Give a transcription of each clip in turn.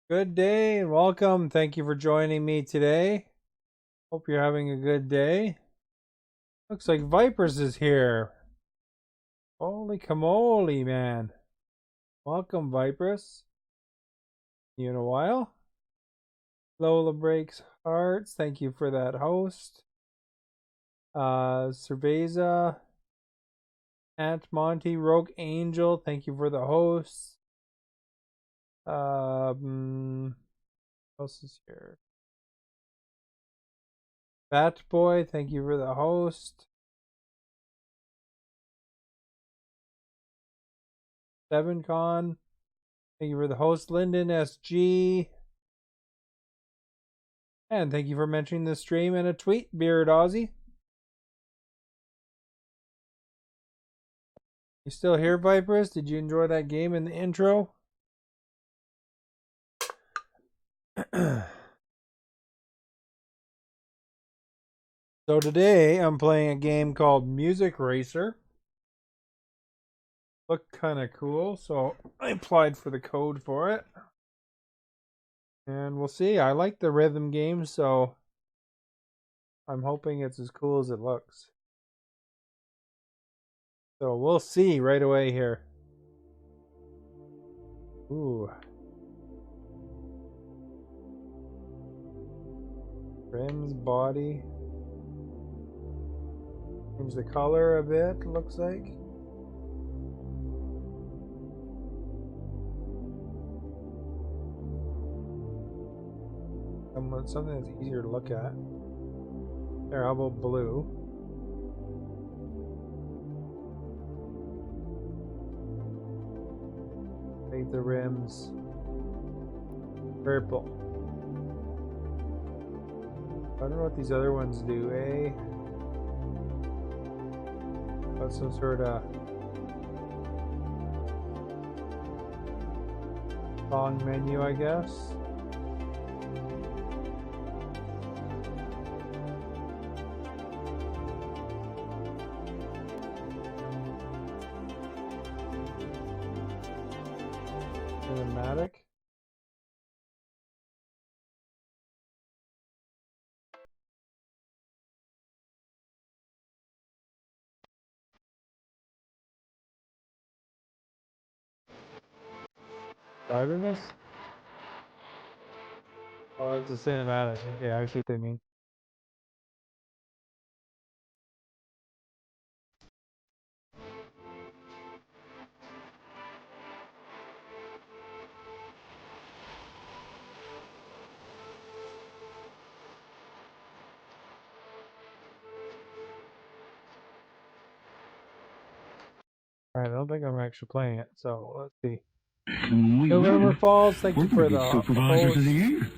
Good day and welcome. Thank you for joining me today. Hope you're having a good day. Looks like Vipers is here. Holy camole, man. Welcome, Vipers. You in a while? Lola Breaks Hearts. Thank you for that host. Cerveza. Aunt Monty. Rogue Angel. Thank you for the hosts. What else is here? Bat Boy, thank you for the host. SevenCon, thank you for the host. Lyndon SG. And thank you for mentioning the stream and a tweet, Beard Aussie. You still here, Vipers? Did you enjoy that game in the intro? So today I'm playing a game called Music Racer. Looked kind of cool, so I applied for the code for it. And we'll see. I like the rhythm game, so I'm hoping it's as cool as it looks. So we'll see right away here. Ooh. Rims, body. Change the color a bit, looks like. Something that's easier to look at. There, how about blue? Make the rims purple. I don't know what these other ones do, eh? Got some sort of song menu, I guess. Cinematic. Driving this? Oh, it's a cinematic. Okay, I see what they mean. Alright, I don't think I'm actually playing it, so let's see. November Falls, thank you for the supervisors of the year.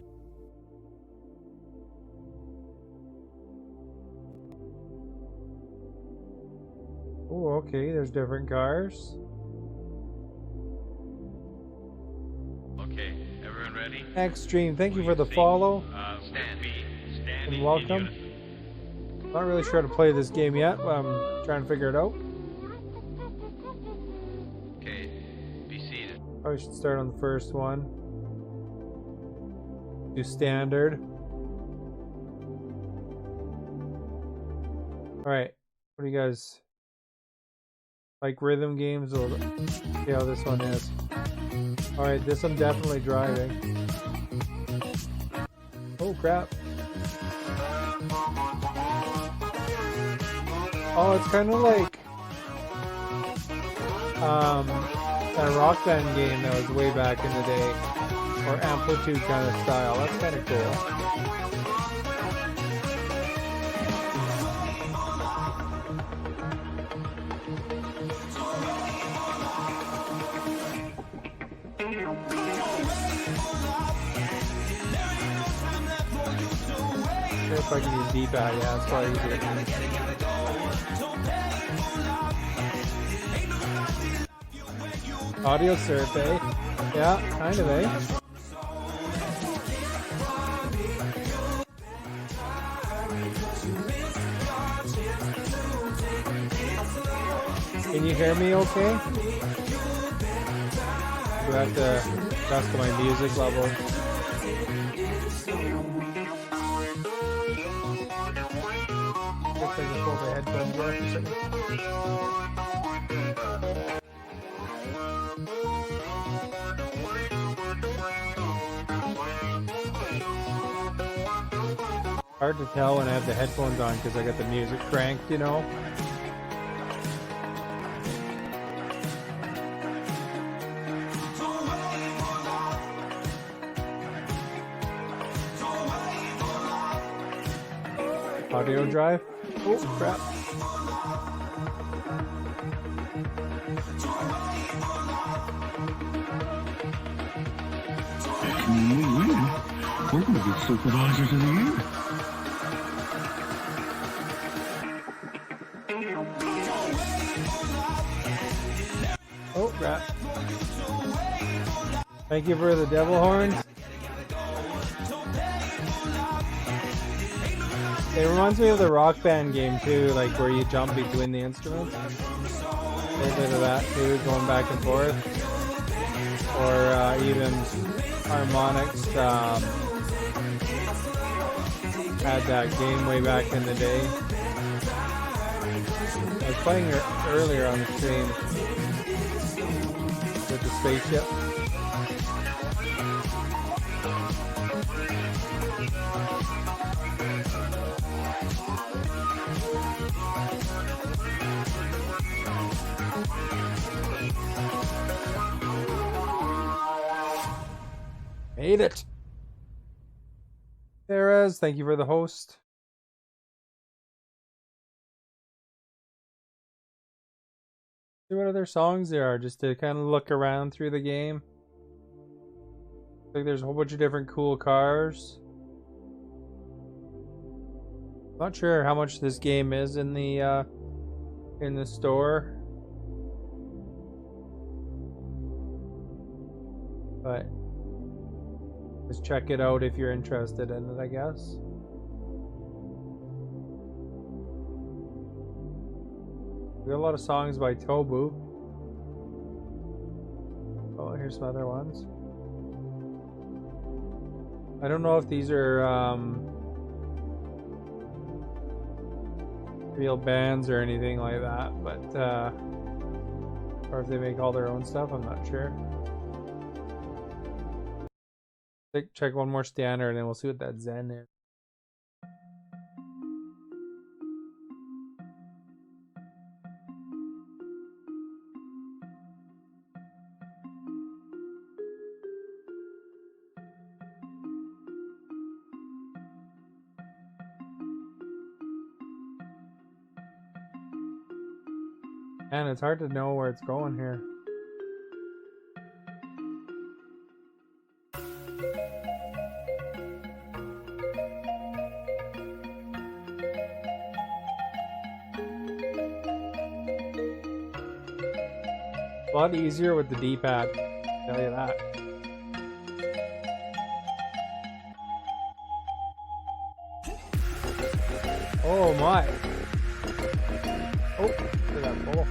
Oh, okay, there's different cars. Okay, everyone ready? Extreme, thank you for the follow. And welcome. Not really sure how to play this game yet, but I'm trying to figure it out. Okay, be seated. Probably should start on the first one. Do standard. Alright, what do you guys like? Rhythm games? Or see how this one is. Alright, this I'm definitely driving. Oh crap. Oh, it's kind of like that Rock Band game that was way back in the day, or Amplitude kind of style. That's kind of cool. If I can use D-pad, yeah, that's probably easier. Audio survey, yeah, kind of, eh? Can you hear me okay? You have to adjust my music level. Looks like I pulled the headphones off for a second. Hard to tell when I have the headphones on because I got the music cranked, you know. Audio drive. Oh crap. We're going to be supervisors of the year. Oh crap. Thank you for the devil horns. It reminds me of the Rock Band game too, like where you jump between the instruments. A little bit of that too, going back and forth. Or even harmonics. Had that game way back in the day. I was playing it earlier on the stream with the spaceship. Made it. Theres, thank you for the host. See what other songs there are, just to kind of look around through the game. Looks like there's a whole bunch of different cool cars. Not sure how much this game is in the store, but just check it out if you're interested in it, I guess. We got a lot of songs by Tobu. Oh, here's some other ones. I don't know if these are real bands or anything like that, but or if they make all their own stuff, I'm not sure. Check one more standard and then we'll see what that Zen is. Man, it's hard to know where it's going here. A lot easier with the D-pad, I'll tell you that. Oh my! Oh, look at that pole.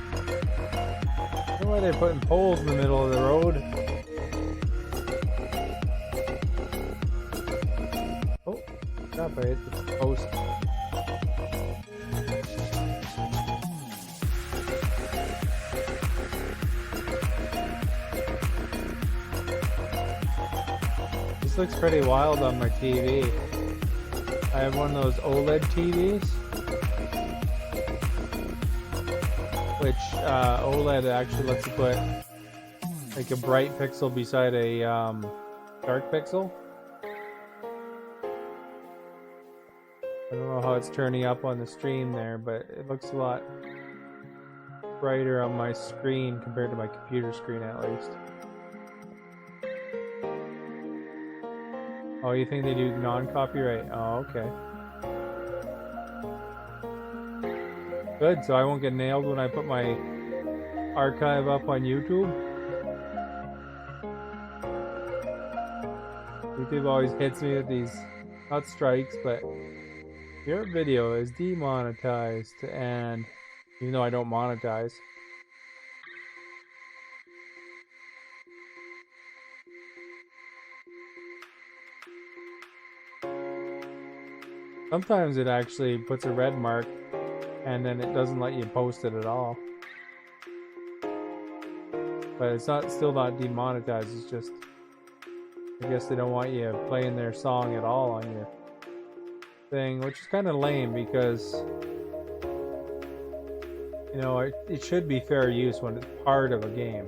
I don't know why they're putting poles in the middle of the road. Oh, crap, I hit the post. This looks pretty wild on my TV. I have one of those OLED TVs, which OLED actually lets you put like a bright pixel beside a dark pixel. I don't know how it's turning up on the stream there, but it looks a lot brighter on my screen compared to my computer screen at least. Oh, you think they do non-copyright? Oh, okay. Good, so I won't get nailed when I put my archive up on YouTube. YouTube always hits me with these, not strikes, but your video is demonetized, and even though I don't monetize. Sometimes it actually puts a red mark and then it doesn't let you post it at all. But it's still not demonetized, it's just, I guess they don't want you playing their song at all on your thing, which is kind of lame because, you know, it should be fair use when it's part of a game.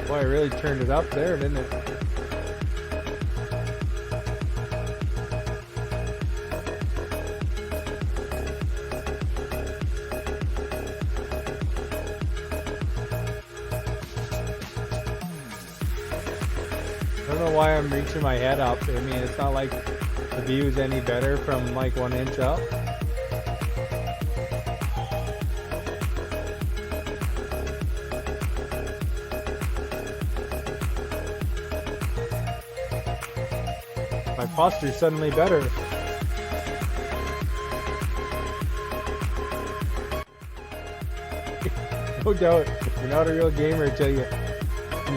Boy, I really turned it up there, didn't it? I don't know why I'm reaching my head up. I mean, it's not like the view is any better from like 1 inch up. My posture's suddenly better. No doubt, you're not a real gamer until you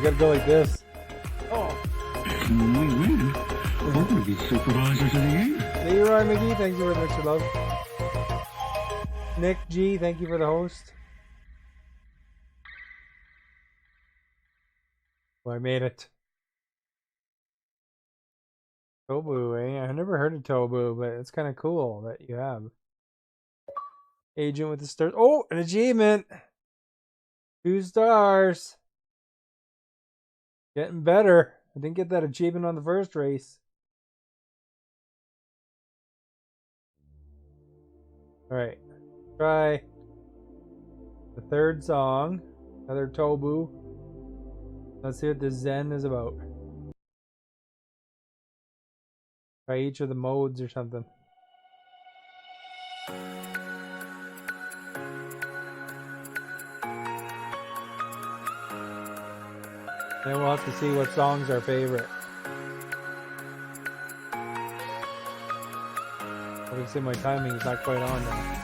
gotta go like this. Oh. When we win, we're going to be supervisors of the year. Leroy McGee, thank you very much for love. Nick G, thank you for the host. Oh, I made it. Tobu, eh? I've never heard of Tobu, but it's kind of cool that you have. Agent with the stars. Oh, an achievement! 2 stars. Getting better. I didn't get that achievement on the first race. Alright. Try the 3rd song. Another Tobu. Let's see what the Zen is about. Try each of the modes or something. Then we'll have to see what songs are favorite. Obviously my timing is not quite on now.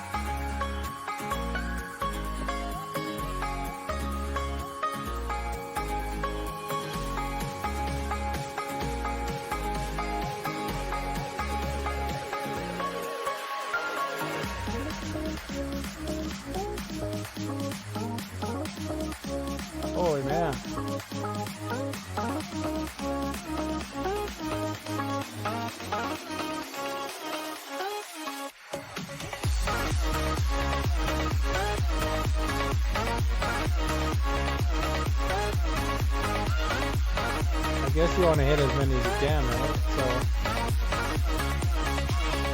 Holy man. I guess you want to hit as many as you can, right? So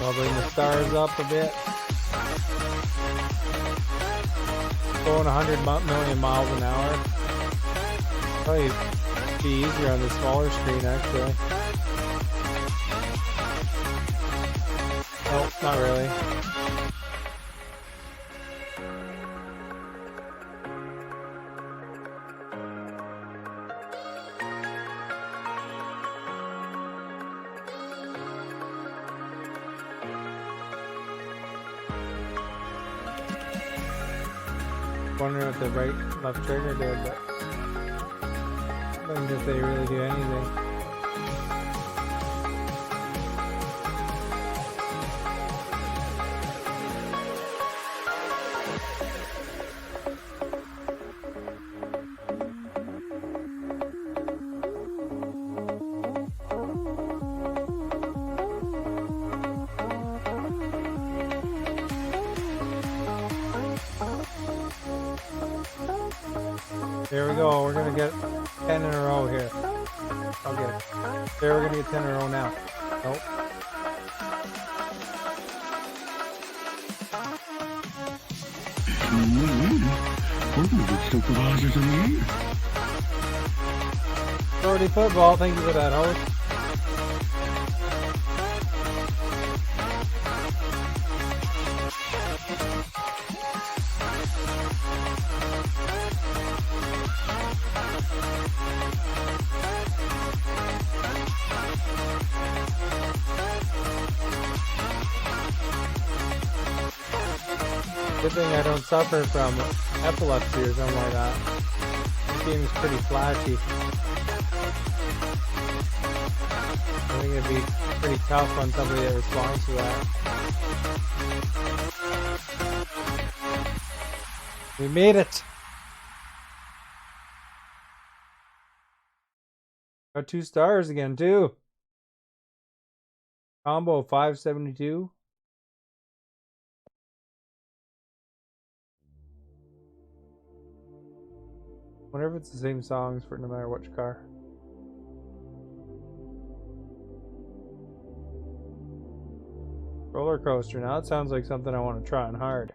I'll bring the stars up a bit. Going 100 million miles an hour. Probably be easier on the smaller screen, actually. Oh, not really. Wondering if the right left trigger did, but I don't think they really do anything. There we go, we're gonna get 10 in a row here. Okay. There, we're gonna get 10 in a row now. Nope. When we win, we're going to be supervisors of the year. Doherty Football, thank you for that, host. Good thing I don't suffer from epilepsy or something like that. This game is pretty flashy. I think it'd be pretty tough on somebody that responds to that. We made it! Got 2 stars again, too. Combo 572. Wonder if it's the same songs for no matter which car. Roller coaster. Now it sounds like something I want to try on hard.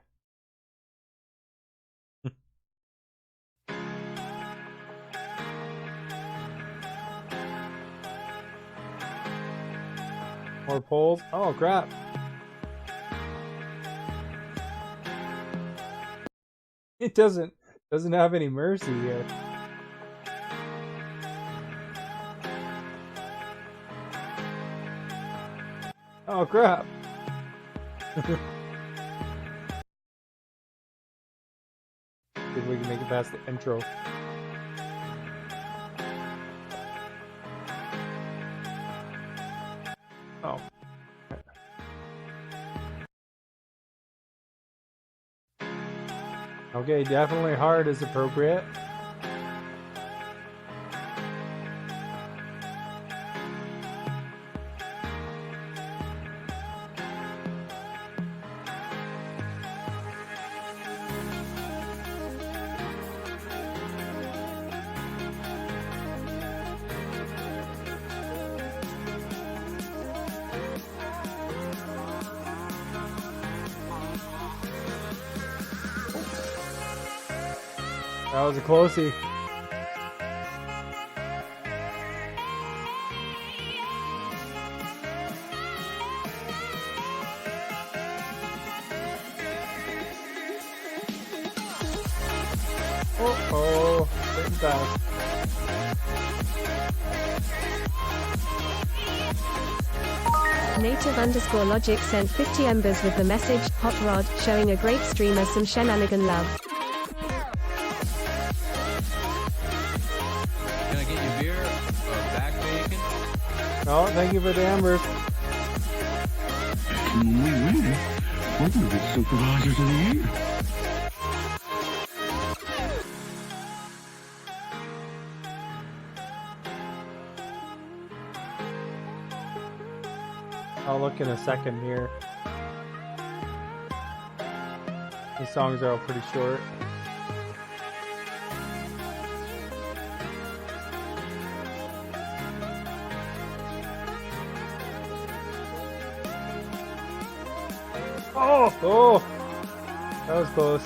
More poles. Oh crap. It doesn't have any mercy here. Oh crap. See if we can make it past the intro. Oh. Okay, definitely hard is appropriate. That was a closey. Oh, getting fast. Native_logic sent 50 embers with the message, Hot Rod, showing a great streamer some shenanigan love. Can I get you beer or back bacon? Oh, thank you for the embers. When we win, we're gonna be supervisors of the year. I'll look in a second here. These songs are all pretty short. Oh! That was close.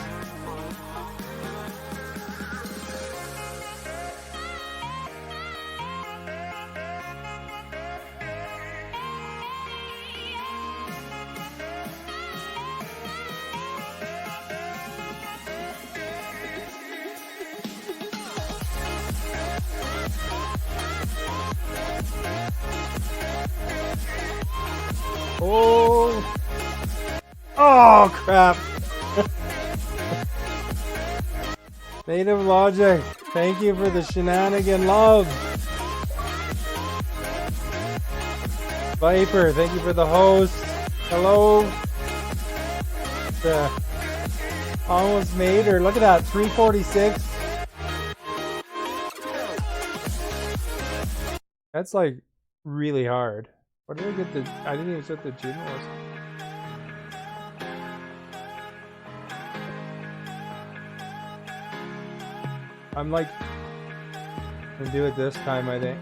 Oh! Oh crap! Native Logic, thank you for the shenanigan love. Viper, thank you for the host. Hello. Almost made her. Look at that, 346. That's like really hard. Where did I get the? I didn't even set the achievement was. I'm like gonna do it this time, I think.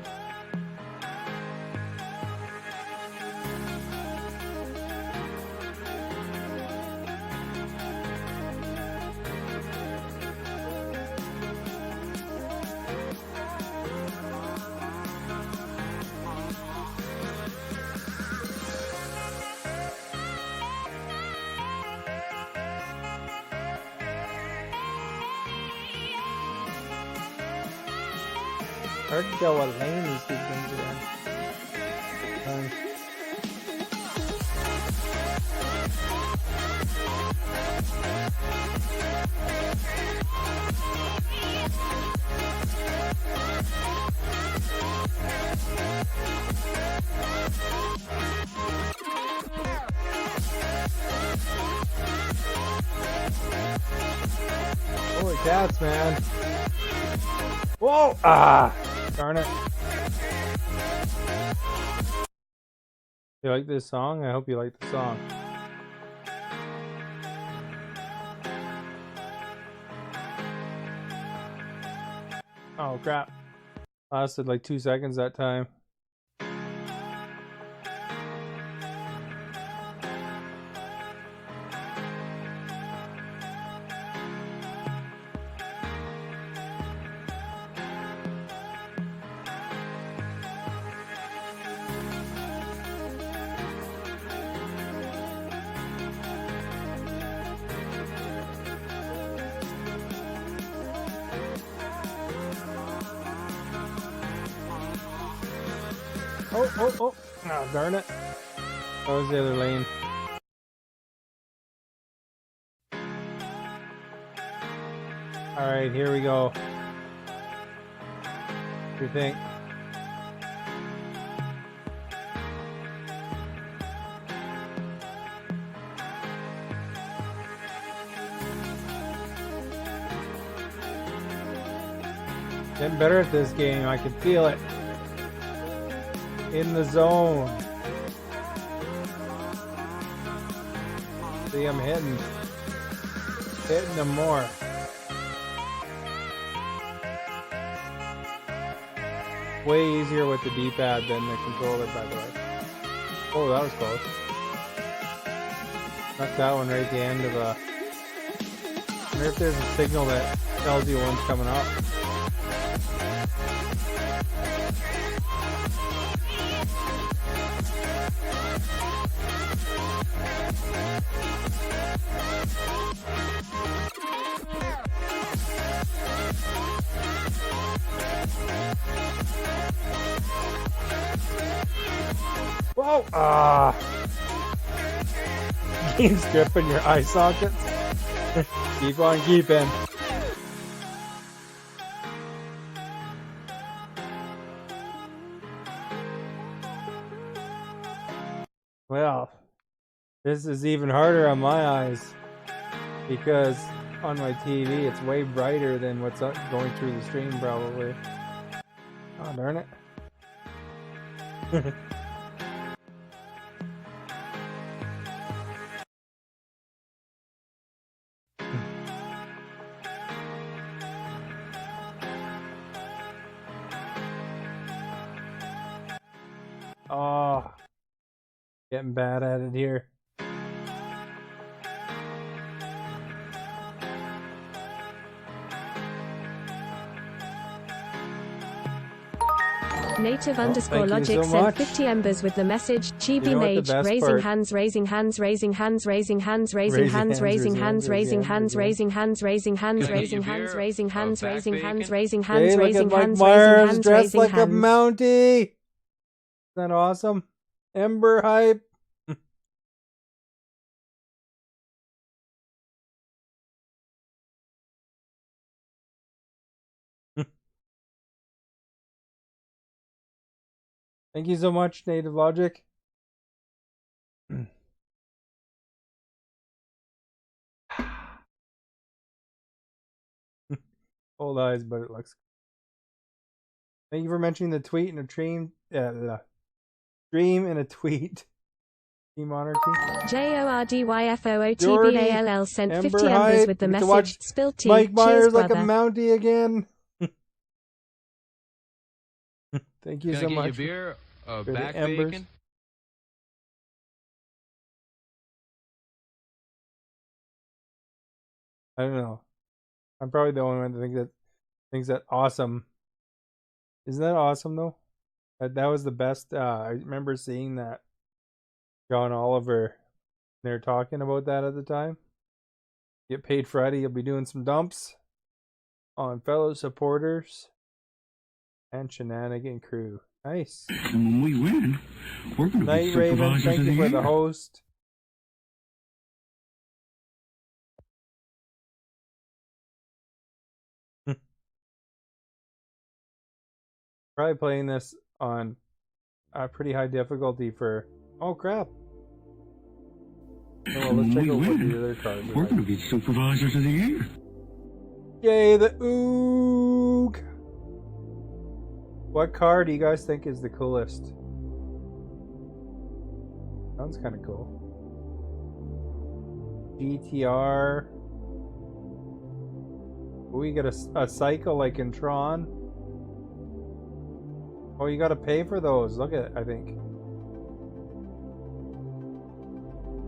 Hard to tell what lane these two things are in. cats, man. Whoa! Ah! Darn it. You like this song? I hope you like the song. Oh crap. Lasted like 2 seconds that time. Oh, darn it. That was the other lane. Alright, here we go. What do you think? Getting better at this game, I can feel it. In the zone. See, I'm hitting them more. Way easier with the D-pad than the controller, by the way. Oh, that was close. Knocked that one right at the end of a... I wonder if there's a signal that tells you one's coming up. Whoa! Ah! Game's stripping your eye sockets. Keep on keeping. Well, this is even harder on my eyes because on my TV it's way brighter than what's going through the stream probably. Oh, darn it. Oh, getting bad at it here. Native thank _logic you so sent much. 50 embers with the message Chibi You know what the Mage best raising part- hands, raising hands, raising hands, raising hands, raising hands, raising hands, raising hands, raising hands, raising hands, Can I get raising you hands, beer? raising hands, Back raising hands, bacon? raising Hey, hands, look raising at Mike hands, Myers raising hands, dressed raising like a hands. Mountie. Isn't that awesome? Ember hype. Thank you so much, Native Logic. Old eyes, but it looks. Thank you for mentioning the tweet and a stream. Stream and a tweet. Team Monarchy. JORDYFOOTBALL sent Ember 50 embers hype. with the You get to watch message Spill tea. Mike Myers Cheers, like a brother. Mountie again. Thank you Can so I get much. you beer? for the Back embers. bacon? I don't know. I'm probably the only one that thinks that awesome. Isn't that awesome though? That was the best. I remember seeing that John Oliver. They were talking about that at the time. Get paid Friday. You'll be doing some dumps on fellow supporters and Shenanigan crew. Nice. And when we win, we're going to be Night Raven. supervisors Thank of you the for the year. host. Probably playing this on a pretty high difficulty for. Oh crap! Oh, well, let's And check when out we what win, the other cards are we're like. going to be supervisors of the year. Yay, the Oog! What car do you guys think is the coolest? Sounds kind of cool. GTR. We get a cycle like in Tron. Oh, you gotta pay for those. Look at it, I think.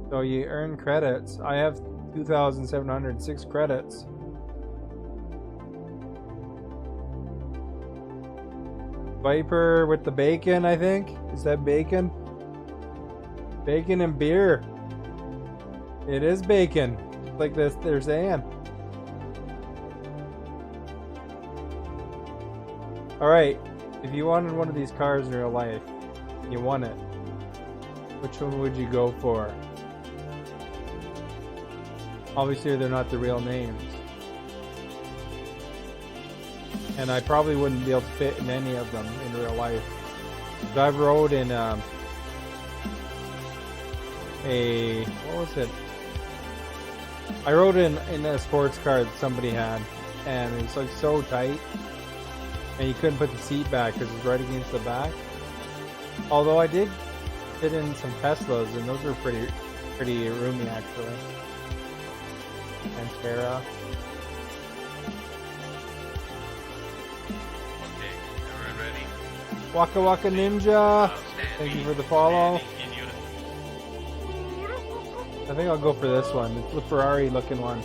So you earn credits. I have 2,706 credits. Viper with the bacon, I think. Is that bacon? Bacon and beer. It is bacon. Like this, they're saying. Alright, if you wanted one of these cars in real life, you won it. Which one would you go for? Obviously, they're not the real names. And I probably wouldn't be able to fit in any of them in real life. But I've rode in what was it? I rode in a sports car that somebody had, and it was like so tight, and you couldn't put the seat back because it was right against the back. Although I did fit in some Teslas, and those were pretty roomy actually. Pantera. Okay, everyone ready? Waka Waka Ninja. Thank you for the follow. In unison. I think I'll go for this one. It's the Ferrari looking one.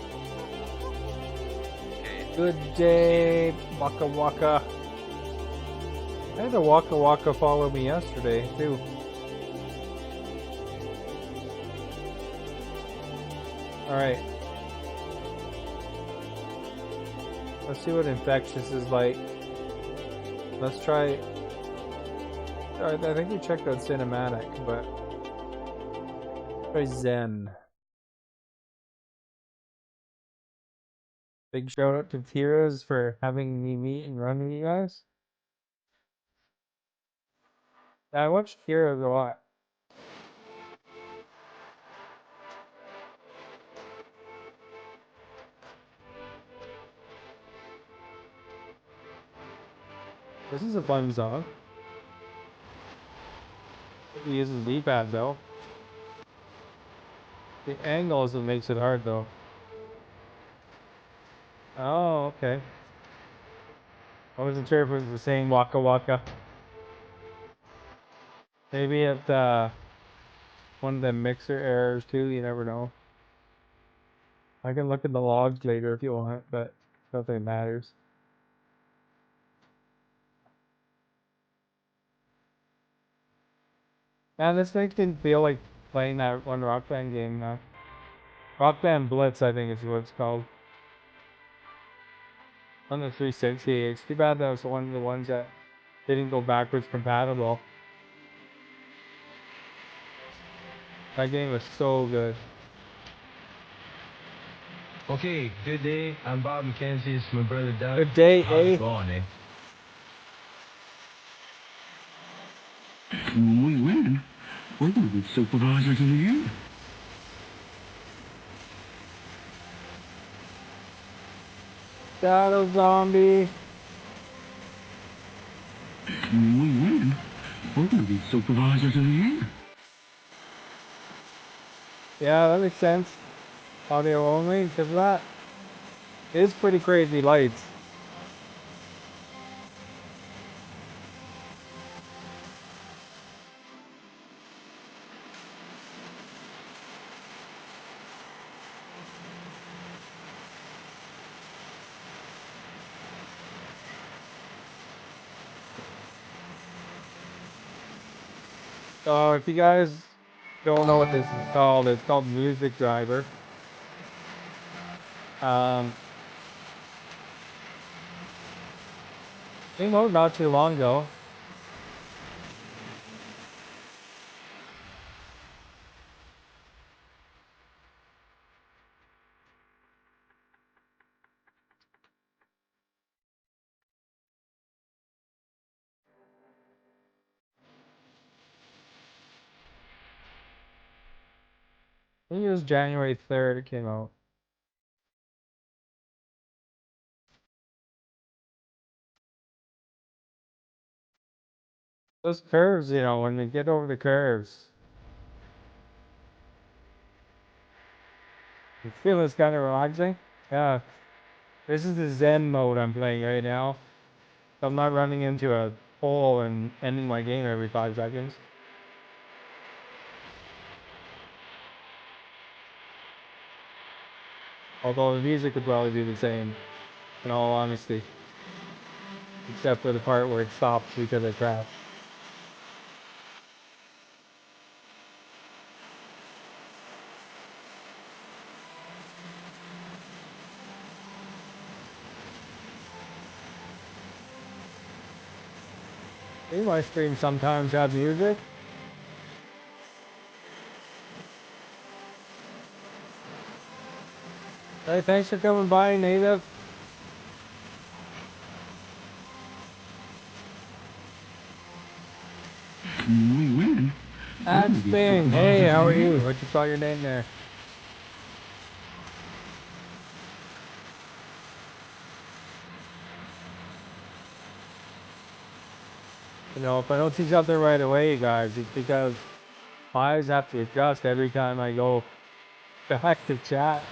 Okay. Good day, Waka Waka. I had a Waka Waka follow me yesterday too. Alright. Let's see what infectious is like. Let's try. I think we checked out cinematic, but try Zen. Big shout out to Tiras for having me meet and run with you guys. I watched Tiras a lot. This is a fun song. He uses D-pad though. The angle is what makes it hard though. Oh, okay. I wasn't sure if it was the same Waka Waka. Maybe it's one of the mixer errors too, you never know. I can look at the logs later if you want, but nothing matters. Man, this makes me feel like playing that one Rock Band game now. Rock Band Blitz, I think is what it's called. On the 360. It's too bad that was one of the ones that didn't go backwards compatible. That game was so good. Okay, good day. I'm Bob McKenzie. It's my brother Doug. Good day, How's eh? it going, eh? When we win, we're going to be supervisors of the year. Shadow Zombie. When we win, we're going to be supervisors of the year. Yeah, that makes sense. Audio only, because that is pretty crazy lights. So if you guys don't know what this is called, it's called Music Driver. Came out not too long ago. I think it was January 3rd it came out. Those curves, you know, when they get over the curves. You feel it's kind of relaxing? Yeah. This is the Zen mode I'm playing right now. I'm not running into a hole and ending my game every 5 seconds. Although the music could probably do the same, in all honesty. Except for the part where it stops because I crashed. See, my streams sometimes have music. Hey, thanks for coming by, Native. When we win, That's be Bing. supervisors Hey, how of are the you? year. What you saw your name there? You know, if I don't see something right away, you guys, it's because my eyes have to adjust every time I go back to chat.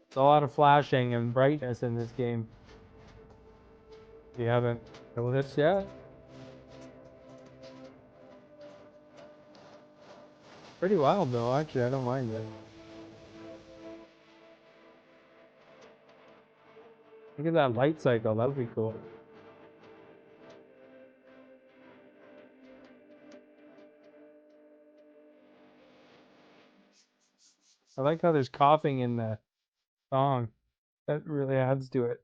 It's a lot of flashing and brightness in this game. If you haven't noticed yet. Pretty wild though, actually, I don't mind it. Look at that light cycle, that would be cool. I like how there's coughing in the song. That really adds to it.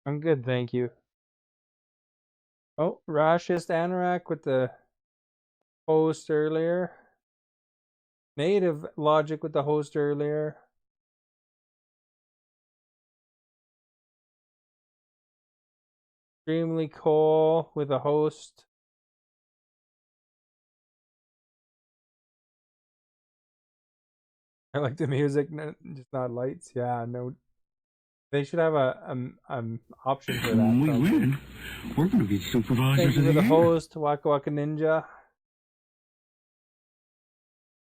I'm good, thank you. Oh, Rashist Anorak with the host earlier. Native Logic with the host earlier. Extremely Cole with a host. I like the music, just not lights. Yeah, no. They should have a option for that. When we Probably. win, we're going to be supervisors Thank you of for the the year. host, Waka Waka Ninja.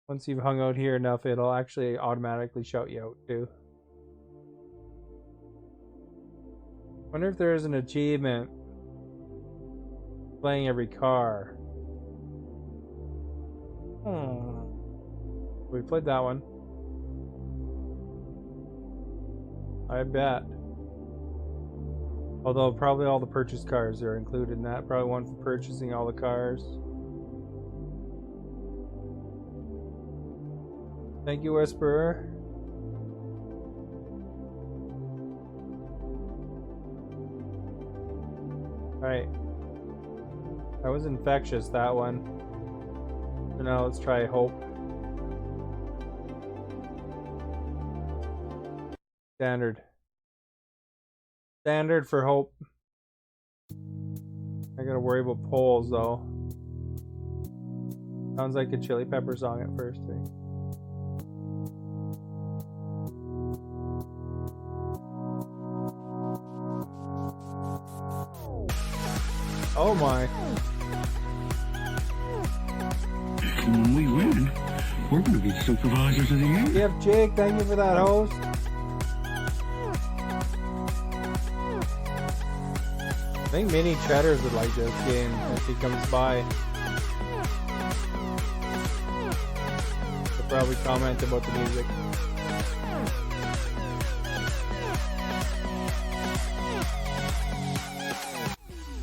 Once you've hung out here enough, it'll actually automatically shout you out too. Wonder if there's an achievement playing every car. We played that one. I bet. Although probably all the purchased cars are included in that. Probably one for purchasing all the cars. Thank you, Whisperer. Alright. That was infectious, that one. So now let's try Hope. Standard. Standard for Hope. I gotta worry about polls though. Sounds like a Chili Pepper song at first, eh? Oh my. When we win, we're going to be supervisors of the year. Yep, Jake, thank you for that host. I think Mini Cheddars would like this game if he comes by. He'll probably comment about the music.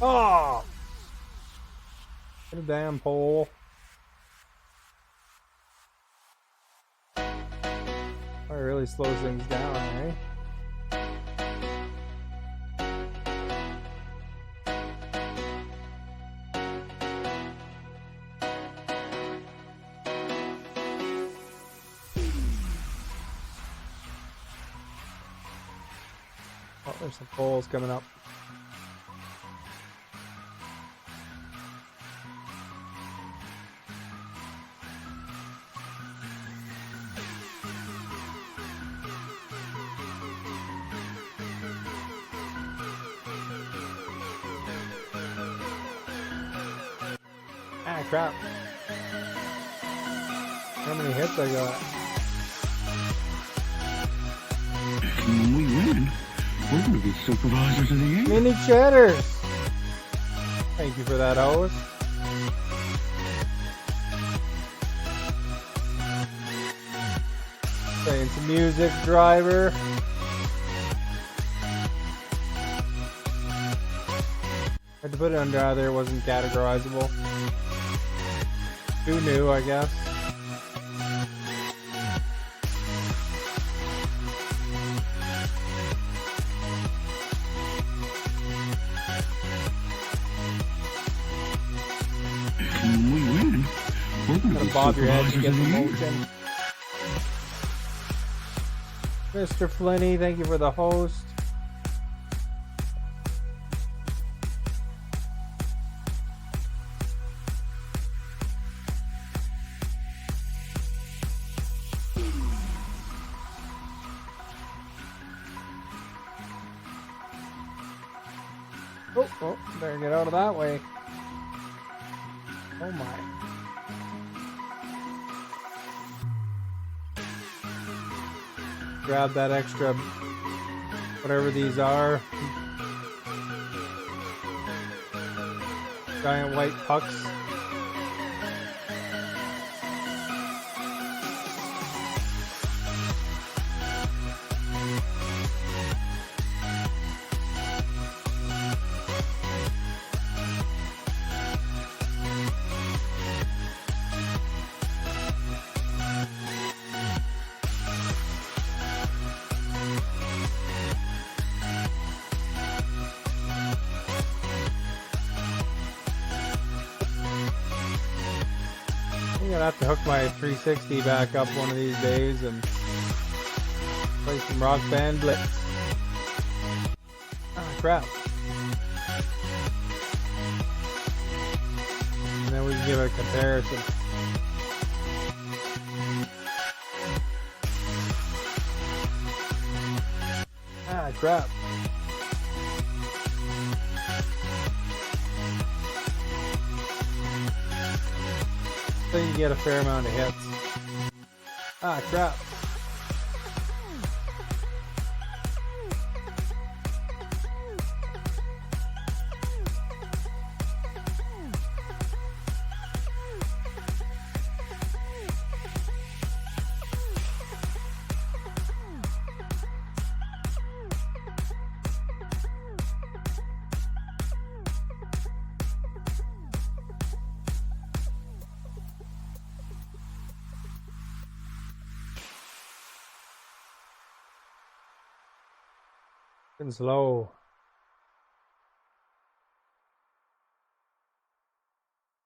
Oh! Get a damn pole. That really slows things down, eh? Oh, there's some poles coming up. crap. How many hits I got? When we win, we're gonna be supervisors of the year. Mini Cheddars! Thank you for that, host. Playing some music, driver. Had to put it under either it wasn't categorizable. Who knew, I guess. When we win, we're gonna Gotta be bob your head to supervisors get of the the year. motion. Mr. Flinney, thank you for the host. Oh, better get out of that way. Oh my. Grab that extra, whatever these are. Giant white pucks. I'm gonna have to hook my 360 back up one of these days and play some Rock Band Blitz. Ah, crap. And then we can give it a comparison. Ah, crap. So you get a fair amount of hits. Ah, crap. And slow.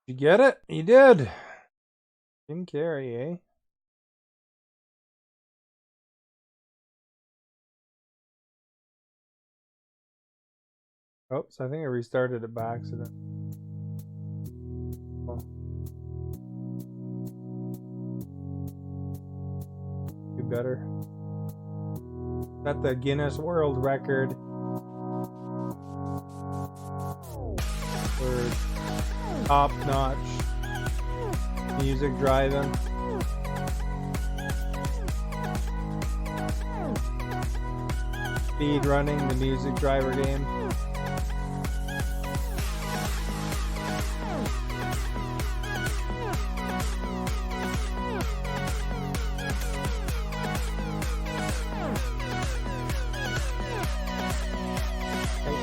You get it? You did. Jim Carrey, eh? Oops, I think I restarted it by accident. Oh. Do better. Got the Guinness World Record for top-notch music driving. Speed running the music driver game.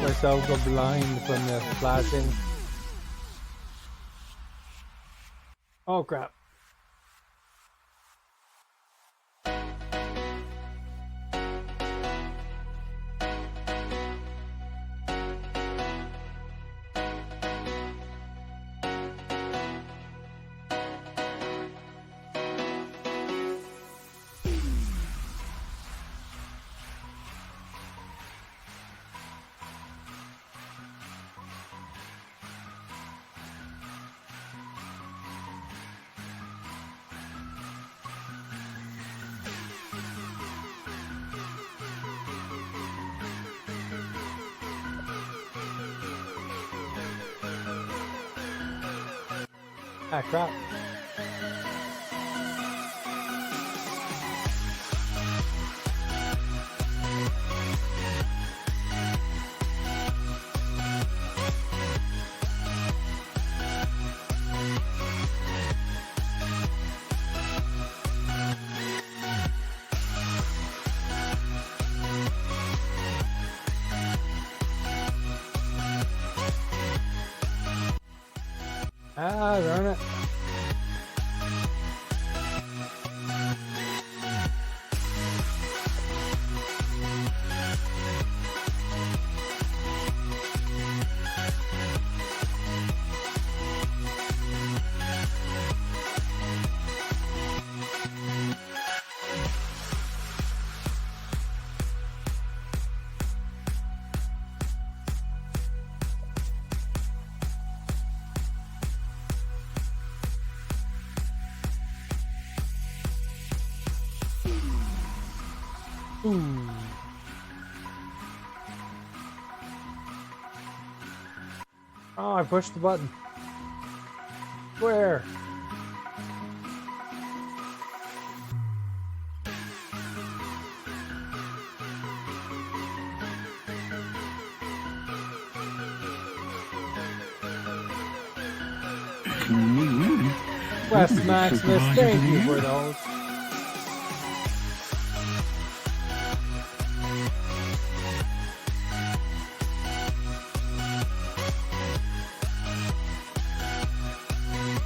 Myself go blind from the flashing. Oh crap. Ah, crap. Ah, darn it. Ooh. Oh, I pushed the button. Where? Wes Maximus, thank you for those.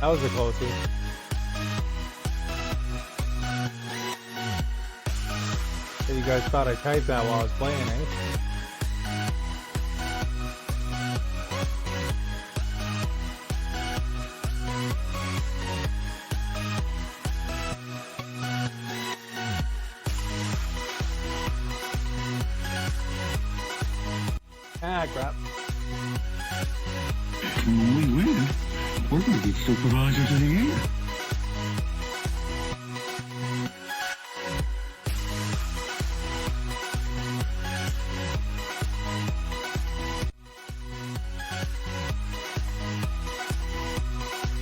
That was a close one. So you guys thought I typed that while I was playing, eh? Ah, crap. When we win, we're gonna be supervisors of the year.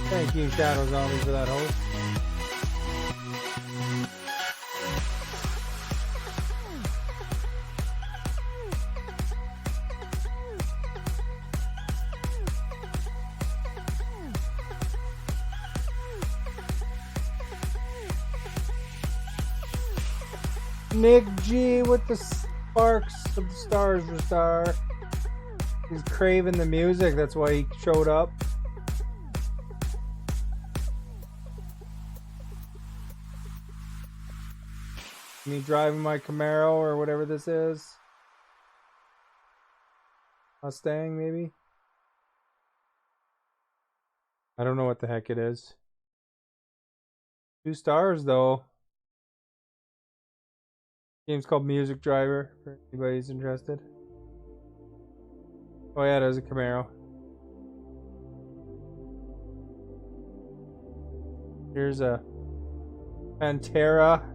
Thank you, Shadow Zombie, for that host. Nick G with the sparks of the stars for star. He's craving the music, that's why he showed up. Me driving my Camaro or whatever this is. Mustang, maybe? I don't know what the heck it is. 2 stars, though. Game's called Music Driver, for anybody who's interested. Oh yeah, there's a Camaro. Here's a Pantera.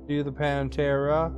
Do the Pantera.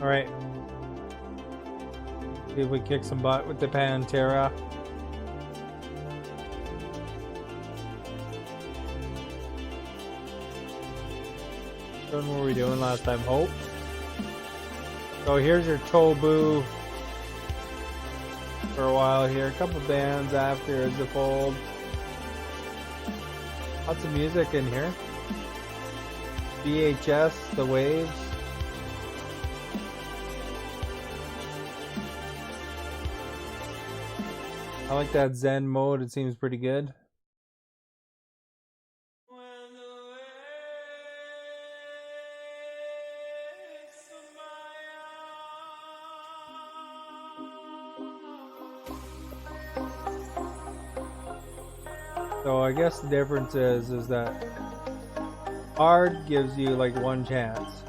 Alright. See if we kick some butt with the Pantera. What were we doing last time? Hope? So here's your Tobu for a while here. A couple bands after as the fold. Lots of music in here. VHS, The Waves. I like that Zen mode, it seems pretty good. So I guess the difference is that hard gives you like one chance.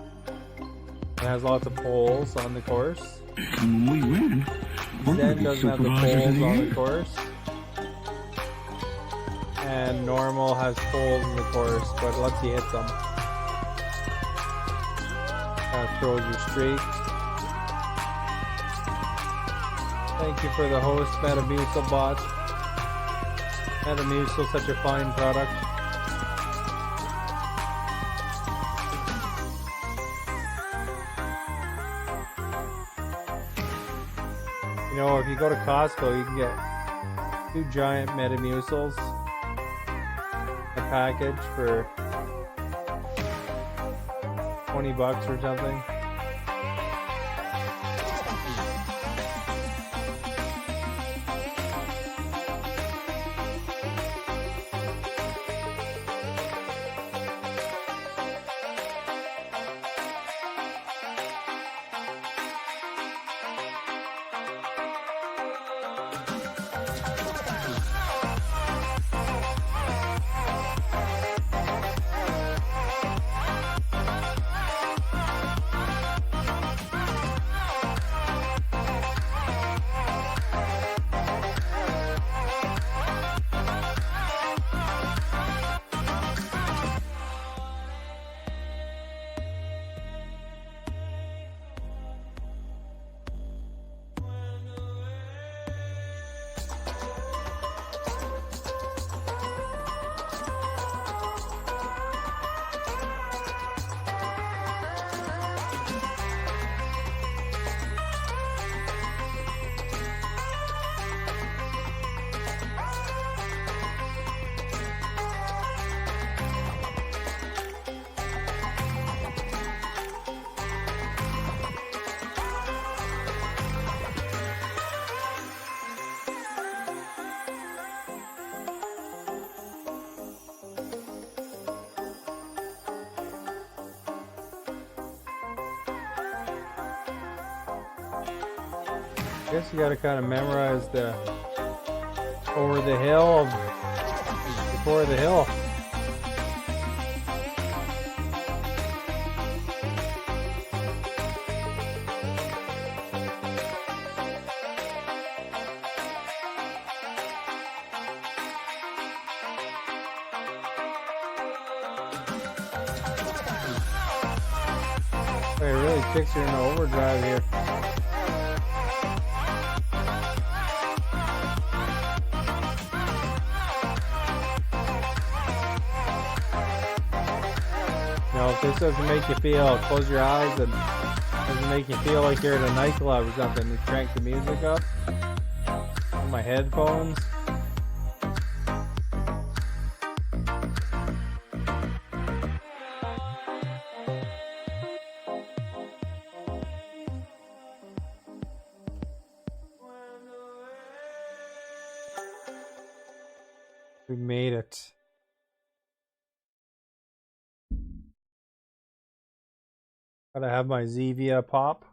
It has lots of poles on the course. When we win, we're gonna Zen be doesn't have the supervisors of poles the on the year. course. And normal has poles in the course, but it lets you hit them. Throws your streak. Thank you for the host, Metamucil bot. Metamucil, such a fine product. You know, if you go to Costco, you can get 2 giant Metamucils, a package for $20 or something. I guess you gotta kind of memorize the over the hill, before the hill. It really kicks you into overdrive here. Now, if this doesn't make you feel, close your eyes and doesn't make you feel like you're at a nightclub or something, you crank the music up on my headphones. We made it. Gotta have my Zevia pop.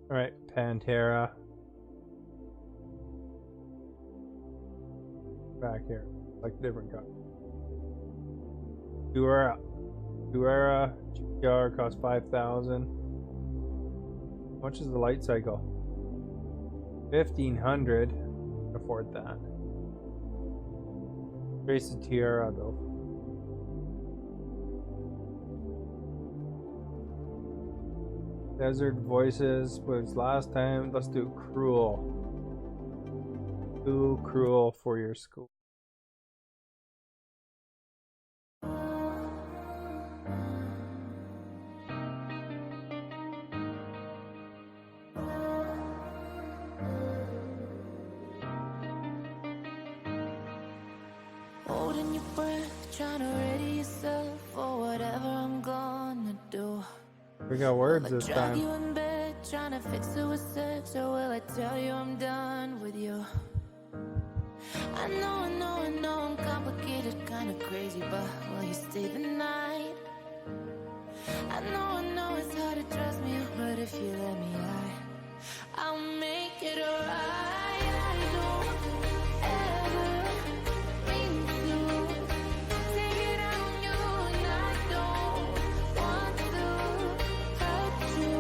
Alright, Pantera. Back here. Like a different cut. Duera. GTR costs 5,000. How much is the light cycle? 1,500. Afford that. Trace the Tiara though. Desert Voices was last time. Let's do Cruel. Too cruel for your school. Holding your breath, trying to ready yourself for whatever I'm gonna do. We got words Will I this drag time. you in bed, trying to fix it with sex, or will I tell you I'm done with you? I know I'm complicated, kinda crazy, but will you stay the night? I know it's hard to trust me, but if you let me, I'll make it alright. I don't ever mean to take it out on you, and I don't want to hurt you,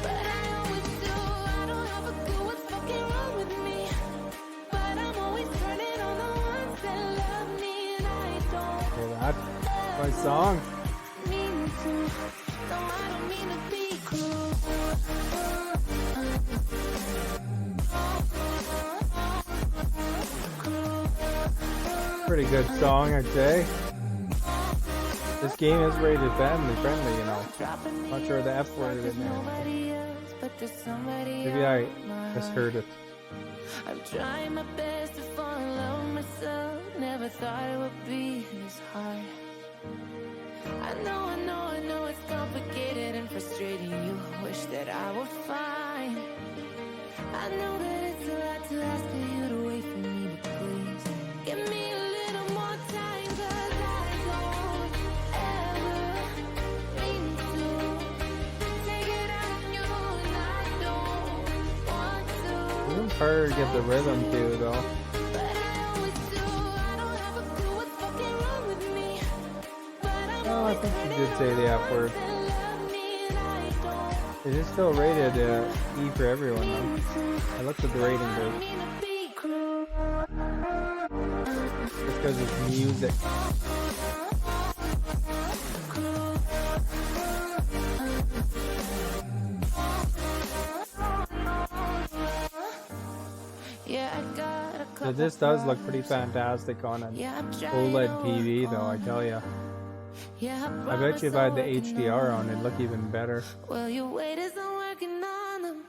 but I always do. I don't have a clue what's fucking wrong with me, but I'm always turning on the ones that love me, and I don't Okay, that's my song. mean to. No, I don't mean to be cruel. Pretty good song, I'd say. This game is rated family friendly, you know. Not sure the F word in there. Nobody else, but there's somebody Maybe I on my misheard it. I'm trying my best to fall in love with myself. Never thought it would be this hard. I know it's complicated and frustrating. You wish that I were fine. I know that it's a lot to ask of you to wait for me, but please give me a little more time, 'cause I don't ever mean to take it out on you, and I don't want to. It's harder to get the rhythm too, though. But I always do. I don't have a clue what's fucking wrong with me, but I'm Oh, I always think you turning did say on the F word. that love me, and I don't It is still rated E for everyone, though. mean to. I looked at the rating I page. don't mean to be cruel. Just because it's music. Yeah, I got a So couple this does look pretty problems. fantastic on an Yeah, I'm trying OLED to TV, though, I overcome. tell you. Yeah, I bet you if I had the promise I'm working HDR on on, it'd look even better. Well, your weight is I'm working on them,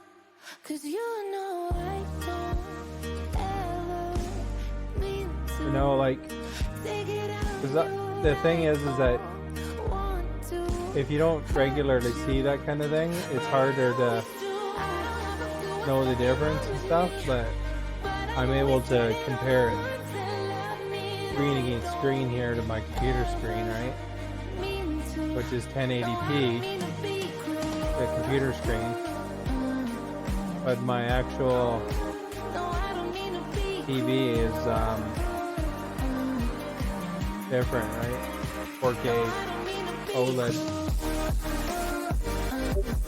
'cause you know I don't ever mean to You know, like, take it out 'cause on you, the thing is that want to. if you don't regularly see that kind of thing, it's harder to know the difference and stuff, but I'm able to compare it screen against screen here to my computer screen, right? Which is 1080p, the computer screen. But my actual TV is different, right? 4K OLED.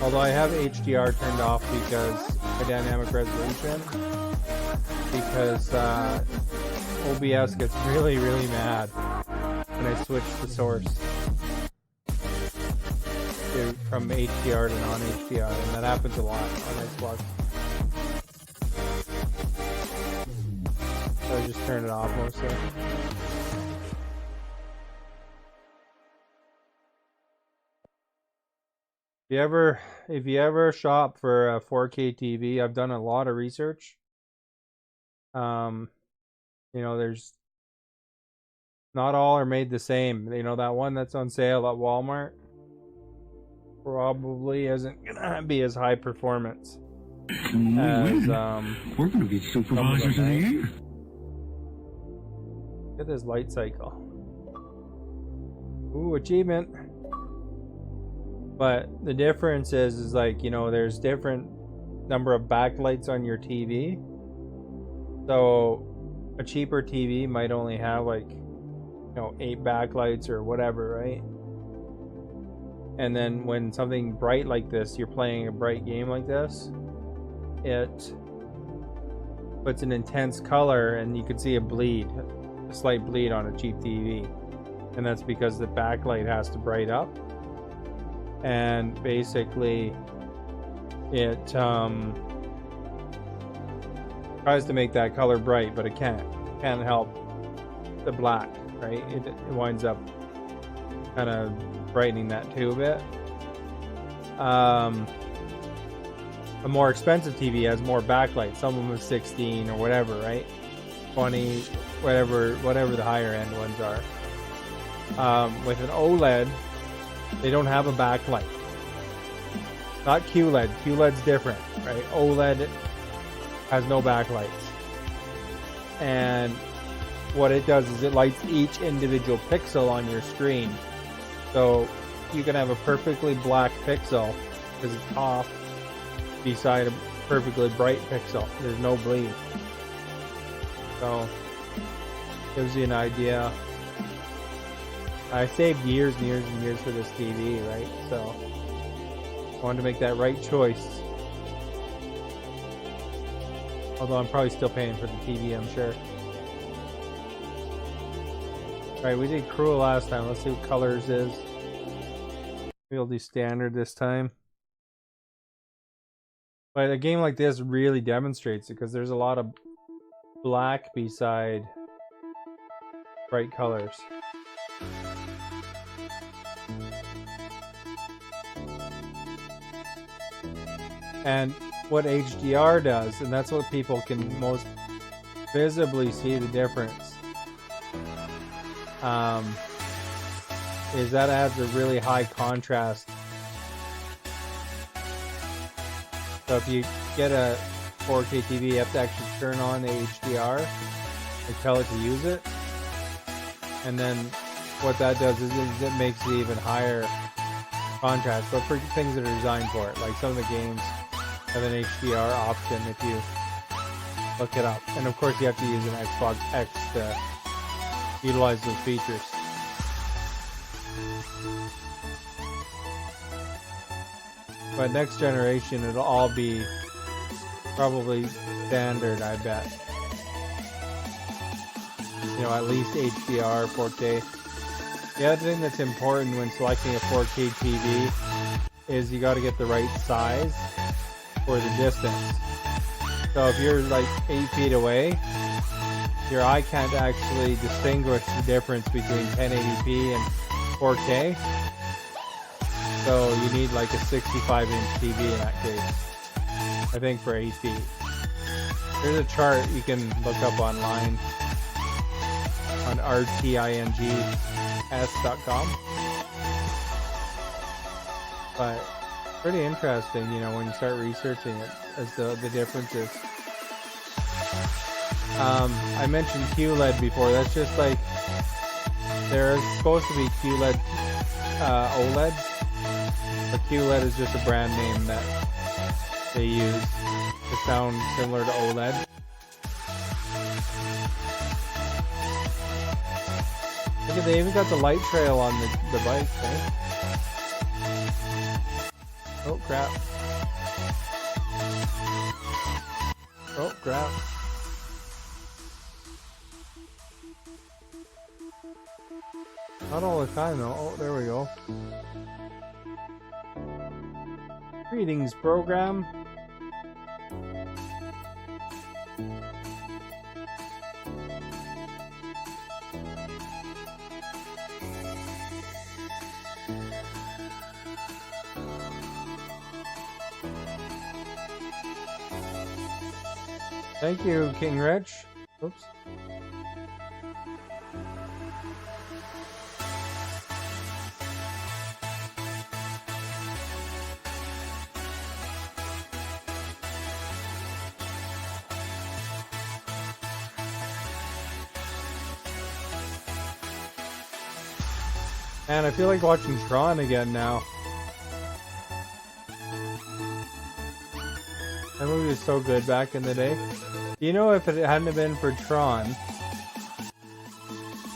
Although I have HDR turned off because my dynamic resolution, because OBS gets really, really mad when I switch the source from HDR to non-HDR, and that happens a lot on Xbox. So I just turn it off mostly. If you ever shop for a 4K TV, I've done a lot of research. You know, there's not all are made the same. You know, that one that's on sale at Walmart probably isn't gonna be as high performance When we as win, we're gonna be supervisors of the year. look at this light cycle. Ooh, achievement. But the difference is like, you know, there's different number of backlights on your TV. So a cheaper TV might only have like, you know, 8 backlights or whatever, right? And then when something bright like this, you're playing a bright game like this, it puts an intense color and you can see a slight bleed on a cheap TV. And that's because the backlight has to bright up. And basically it tries to make that color bright, but it can't help the black, right? It winds up kind of brightening that too a bit. A more expensive TV has more backlight. Some of them have 16 or whatever, right? 20, whatever the higher end ones are. With an OLED, they don't have a backlight. Not QLED. QLED's different, right? OLED has no backlights. And what it does is it lights each individual pixel on your screen. So you can have a perfectly black pixel because it's off beside a perfectly bright pixel. There's no bleed. So, gives you an idea. I saved years and years and years for this TV, right? So, I wanted to make that right choice. Although I'm probably still paying for the TV, I'm sure. Alright, we did Cruel last time. Let's see what Colors is. We'll do Standard this time. But a game like this really demonstrates it because there's a lot of black beside bright colors. And what HDR does, and that's what people can most visibly see the difference, is that adds a really high contrast. So if you get a 4K TV, you have to actually turn on the HDR and tell it to use it. And then what that does is it makes it even higher contrast. But for things that are designed for it, like some of the games have an HDR option if you look it up. And of course you have to use an Xbox X to utilize those features. But next generation, it'll all be probably standard, I bet. You know, at least HDR, 4K. The other thing that's important when selecting a 4K TV is you got to get the right size for the distance. So if you're like 8 feet away, your eye can't actually distinguish the difference between 1080p and 4K. So you need like a 65-inch TV in that case, I think, for 8 feet. There's a chart you can look up online on rtings.com. But pretty interesting, you know, when you start researching it as the differences. I mentioned QLED before. That's just like, there's supposed to be QLED OLEDs. But QLED is just a brand name that they use to sound similar to OLED. Look at, they even got the light trail on the bike, eh? Oh crap. Oh crap. Not all the time though. Oh, there we go. Greetings, program. Thank you, King Rich. Oops. Man, I feel like watching Tron again now. That movie was so good back in the day. You know, if it hadn't been for Tron,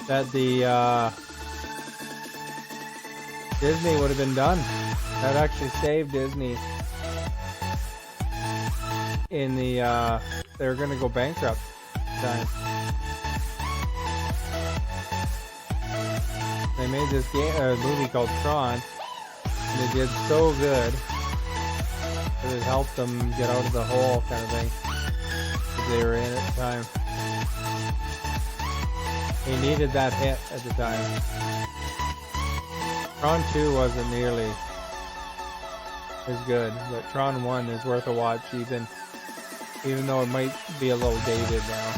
that the Disney would have been done. That actually saved Disney in the they were gonna go bankrupt time. They made this movie called Tron, and it did so good that it helped them get out of the hole, kind of thing, that they were in at the time. They needed that hit at the time. Tron 2 wasn't nearly as good, but Tron 1 is worth a watch, even though it might be a little dated now.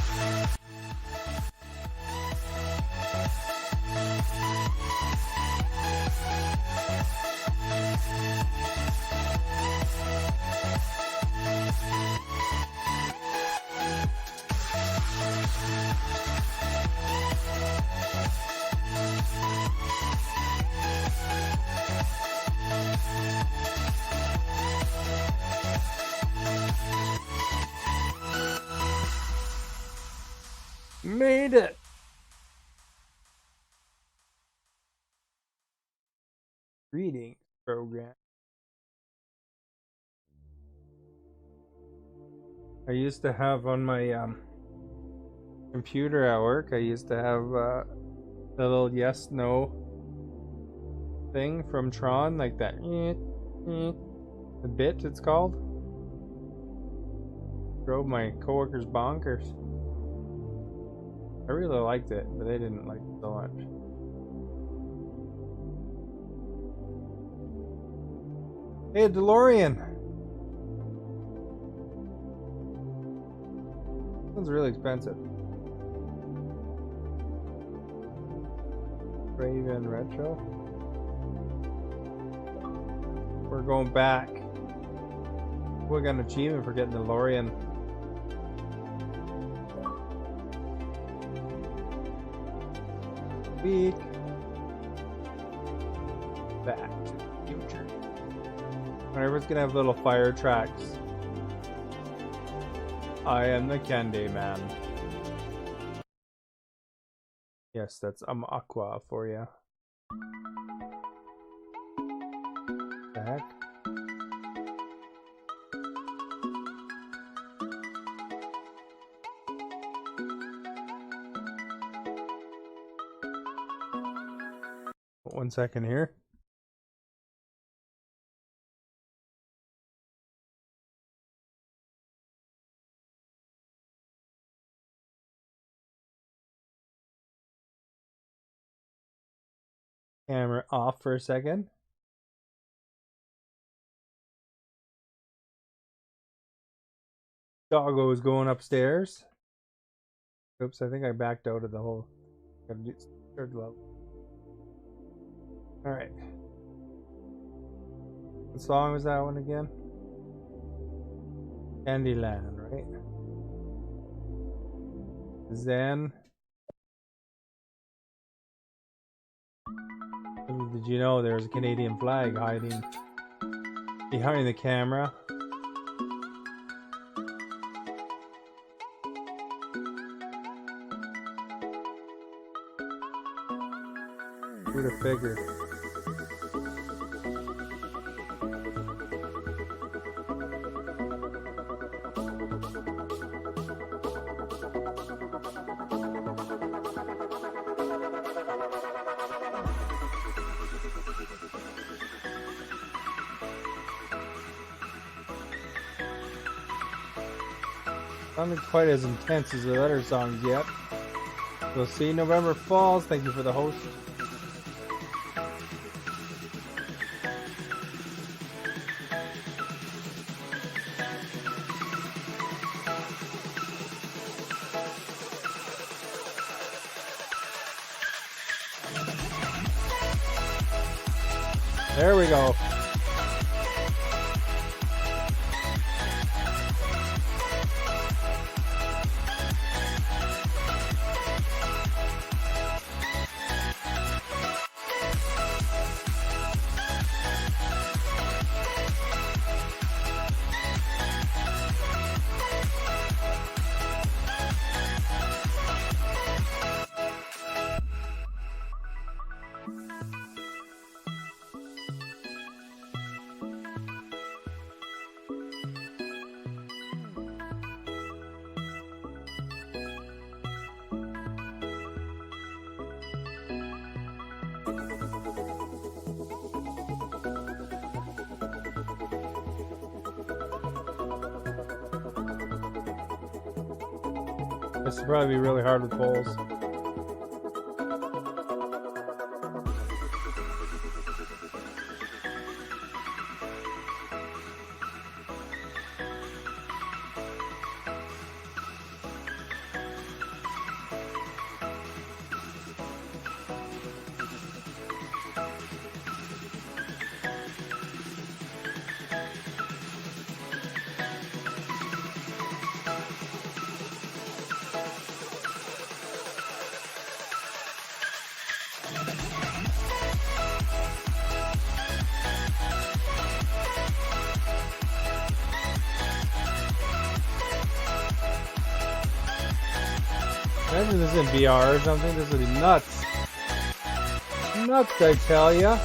Made it! Reading program. I used to have on my computer at work, I used to have the little yes no thing from Tron, like that. The bit it's called. Drove my coworkers bonkers. I really liked it, but they didn't like it so much. Hey, DeLorean! This one's really expensive. Raven Retro. We're going back. We got an achievement for getting DeLorean. Week. Back to the future. Everyone's gonna have little fire tracks. I am the Candy Man. Yes, that's Aqua for you. The heck? One second here. Camera off for a second. Doggo is going upstairs. Oops, I think I backed out of the whole. Gotta do third level. Alright. What song was that one again? Candyland, right? Zen. Did you know there's a Canadian flag hiding behind the camera? Who'd have figured? Not quite as intense as the other songs yet. We'll see. November Falls. Thank you for the host. There we go. This will probably be really hard with polls. Imagine this in VR or something. This would be nuts. Nuts, I tell ya.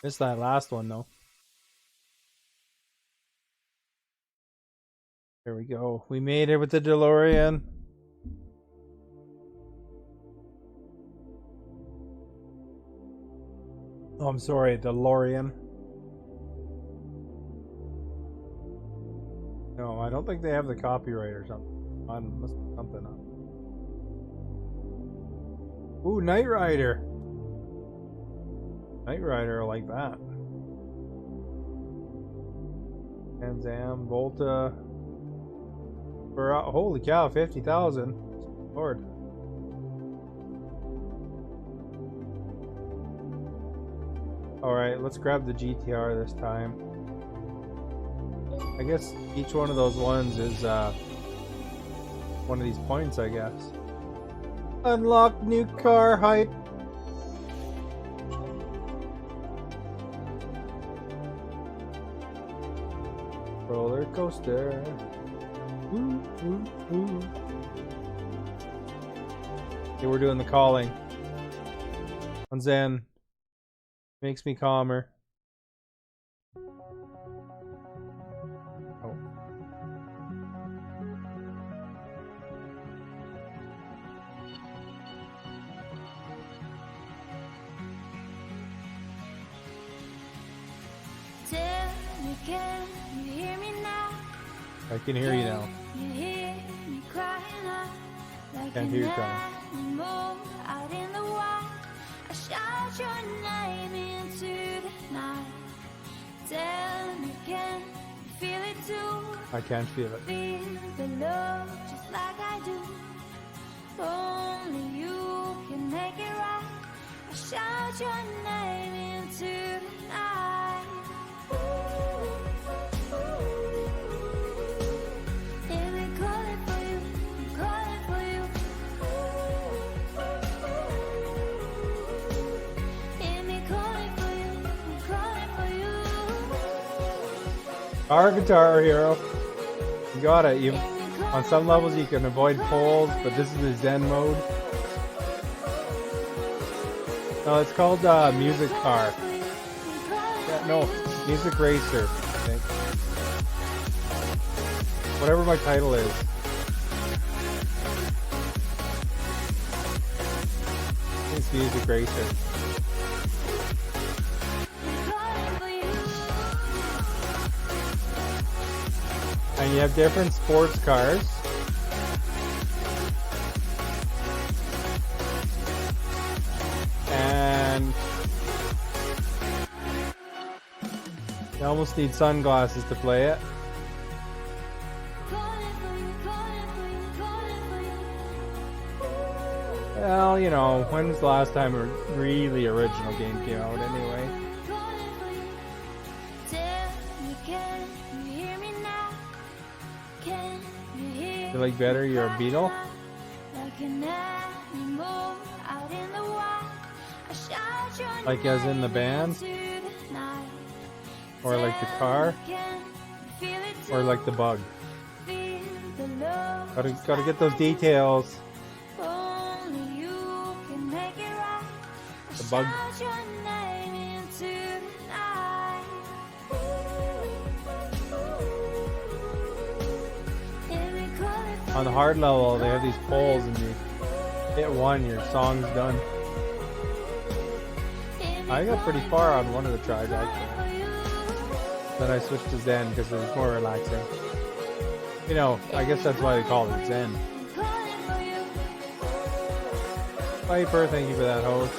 Missed that last one though. There we go. We made it with the DeLorean. Oh, I'm sorry, DeLorean. No, I don't think they have the copyright or something. Must be something on. Ooh, Knight Rider. Knight Rider like that. Trans Am, Volta. Holy cow, 50,000. Lord. Alright, let's grab the GTR this time. I guess each one of those ones is one of these points, I guess. Unlock new car hype. Roller coaster. Ooh, ooh, ooh. Okay, we're doing the calling. On Zen. Makes me calmer. Oh. Tell me, can you hear me now? I can hear you now. You hear me crying out like Can't hear you crying. an animal out in the wild. I shout your name into the night. Tell me, can you feel it too? I can't feel it. Feel the love just like I do. Only you can make it right. I shout your name into the night. Hear me calling for you, I'm calling for you. Hear me calling for you, I'm calling for you. Our Guitar Hero. You got it. You, on some levels you can avoid poles, but this is the Zen mode. No, it's called Music Car. Yeah, no, Music Racer, I think. Whatever my title is. It's Music Racer. And you have different sports cars. And you almost need sunglasses to play it. Well, you know, when was the last time a really original game came out anyway? You like better you're a Beatle? Like as in the band? Or like the car? Or like the bug? Gotta get those details. The bug. On the hard level, they have these poles and you hit one, your song's done. I got pretty far on one of the tries actually. Then I switched to Zen because it was more relaxing. You know, I guess that's why they call it Zen. Viper, thank you for that host.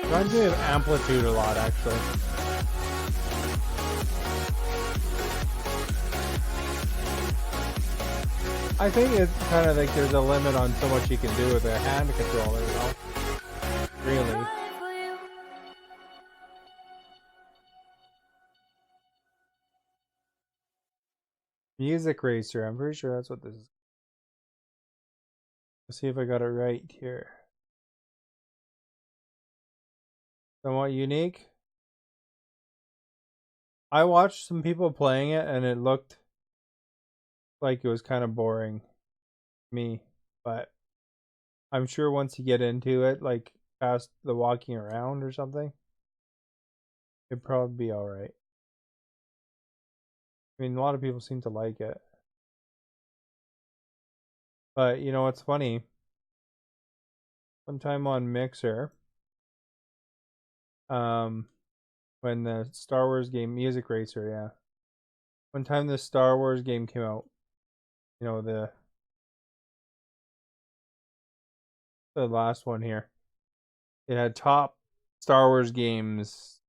Reminds me of Amplitude a lot, actually. I think it's kind of like there's a limit on so much you can do with a hand controller, you know? Really. Music Racer, I'm pretty sure that's what this is. Let's see if I got it right here. Somewhat unique. I watched some people playing it and it looked like it was kind of boring to me, but I'm sure once you get into it, like past the walking around or something, it'd probably be alright. I mean, a lot of people seem to like it. But, you know what's funny? One time on Mixer, when the Star Wars game, Music Racer, yeah. One time the Star Wars game came out, you know, the last one here. It had top Star Wars games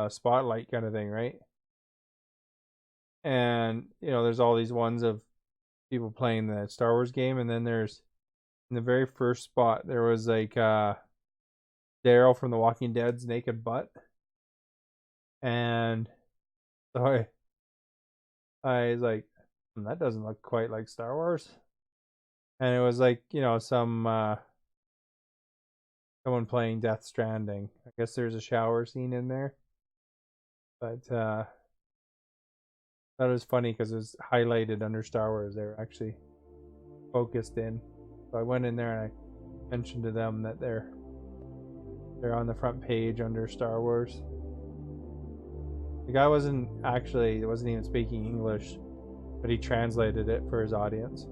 spotlight kind of thing, right? And, you know, there's all these ones of people playing the Star Wars game, and then there's, in the very first spot, there was like Daryl from The Walking Dead's naked butt. And so I was like, that doesn't look quite like Star Wars. And it was like, you know, someone playing Death Stranding. I guess there's a shower scene in there. But that was funny because it was highlighted under Star Wars. They were actually focused in. So I went in there and I mentioned to them that they're on the front page under Star Wars. The guy wasn't even speaking English, but he translated it for his audience.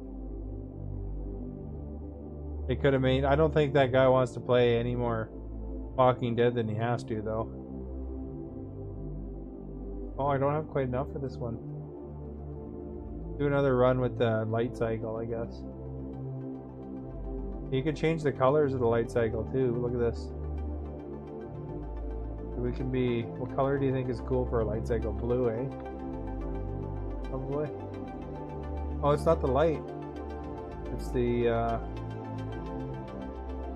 It could have made. I don't think that guy wants to play any more Walking Dead than he has to, though. Oh, I don't have quite enough for this one. Do another run with the light cycle, I guess. You could change the colors of the light cycle too. Look at this. We can be. What color do you think is cool for a light cycle? Blue, eh? Probably. Oh, it's not the light. It's the.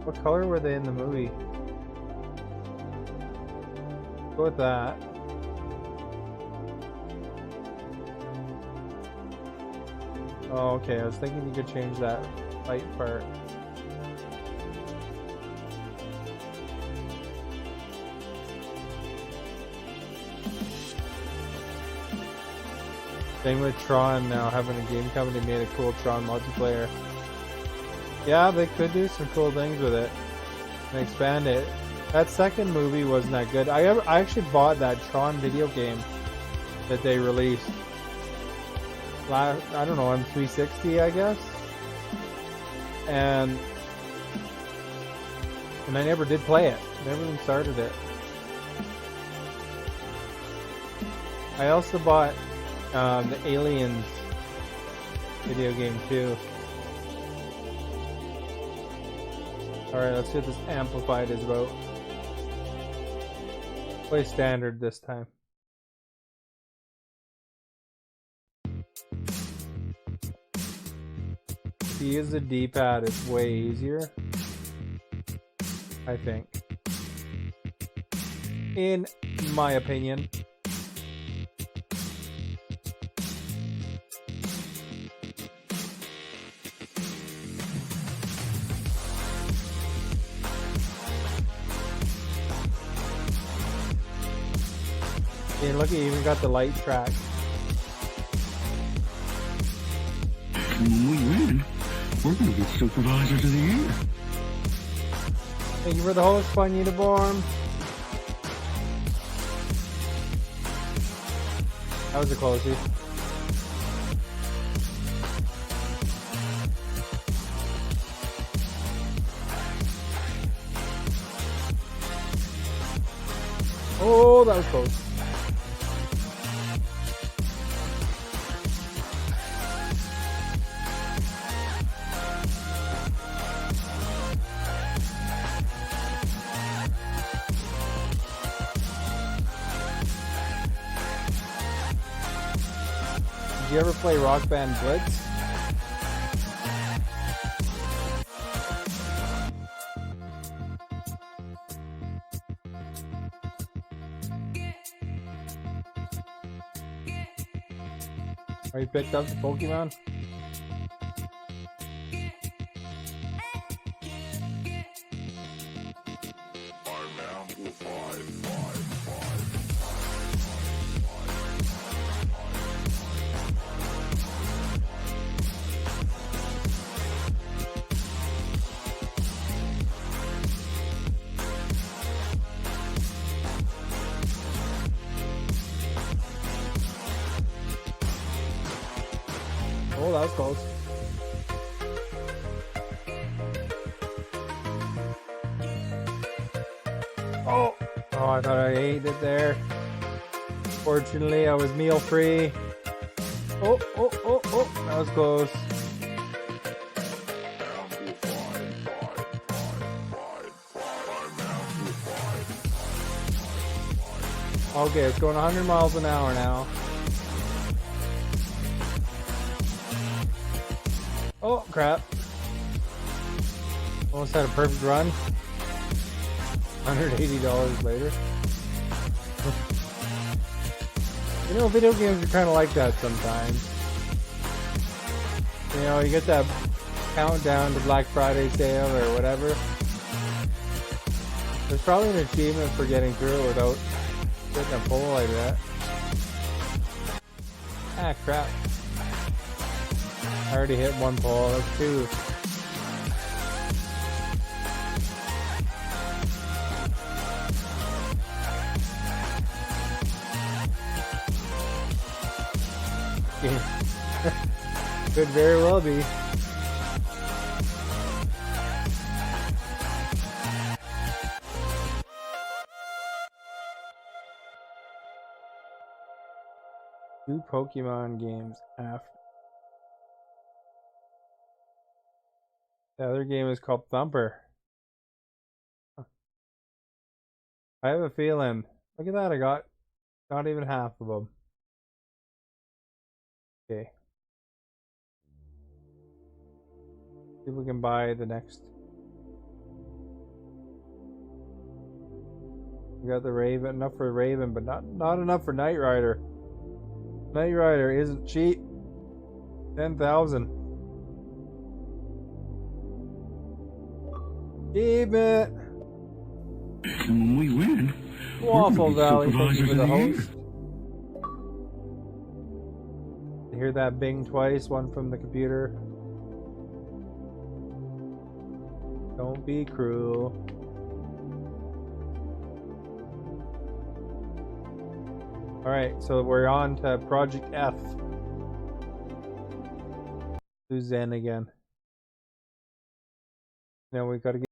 What color were they in the movie? Go with that. Oh, okay. I was thinking you could change that light part. Same with Tron now, having a game company made a cool Tron multiplayer. Yeah, they could do some cool things with it and expand it. That second movie wasn't that good. I actually bought that Tron video game that they released. I don't know, on 360, I guess. And I never did play it. Never even started it. I also bought the Aliens video game too. Alright, let's see what this Amplified is about. Play standard this time. If you use the D-pad, it's way easier, I think. In my opinion. Hey, look, you even got the light track. When we win, we're gonna be supervisors of the year. Thank you for the host, Fun Uniform. That was a closey. Oh, that was close. you ever play Rock Band Blitz? Are you picked up the Pokemon? Oh, that was close. Oh, I thought I ate it there. Fortunately, I was meal free. Oh, that was close. Okay, it's going 100 miles an hour now. Oh, crap. Almost had a perfect run. $180 later. You know, video games are kind of like that sometimes. You know, you get that countdown to Black Friday sale or whatever. There's probably an achievement for getting through it without getting a pull like that. Ah, crap. I already hit one pull. That's two. Could very well be. Two Pokemon games after. The other game is called Thumper. I have a feeling. Look at that, I got not even half of them. Okay. See if we can buy the next. We got the Raven, enough for Raven, but not enough for Knight Rider. Knight Rider isn't cheap. 10,000. Keep it. And when we win, Waffle we're Valley, gonna thank be you for the supervisors host. You hear that bing twice, one from the computer. Don't be cruel. Alright, so we're on to Project F. Who's Zen again? Now we gotta get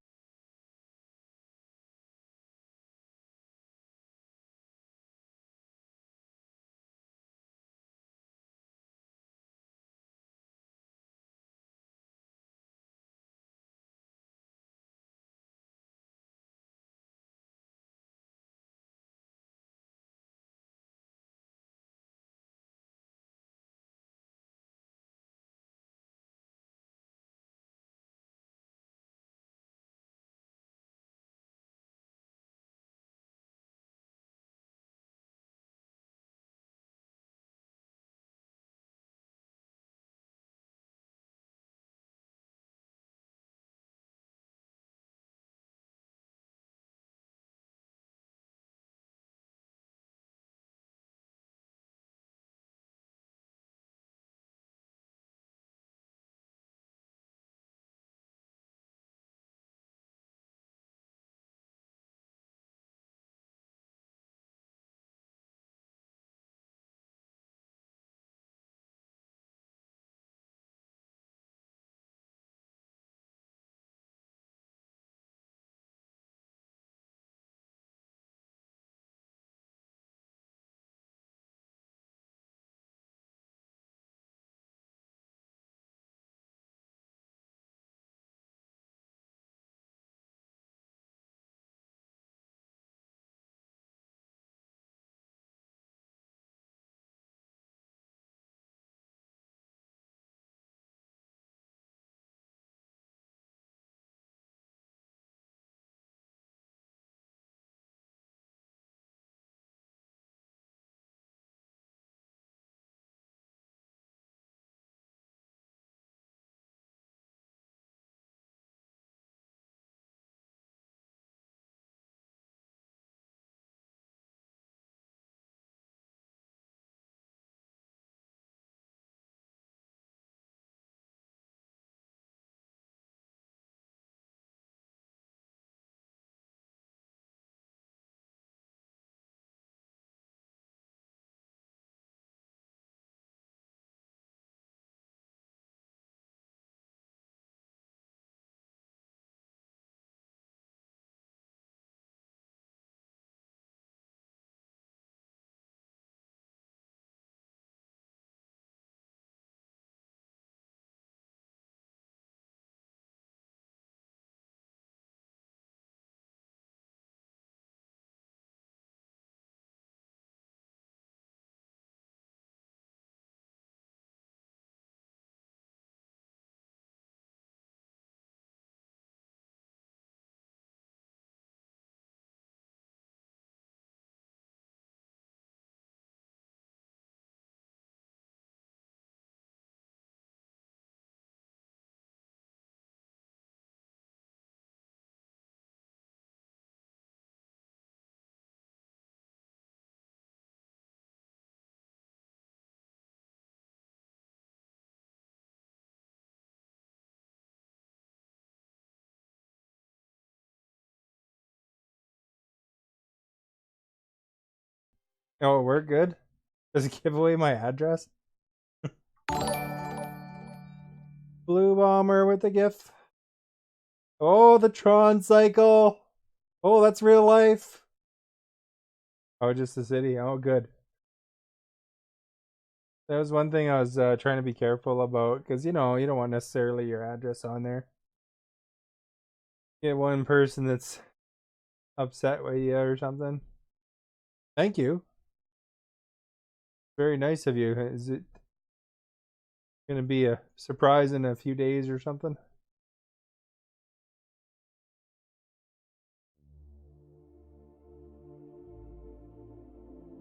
Oh, we're good. Does it give away my address? Blue Bomber with the gift. Oh, the Tron cycle. Oh, that's real life. Oh, just the city. Oh, good. That was one thing I was trying to be careful about, because, you know, you don't want necessarily your address on there. Get one person that's upset with you or something. Thank you. Very nice of you. Is it going to be a surprise in a few days or something?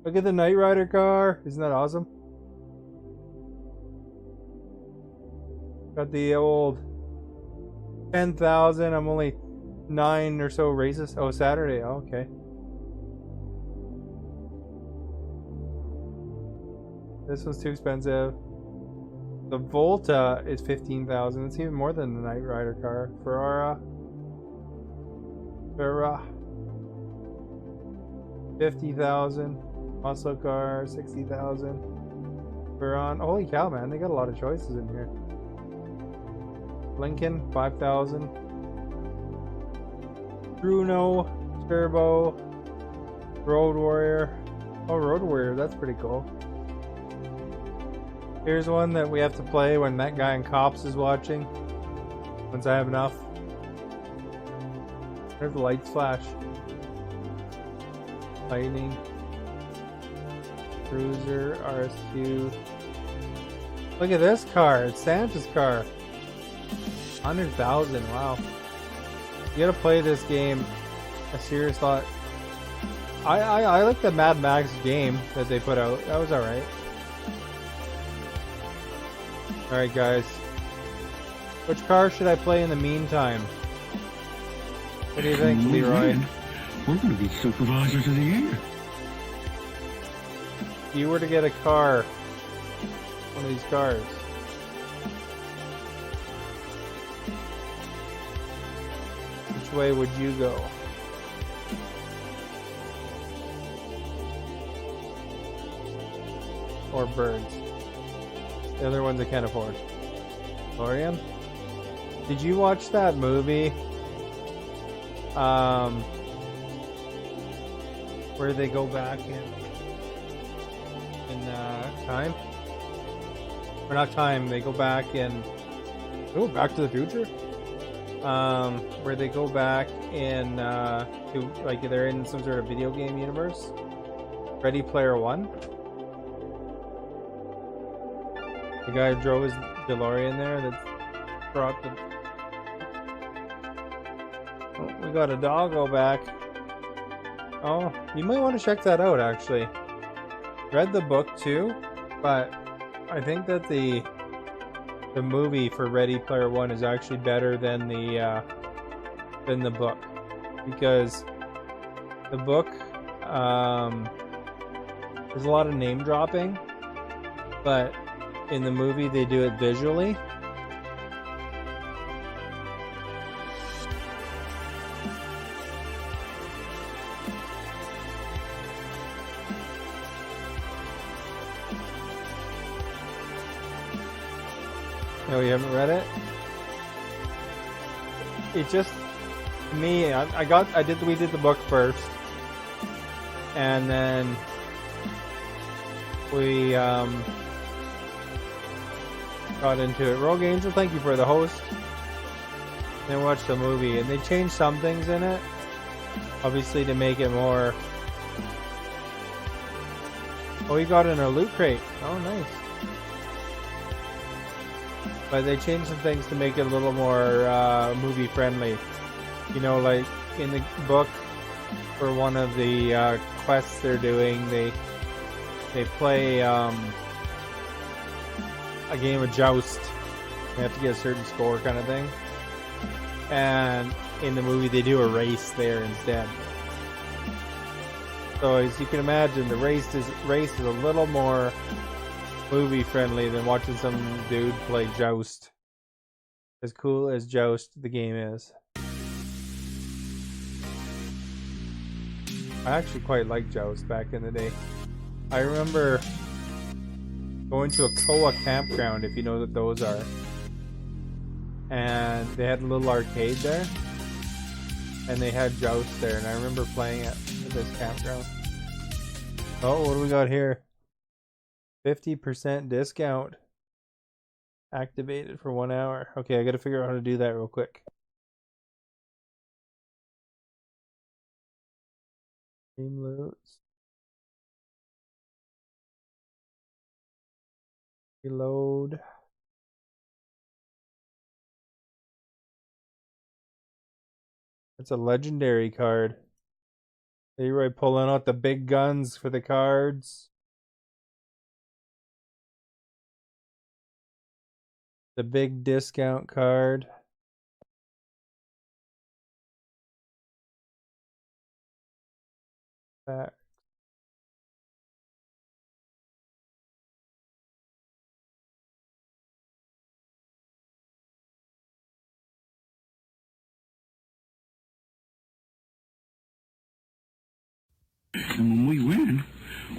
Look at the Knight Rider car. Isn't that awesome? Got the old 10,000. I'm only 9 or so races. Oh, Saturday. Oh, okay. This one's too expensive. The Volta is 15,000. It's even more than the Knight Rider car. Ferrara. 50,000. Muscle car, 60,000. Veyron. Holy cow, man. They got a lot of choices in here. Lincoln, 5,000. Bruno, Turbo, Road Warrior. Oh, Road Warrior, that's pretty cool. Here's one that we have to play when that guy in Cops is watching. Once I have enough. There's the lights flash. Lightning. Cruiser, RSQ. Look at this car. It's Santa's car. 100,000. Wow. You gotta play this game a serious lot. I like the Mad Max game that they put out. That was alright. Alright, guys. Which car should I play in the meantime? What do you think, Leroy? We're gonna be supervisors of the year. If you were to get a car, one of these cars, which way would you go? Or birds? The other ones I can't afford. Lorian? Did you watch that movie? Where they go back in time? Or not time, they go back in... Oh, Back to the Future? Where they go back in, to, like, they're in some sort of video game universe. Ready Player One? The guy drove his DeLorean there that brought the... Oh, we got a doggo back. Oh, you might want to check that out, actually. Read the book too, but I think that the movie for Ready Player One is actually better than the book, because the book there's a lot of name dropping, but in the movie they do it visually. No, you haven't read it? It just, me, we did the book first, and then we got into it. Rogue Angel, thank you for the host. Then watched the movie, and they changed some things in it, obviously to make it more. Oh, you got in a loot crate. Oh, nice. But they changed some things to make it a little more movie friendly. You know, like in the book, for one of the quests they're doing, they play a game of Joust. They have to get a certain score, kind of thing. And in the movie, they do a race there instead. So as you can imagine, the race is a little more movie friendly than watching some dude play Joust. As cool as Joust the game is. I actually quite liked Joust back in the day. I remember going to a Koa campground, if you know what those are. And they had a little arcade there. And they had Joust there, and I remember playing it at this campground. Oh, what do we got here? 50% discount. Activated for 1 hour. Okay, I gotta figure out how to do that real quick. Team loots. Reload. It's a legendary card. Leroy pulling out the big guns for the cards. The big discount card. Back. And when we win,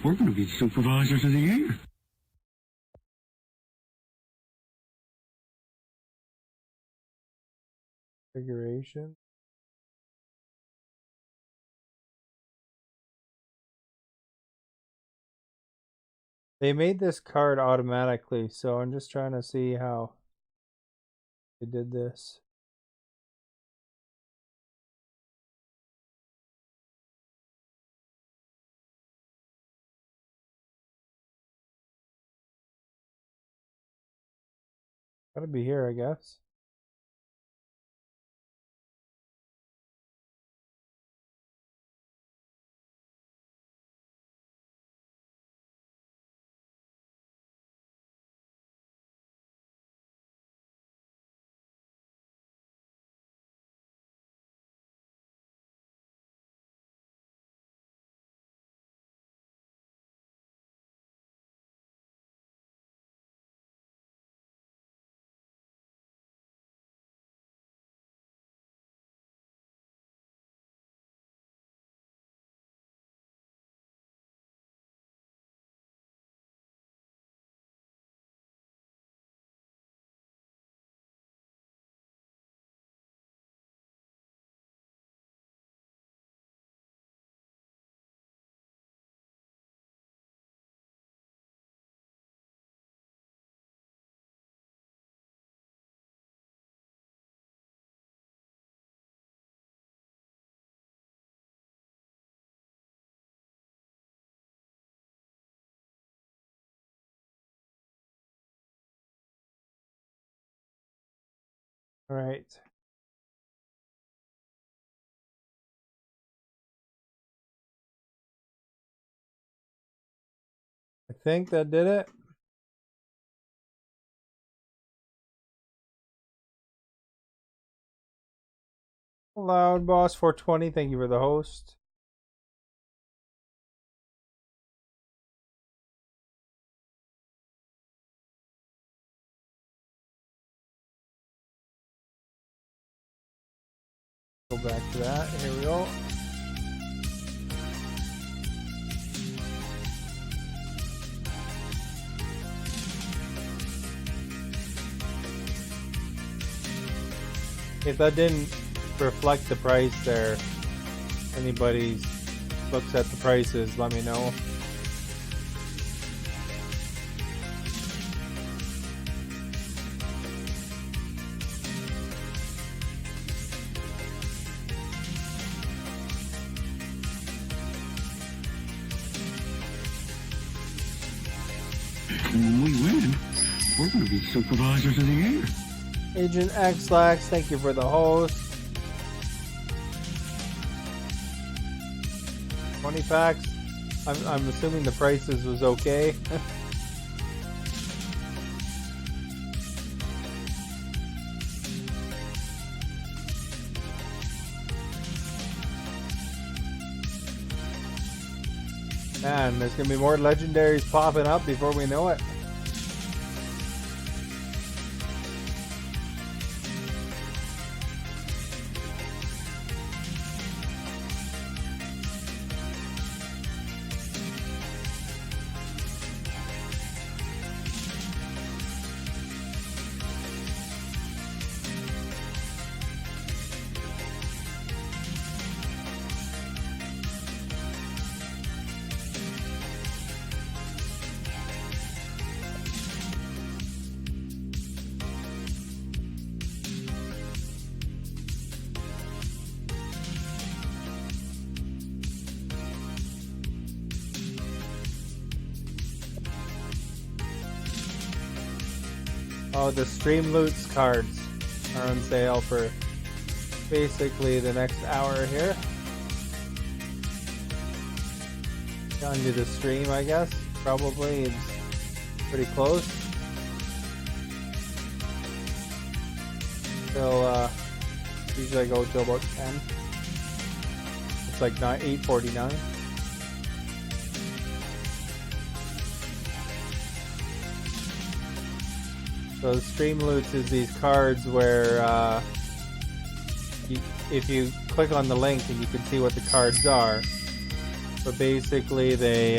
we're going to be supervisors of the year. Configuration. They made this card automatically, so I'm just trying to see how they did this. Gotta be here, I guess. All right. I think that did it. Loud Boss 420, thank you for the host. Go back to that. Here we go. If that didn't reflect the price there, anybody looks at the prices, let me know. And when we win, we're going to be supervisors of the year. Agent X-Lax, thank you for the host. 20 packs. I'm assuming the prices was okay. Man, there's gonna be more legendaries popping up before we know it. Oh, the Streamloots cards are on sale for basically the next hour here. Onto the stream, I guess. Probably it's pretty close. Till usually I go till about 10. It's like 8:49. So the Streamloots is these cards where if you click on the link and you can see what the cards are. But basically they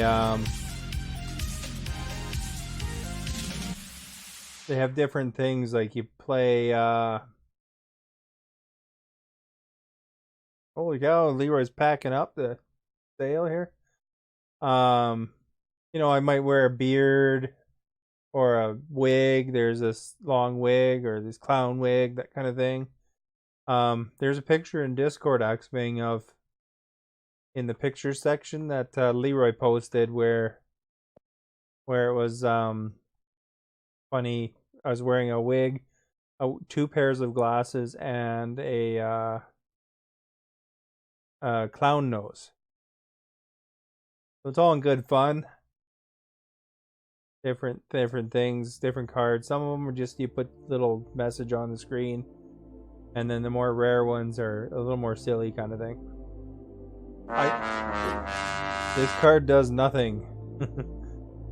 have different things, like you play holy cow, Leroy's packing up the sale here. You know, I might wear a beard or a wig. There's this long wig or this clown wig, that kind of thing. There's a picture in Discord, X-Wing, of in the pictures section that Leroy posted where it was funny. I was wearing a wig, 2 pairs of glasses, and a clown nose. So it's all in good fun. Different things, different cards. Some of them are just you put little message on the screen, and then the more rare ones are a little more silly kind of thing. This card does nothing.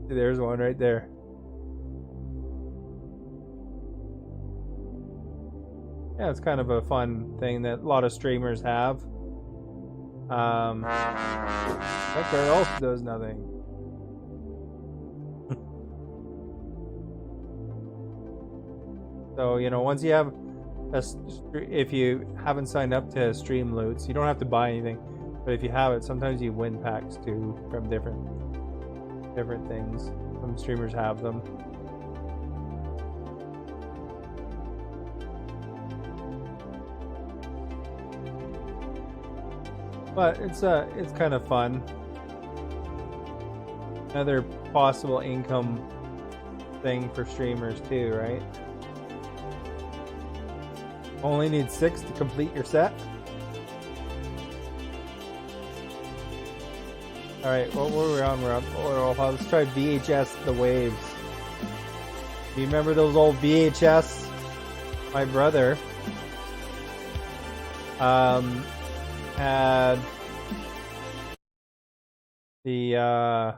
There's one right there. Yeah, it's kind of a fun thing that a lot of streamers have. That card also does nothing. So, you know, once you have if you haven't signed up to Streamloots, you don't have to buy anything. But if you have it, sometimes you win packs too from different things. Some streamers have them. But it's kind of fun. Another possible income thing for streamers too, right? Only need 6 to complete your set. Alright, what were we on? We're on. Oh, let's try VHS The Waves. Do you remember those old VHS? My brother had the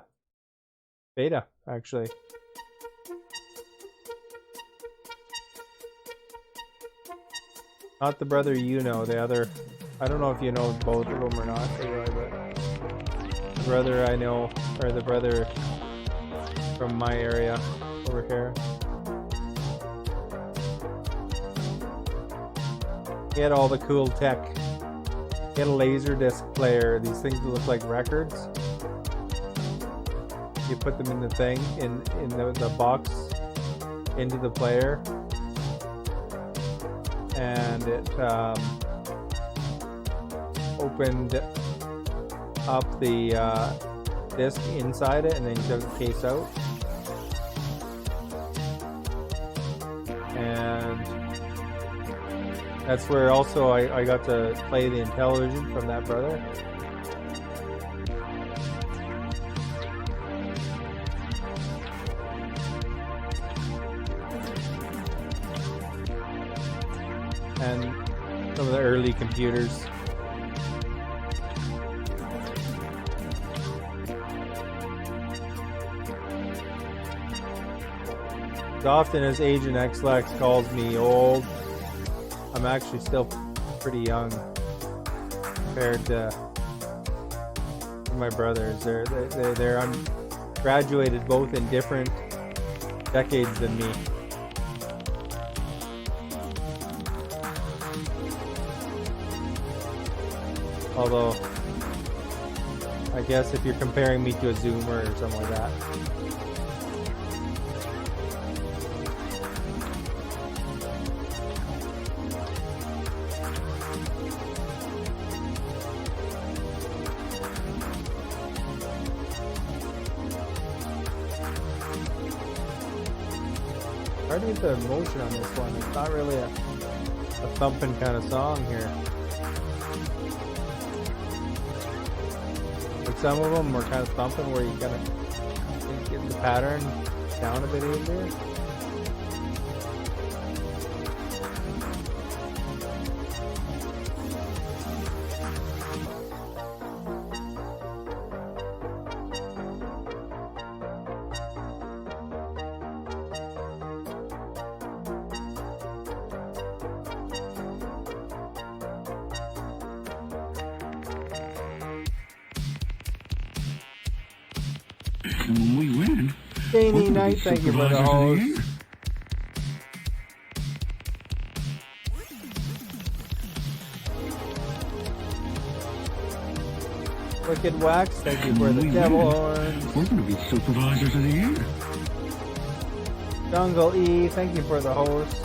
beta, actually. Not the brother you know, the other. I don't know if you know both of them or not, Leroy, but the brother I know, or the brother from my area over here. He had all the cool tech. He had a laser disc player, these things that look like records. You put them in the thing, in the box, into the player. And it opened up the disc inside it, and then you took the case out. And that's where also I got to play the Intellivision from that brother. And some of the early computers. As often as Agent X-Lex calls me old, I'm actually still pretty young compared to my brothers. They're graduated both in different decades than me. Although, I guess if you're comparing me to a Zoomer or something like that. Hard to get the emotion on this one. It's not really a thumping kind of song here. Like some of them were kind of thumping where you kind of get the pattern down a bit easier. And when we win, Danny we're gonna Knight, be thank you for the supervisors of host. year. Wicked Wax, thank you And for when the we devil win, horns. we're gonna be supervisors of the year. Jungle E, thank you for the host.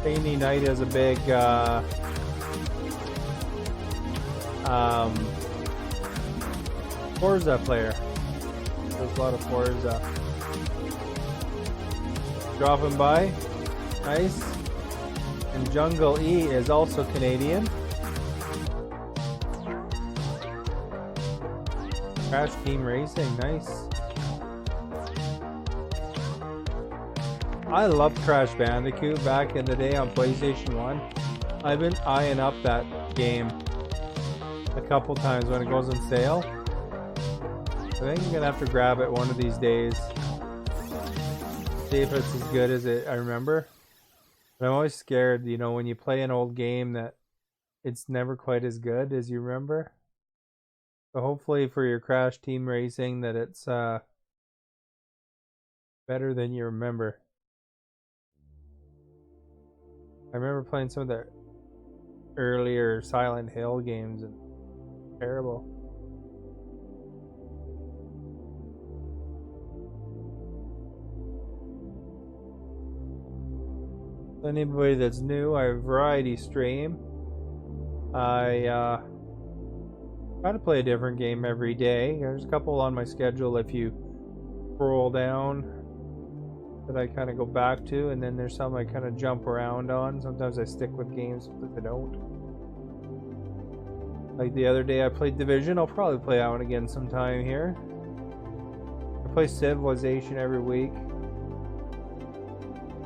Danny Knight is a big Forza player. There's a lot of Forza. Dropping by. Nice. And Jungle E is also Canadian. Crash Team Racing, nice. I loved Crash Bandicoot back in the day on PlayStation 1. I've been eyeing up that game a couple times when it goes on sale. I think I'm gonna have to grab it one of these days. See if it's as good as I remember. But I'm always scared, you know, when you play an old game that it's never quite as good as you remember. So hopefully for your Crash Team Racing that it's better than you remember. I remember playing some of the earlier Silent Hill games and terrible. Anybody that's new, I have variety stream. I try to play a different game every day. There's a couple on my schedule if you scroll down that I kind of go back to, and then there's some I kind of jump around on. Sometimes I stick with games, sometimes I don't. Like the other day I played Division. I'll probably play that one again sometime here. I play Civilization every week.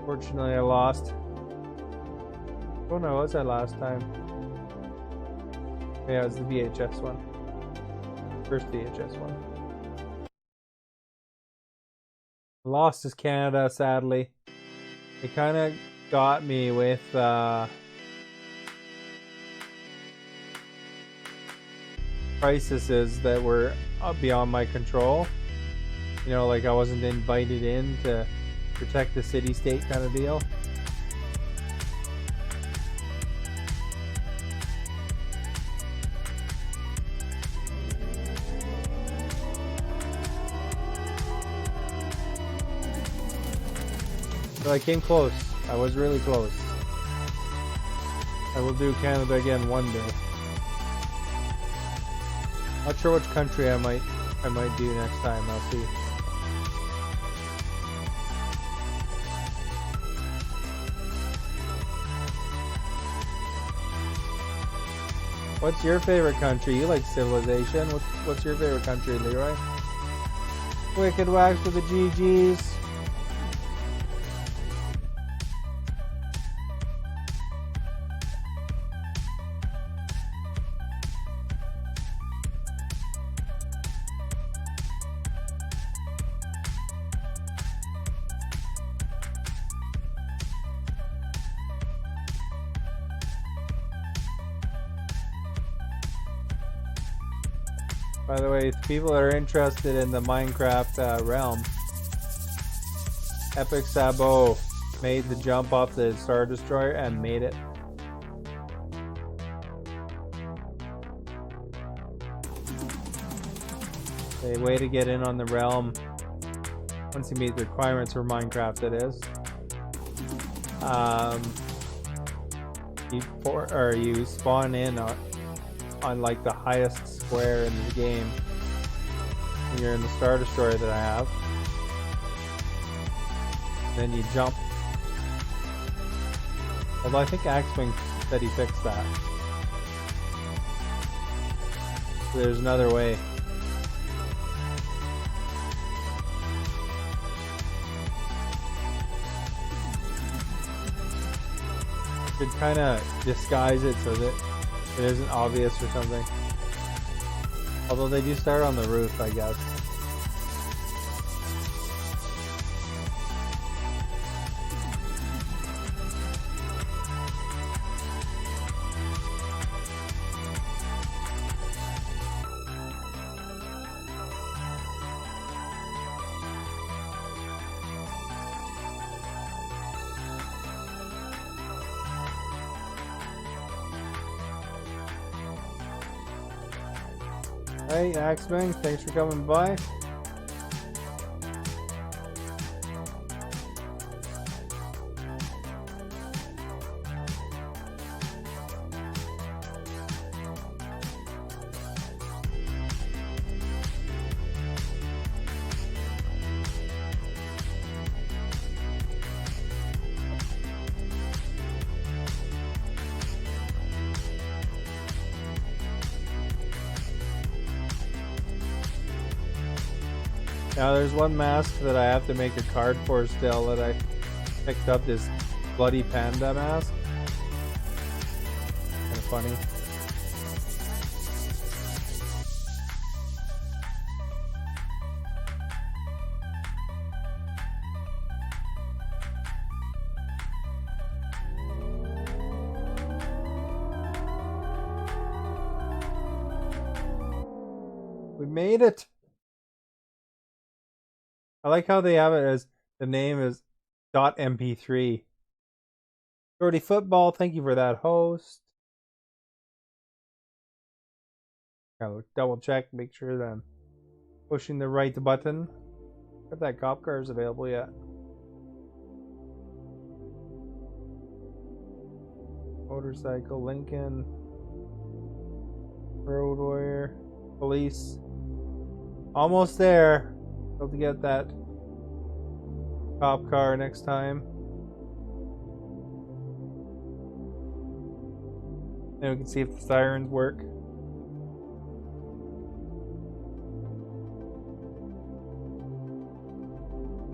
Fortunately I lost. Oh no, what was that last time? Yeah, it was the VHS one. First VHS one. Lost is Canada, sadly. It kind of got me with crises that were beyond my control. You know, like I wasn't invited in to protect the city-state kind of deal. So I came close. I was really close. I will do Canada again one day. Not sure which country I might do next time. I'll see. What's your favorite country? You like Civilization. What's your favorite country, Leroy? Wicked Wax with the GGs. By the way, people that are interested in the Minecraft realm, Epic Sabo made the jump off the Star Destroyer and made it. A way to get in on the realm once you meet the requirements for Minecraft, that is. You spawn in on like the highest square in the game. When you're in the Star Destroyer that I have. Then you jump. Although I think Axwing said he fixed that. So there's another way. Should kind of disguise it so that it isn't obvious or something. Although they do start on the roof, I guess. Hey, Axebang, thanks for coming by. Now there's one mask that I have to make a card for still that I picked up, this Bloody Panda mask. Kind of funny. We made it! I like how they have it as the name is .mp3. Jordy Football, thank you for that host. Gotta double check, make sure that I'm pushing the right button. If that cop car is available yet. Motorcycle, Lincoln, Road Warrior, Police. Almost there. Hope to get that cop car next time. Then we can see if the sirens work. Do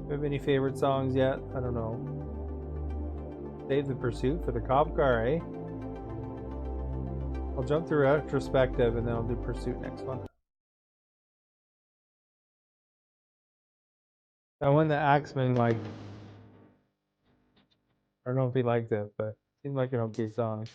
you have any favorite songs yet? I don't know. Save the Pursuit for the cop car, eh? I'll jump through retrospective and then I'll do Pursuit next one. That one that Axeman liked. I don't know if he liked it, but it seemed like an okay song.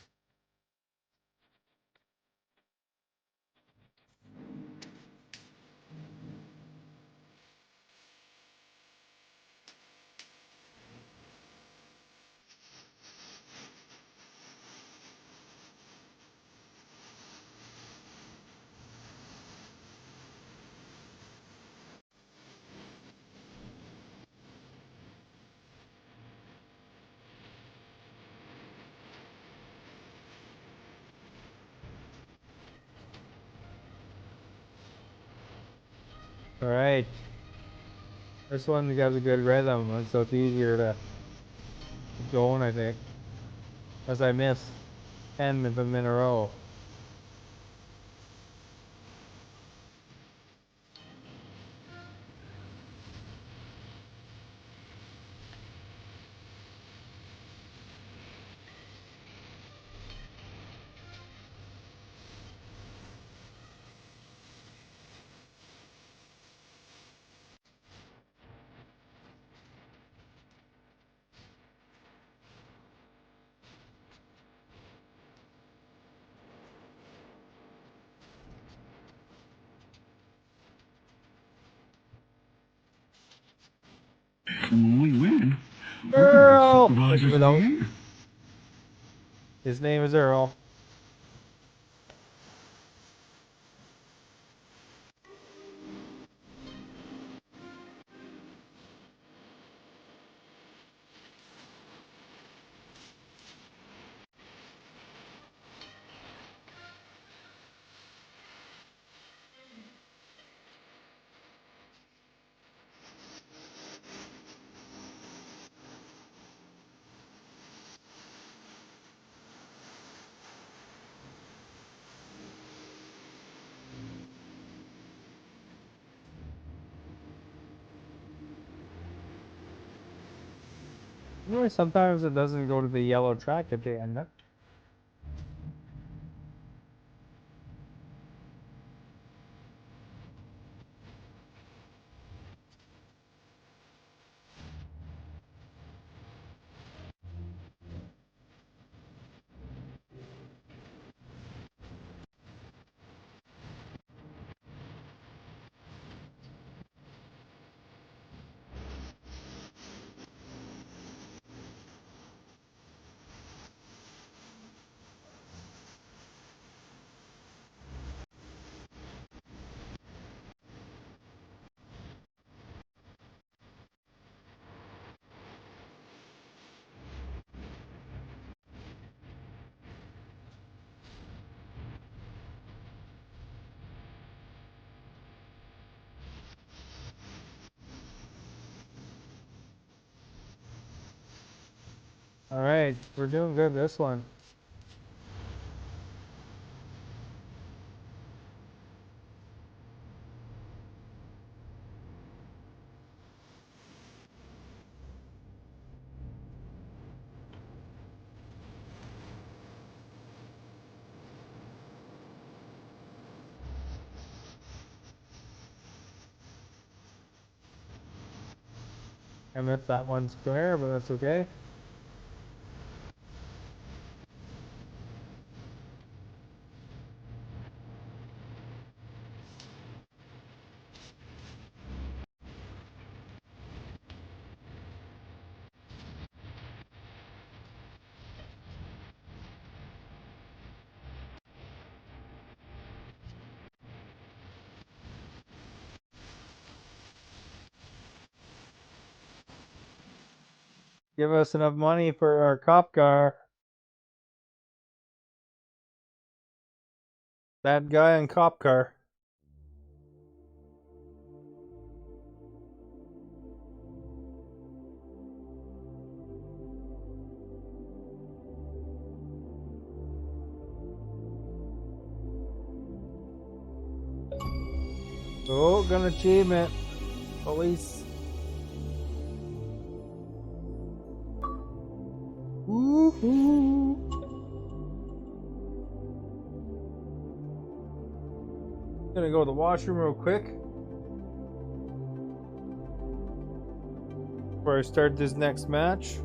Alright. This one has a good rhythm, so it's easier to keep going, I think. As I miss 10 of them in a row. And when we win, Earl! supervisors of the year. His name is Earl. You know, sometimes it doesn't go to the yellow track at the end. All right, we're doing good this one. I missed that one square, but that's okay. Give us enough money for our cop car. Bad guy and cop car. Oh, got an achievement. Police. Woohoo! Gonna go to the washroom real quick before I start this next match.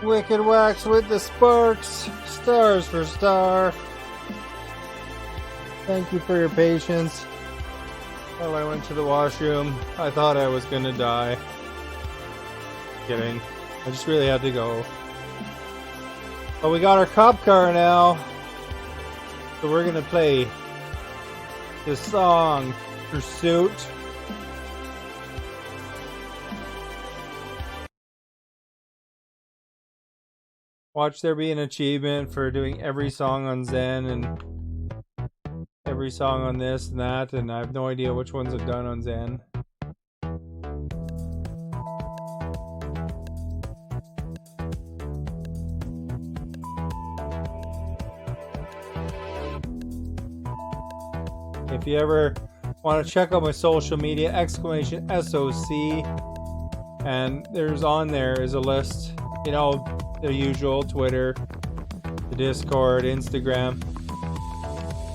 Wicked Wax with the sparks. Stars for star. Thank you for your patience. While I went to the washroom, I thought I was gonna die. Kidding. I just really had to go. But we got our cop car now. So we're gonna play this song, Pursuit. Watch there be an achievement for doing every song on Zen and every song on this and that, and I have no idea which ones I've done on Zen. If you ever want to check out my social media, exclamation SOC, and there's on there is a list, you know, the usual Twitter, the Discord, Instagram.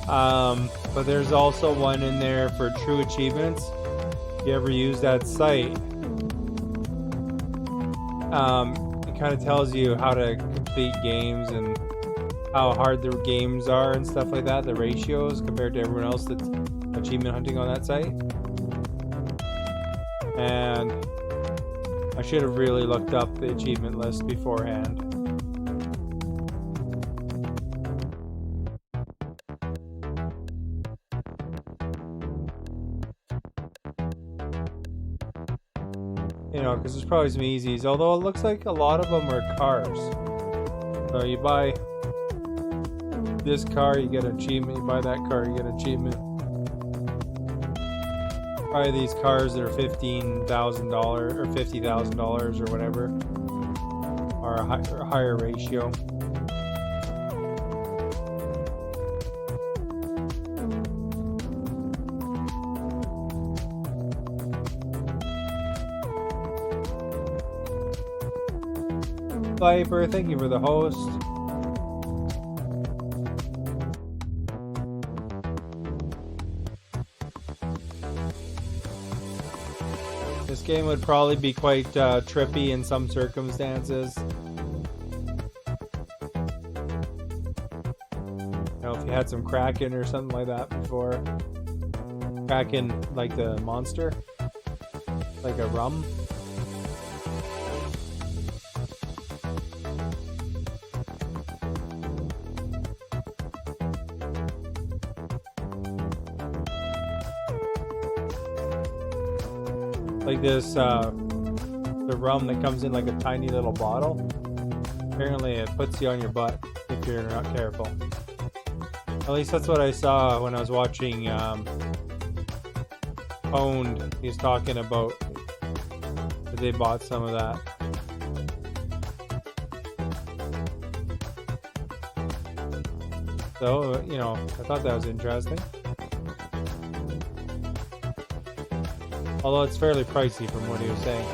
But there's also one in there for true achievements. If you ever use that site, it kind of tells you how to complete games and how hard the games are and stuff like that, the ratios compared to everyone else that's achievement hunting on that site. And I should have really looked up the achievement list beforehand. You know, because there's probably some easies, although it looks like a lot of them are cars. So you buy this car, you get an achievement. You buy that car, you get an achievement. Probably these cars that are $15,000 or $50,000 or whatever are a higher ratio. Viper, thank you for the host. This game would probably be quite trippy in some circumstances. You know, if you had some Kraken or something like that before. Kraken, like the monster? Like a rum? Like this, the rum that comes in like a tiny little bottle. Apparently it puts you on your butt if you're not careful. At least that's what I saw when I was watching Owned. He was talking about that they bought some of that. So, you know, I thought that was interesting. Although it's fairly pricey from what he was saying.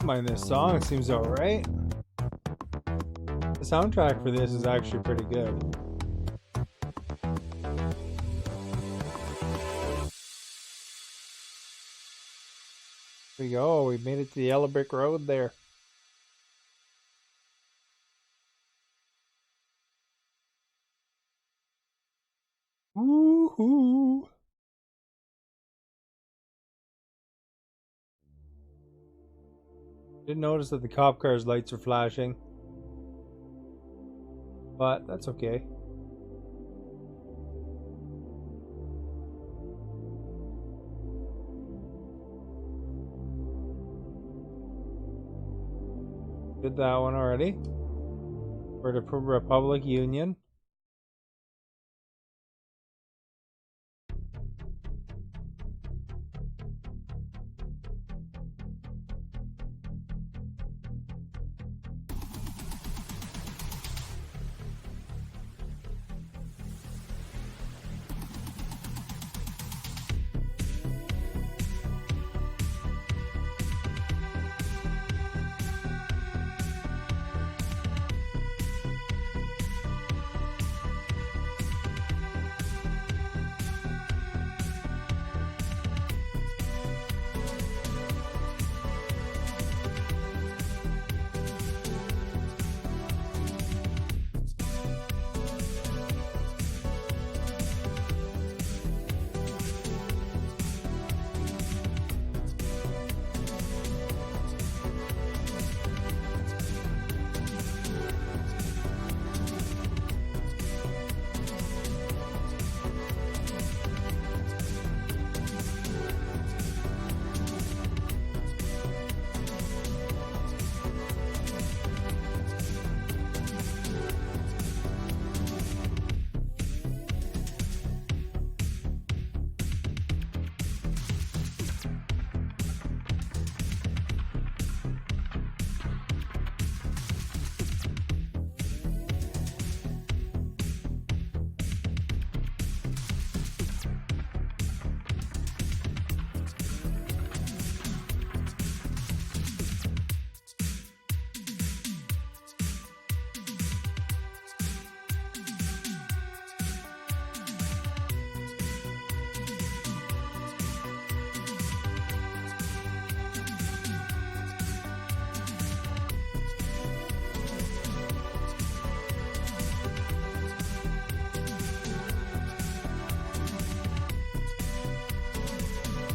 Mind this song, it seems alright. The soundtrack for this is actually pretty good. Here we go, we made it to the yellow brick road there. Woohoo! Didn't notice that the cop car's lights are flashing. But that's okay. Did that one already. For the Republic Union.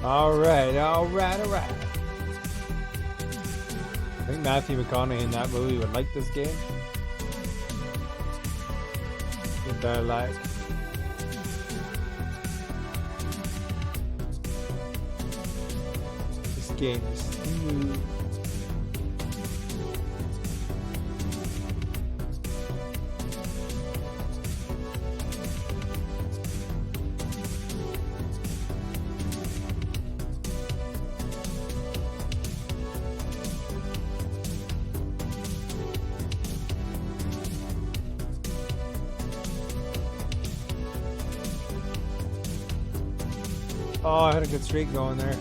Alright. I think Matthew McConaughey in that movie would like this game. You better like. This game is smooth. Oh, I had a good streak going there.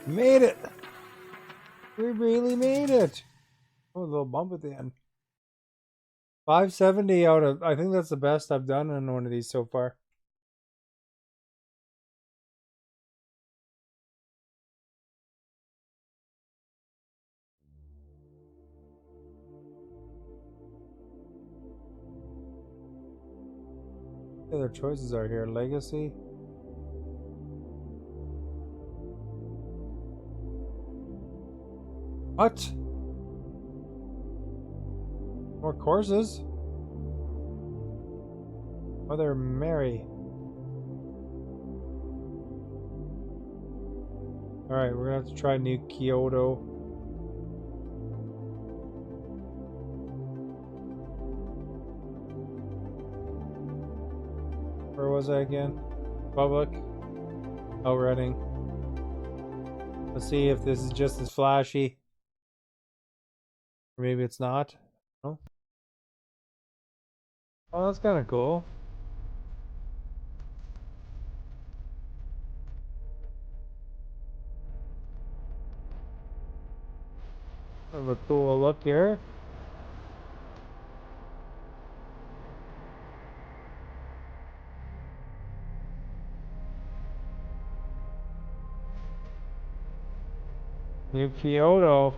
Made it! We really made it! Oh, a little bump at the end. 570 out of... I think that's the best I've done on one of these so far. What other choices are here? Legacy? What? More courses? Mother Mary. Alright, we're gonna have to try New Kyoto. Where was I again? Public. Oh, Reading. Let's see if this is just as flashy. Or maybe it's not. Oh, oh, that's kind of cool. Have a cool look here. New Kyoto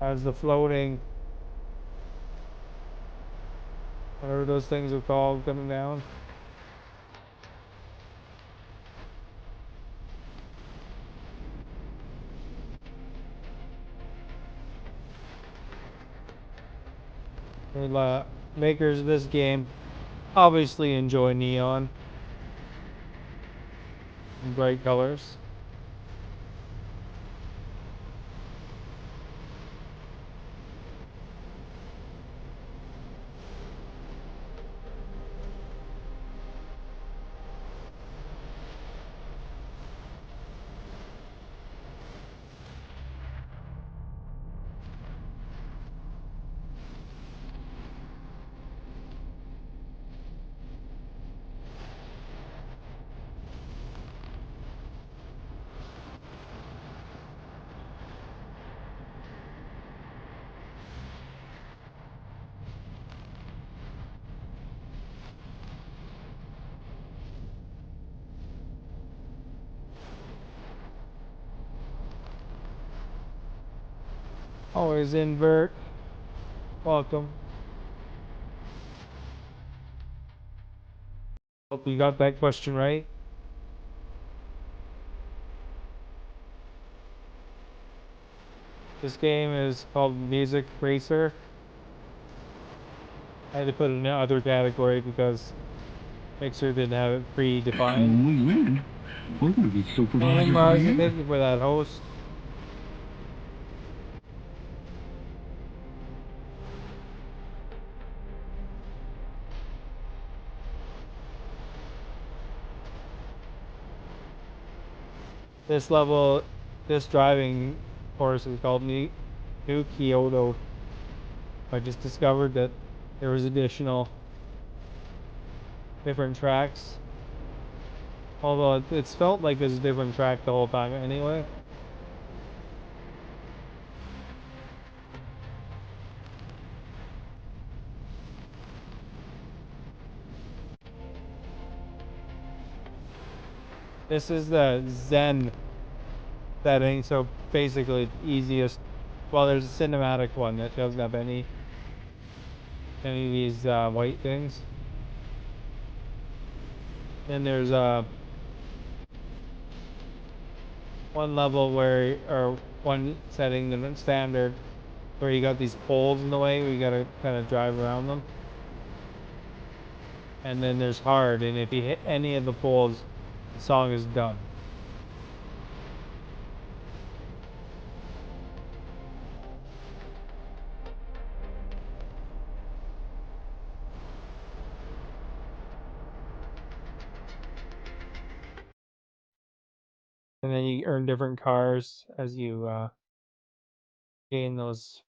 has the floating, whatever those things are called, coming down. The makers of this game obviously enjoy neon and bright colors. Always invert. Welcome. Hope you got that question right. This game is called Music Racer. I had to put it in another category because Mixer didn't have it predefined. When we win, we're gonna be supervisors of the year. Thank you for that, host. This level, this driving course is called New Kyoto. I just discovered that there was additional different tracks. Although it's felt like there's a different track the whole time anyway. This is the Zen setting, so basically it's easiest. Well, there's a cinematic one that doesn't have any of these white things. Then there's one level where, or one setting, the standard, where you got these poles in the way, where you gotta kind of drive around them. And then there's hard, and if you hit any of the poles, the song is done. And then you earn different cars as you gain those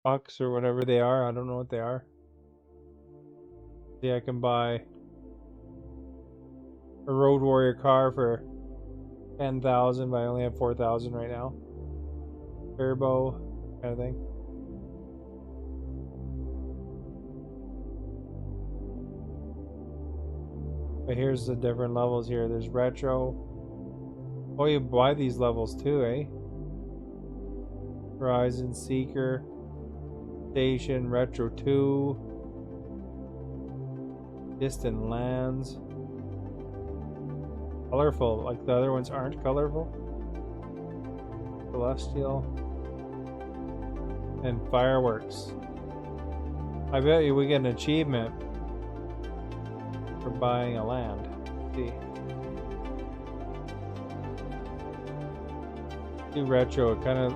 bucks or whatever they are. I don't know what they are. See, I can buy a Road Warrior car for 10,000, but I only have 4,000 right now. Turbo kind of thing. But here's the different levels here. There's retro. Oh, you buy these levels too, eh? Horizon Seeker, Station, Retro 2, Distant Lands. Colorful, like the other ones aren't colorful. Celestial. And Fireworks. I bet you we get an achievement for buying a land. Let's see. Do retro, kind of.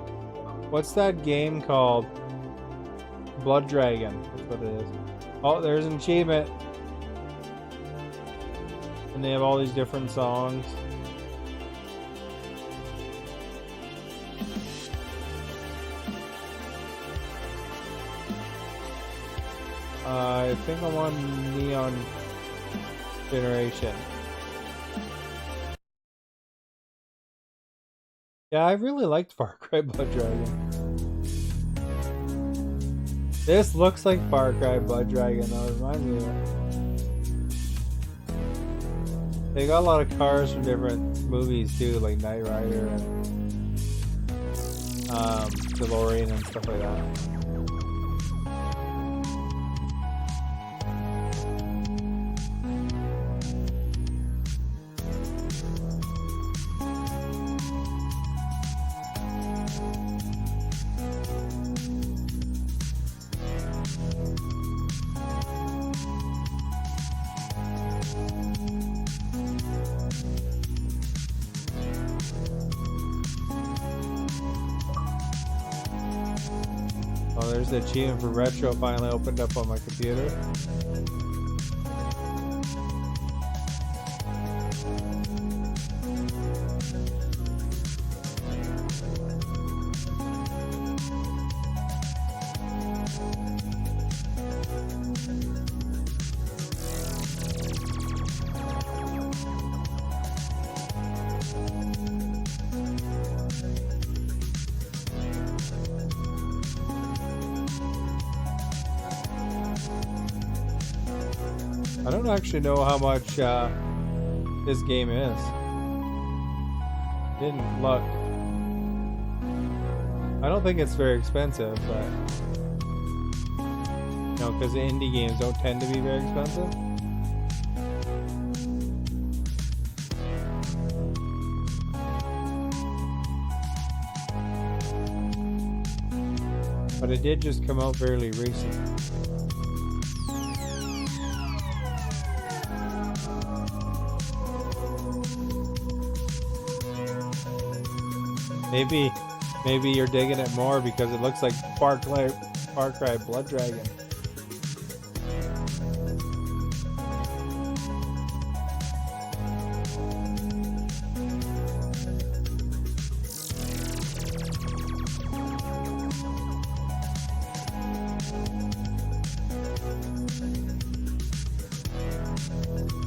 What's that game called? Blood Dragon. That's what it is. Oh, there's an achievement. And they have all these different songs. I think I'm on Neon Generation. Yeah, I really liked Far Cry Blood Dragon. This looks like Far Cry Blood Dragon, though. It reminds me of it. They got a lot of cars from different movies too, like Knight Rider and DeLorean and stuff like that. Oh, there's the achievement for retro finally opened up on my computer. I don't actually know how much this game is. Didn't look. I don't think it's very expensive, but you know, because indie games don't tend to be very expensive. But it did just come out fairly recently. Maybe you're digging it more because it looks like Far Cry Blood Dragon.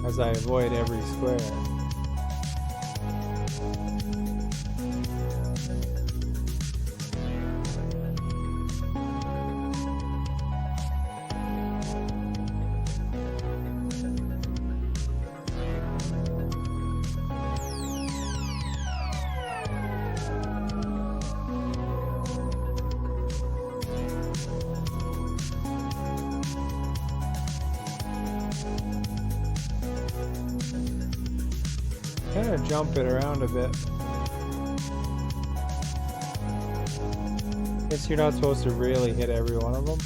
As I avoid every square. Kind of jump it around a bit. Guess you're not supposed to really hit every one of them.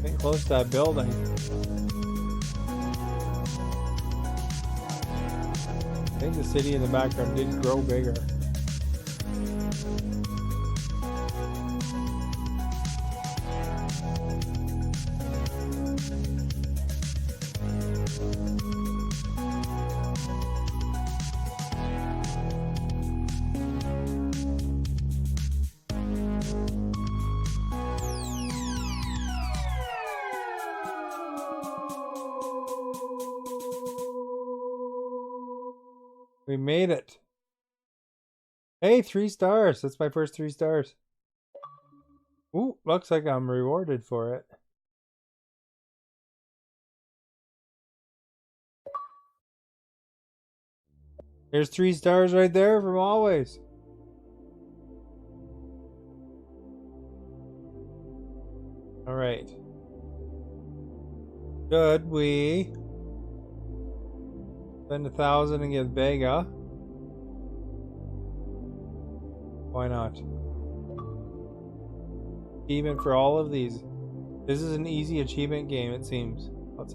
Get close to that building. I think the city in the background did grow bigger. We made it. Hey, 3 stars. That's my first 3 stars. Ooh, looks like I'm rewarded for it. There's 3 stars right there from always. All right. Should we spend 1,000 and get Vega? Why not? Achievement for all of these. This is an easy achievement game, it seems. Lots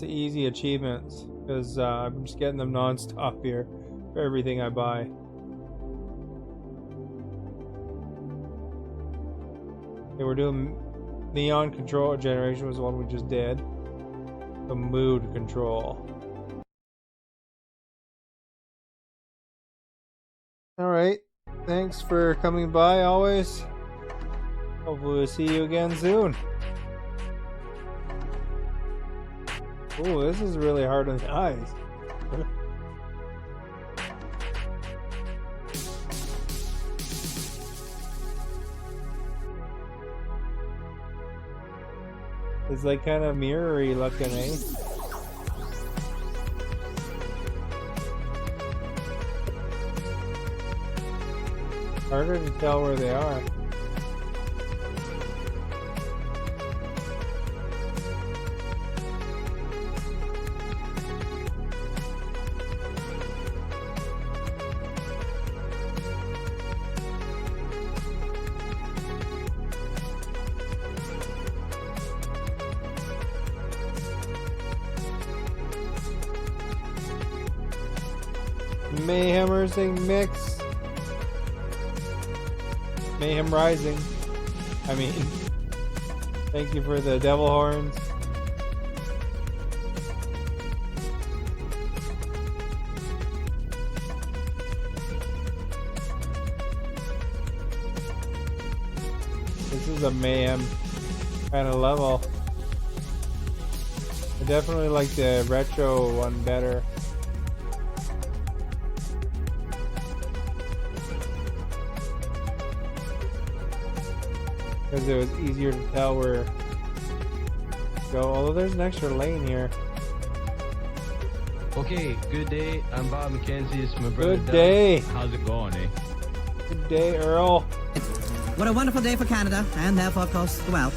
of easy achievements because I'm just getting them non-stop here for everything I buy. Okay, we're doing Neon Control Generation was the one we just did. The mood control. Alright, thanks for coming by always. Hopefully we'll see you again soon. Oh, this is really hard on the eyes. It's like kind of mirror-y looking, eh? Harder to tell where they are. Mayhem mix. Mayhem Rising. I mean, thank you for the devil horns. This is a mayhem kind of level. I definitely like the retro one better. Because it was easier to tell where to go. Although there's an extra lane here. Okay, good day. I'm Bob McKenzie. It's my brother. Good Doug. day. How's it going, eh? Good day, Earl. What a wonderful day for Canada, and therefore, of course, the World.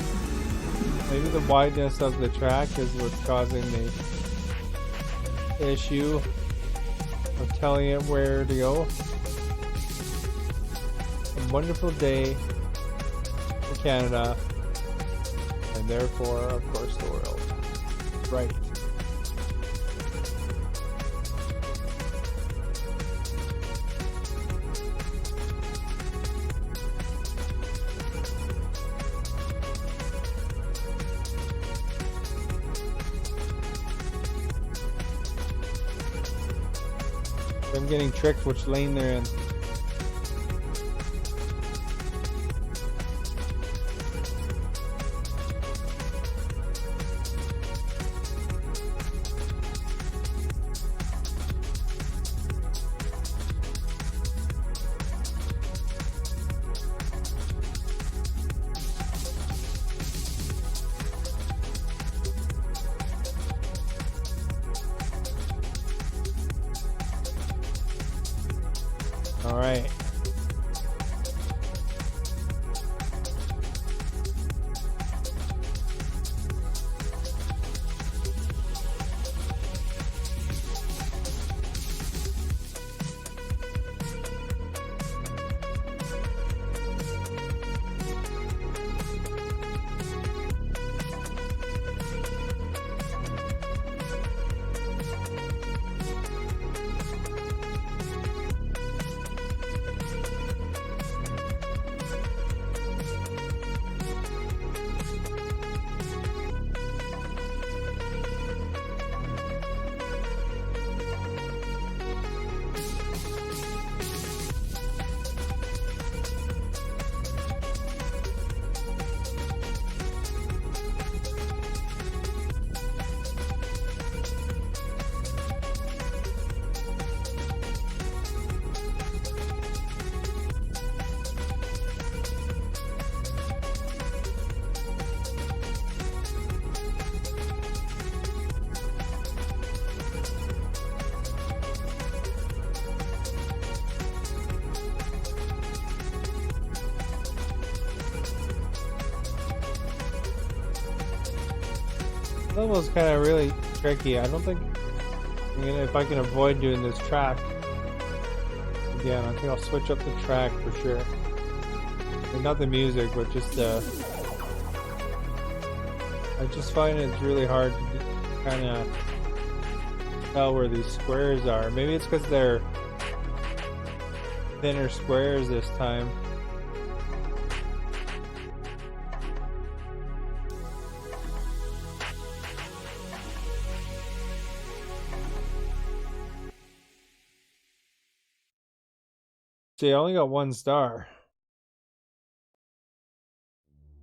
Maybe the wideness of the track is what's causing the issue of telling it where to go. A wonderful day for Canada, and therefore, of course, the world. Right. I'm getting tricked which lane they're in. All right. That was kind of really tricky. I don't think if I can avoid doing this track again, I think I'll switch up the track for sure. And not the music, but just I just find it's really hard to kind of tell where these squares are. Maybe it's because they're thinner squares this time. See, I only got 1 star.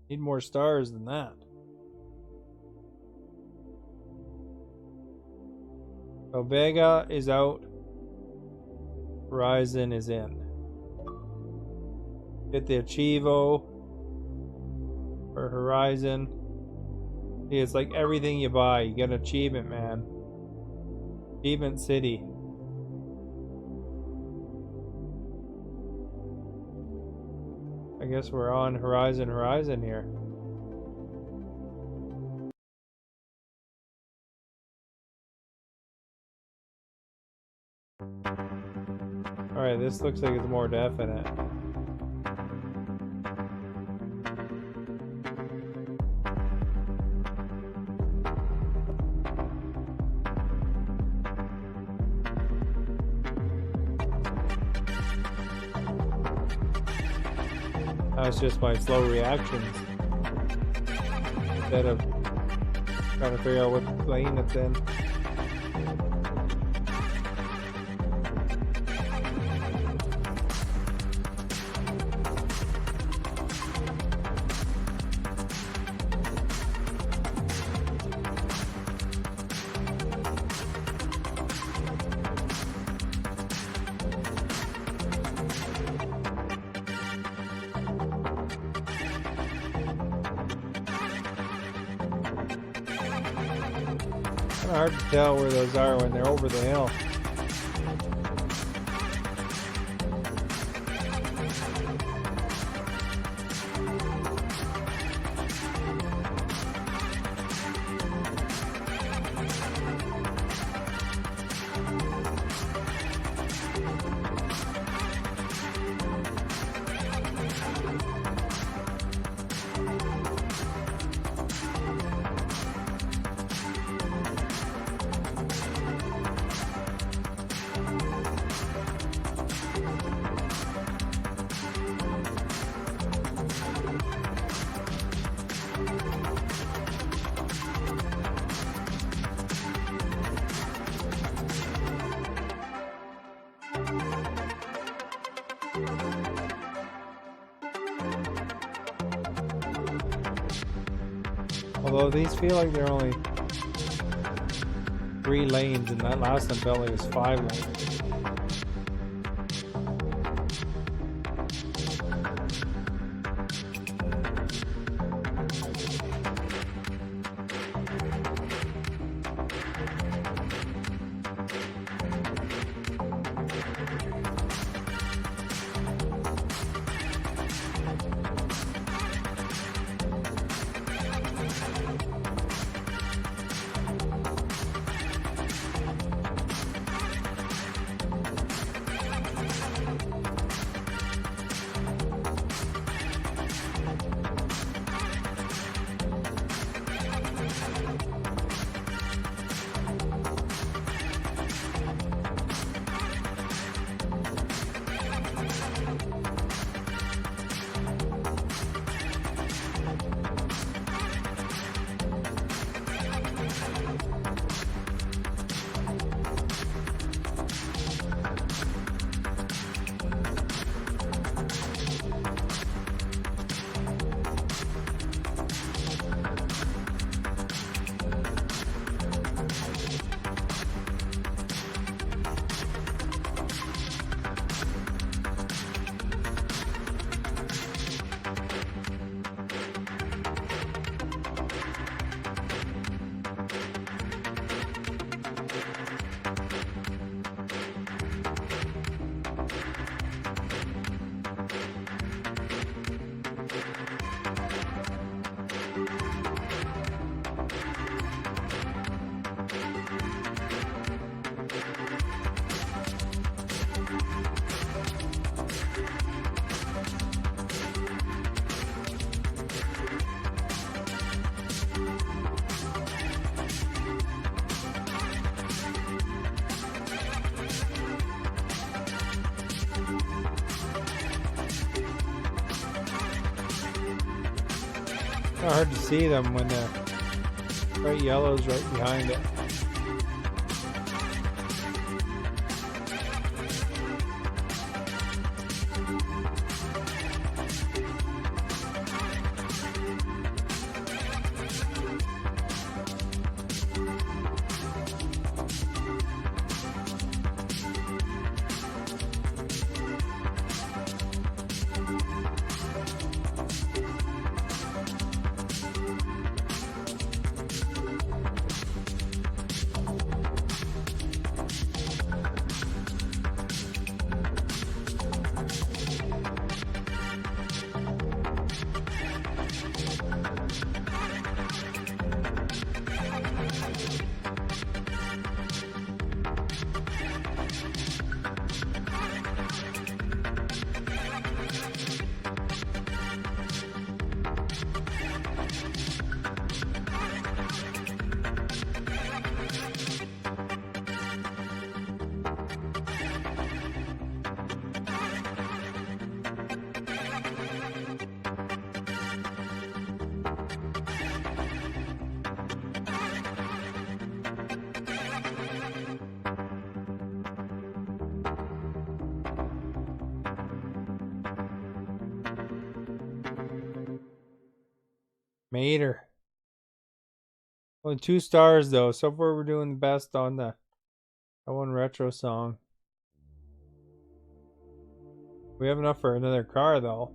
Need more stars than that. So Vega is out. Horizon is in. Get the Achievo for Horizon. It's like everything you buy, you get an achievement, man. Achievement City. I guess we're on Horizon here. Alright, this looks like it's more definite. That's just my slow reactions. Instead of trying to figure out what lane it's in. Hard to tell where those are when they're over the hill. Although these feel like they're only 3 lanes, and that last one felt like it was 5 lanes. Hard to see them when the bright yellow's right behind it. Mater. Only 2 stars though. So far we're doing the best on that one retro song. We have enough for another car though.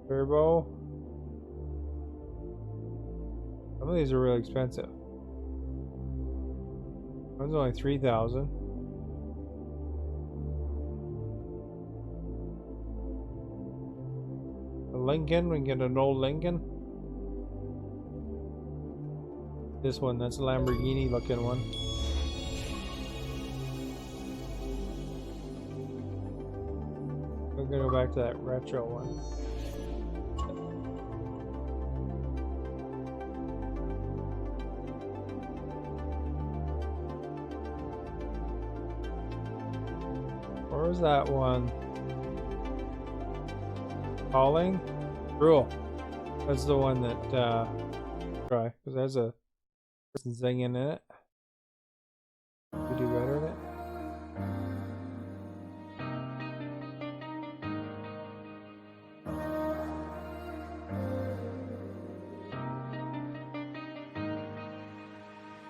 Turbo. Some of these are really expensive. One's only 3,000. A Lincoln, we can get an old Lincoln. This one, that's a Lamborghini looking one. We're gonna go back to that retro one. Where was that one? Calling? Rule. That's the one that try, because there's a person singing in it. We do better at it.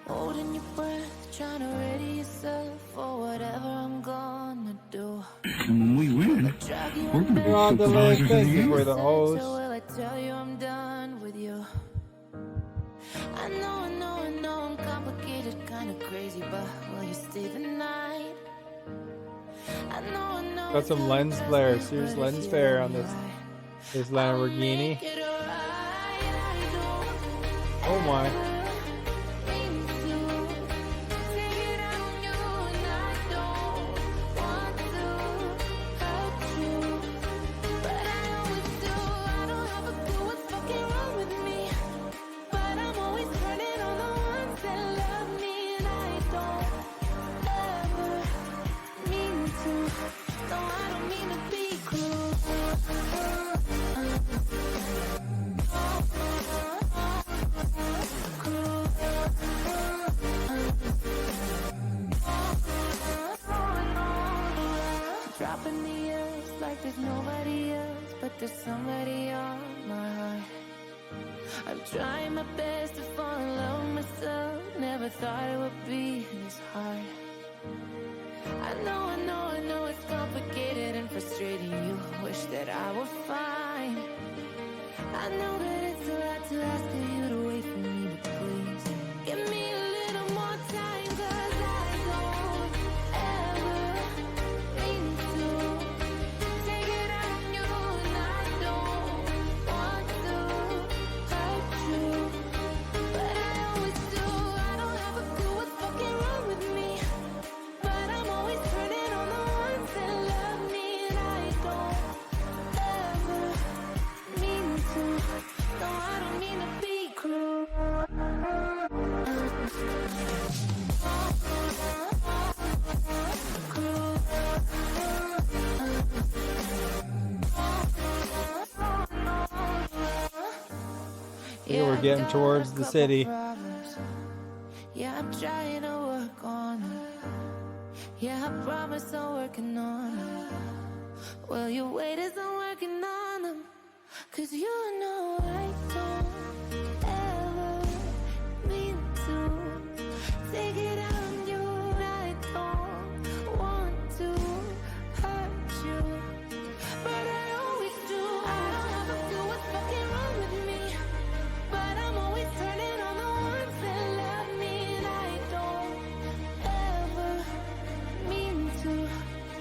Holding your breath, trying to ready yourself for whatever I'm gonna do. And when we win, we're gonna be Oh, the supervisors in thank the you air. for the So hose. will I tell you I'm done with you? I know I'm complicated, kinda crazy, but will you stay the night? I know. Got some lens flare, serious lens flare on this Lamborghini. Oh my. Dropping the L's like there's nobody else, but there's somebody on my heart. I'm trying my best to fall in love with myself. Never thought it would be this hard. I know it's complicated and frustrating. You wish that I were fine. I know that it's a lot to ask of you to wait for me, but please give me a little more time, 'cause I don't ever mean to take it out on you, and I don't want to hurt you, but I always do. I don't have a clue what's fucking wrong with me, but I'm always turning on the ones that love me, and I don't ever mean to. No, I don't mean to be cruel. Yeah, we're getting towards the city. Yeah, I'm trying to work on it. Yeah, I promise I'm working on it. Well, you wait as I'm working on them, 'cause you know I don't ever mean to take it out on you. I don't want to hurt you, but I always do. I don't have a clue what's fucking wrong with me, but I'm always turning on the ones that love me, and I don't ever mean to.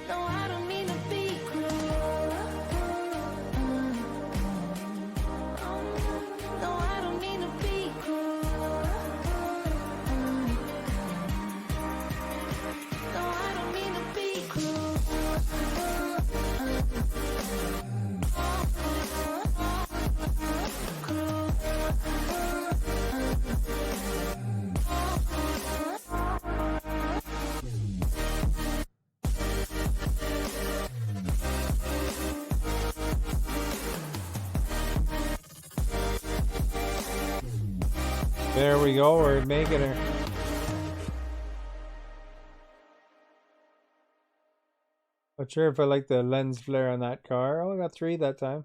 No, I don't mean to be cruel. No, I don't mean to be cruel. No, I don't mean to be cruel. There we go, we're making her. Not sure if I like the lens flare on that car. I only got 3 that time.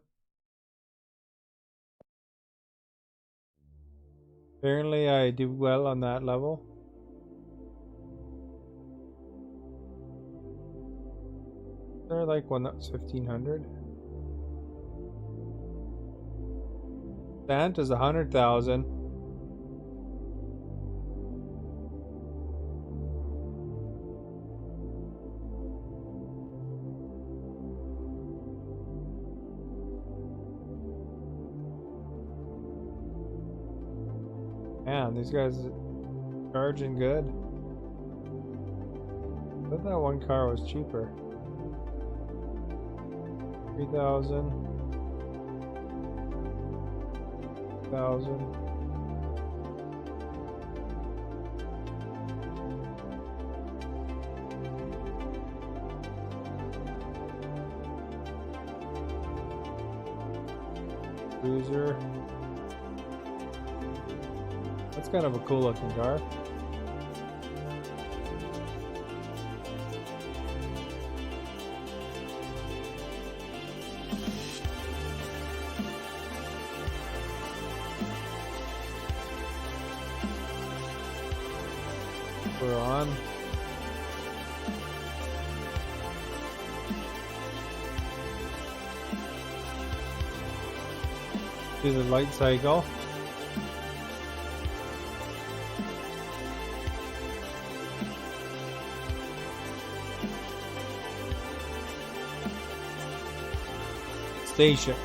Apparently I do well on that level. Is there like one that was 1500? Santa's 100,000. Man, these guys charging good. I thought that one car was cheaper. 3,000. 1,000. Cruiser. That's kind of a cool looking car. We're on. Do the light cycle. Station.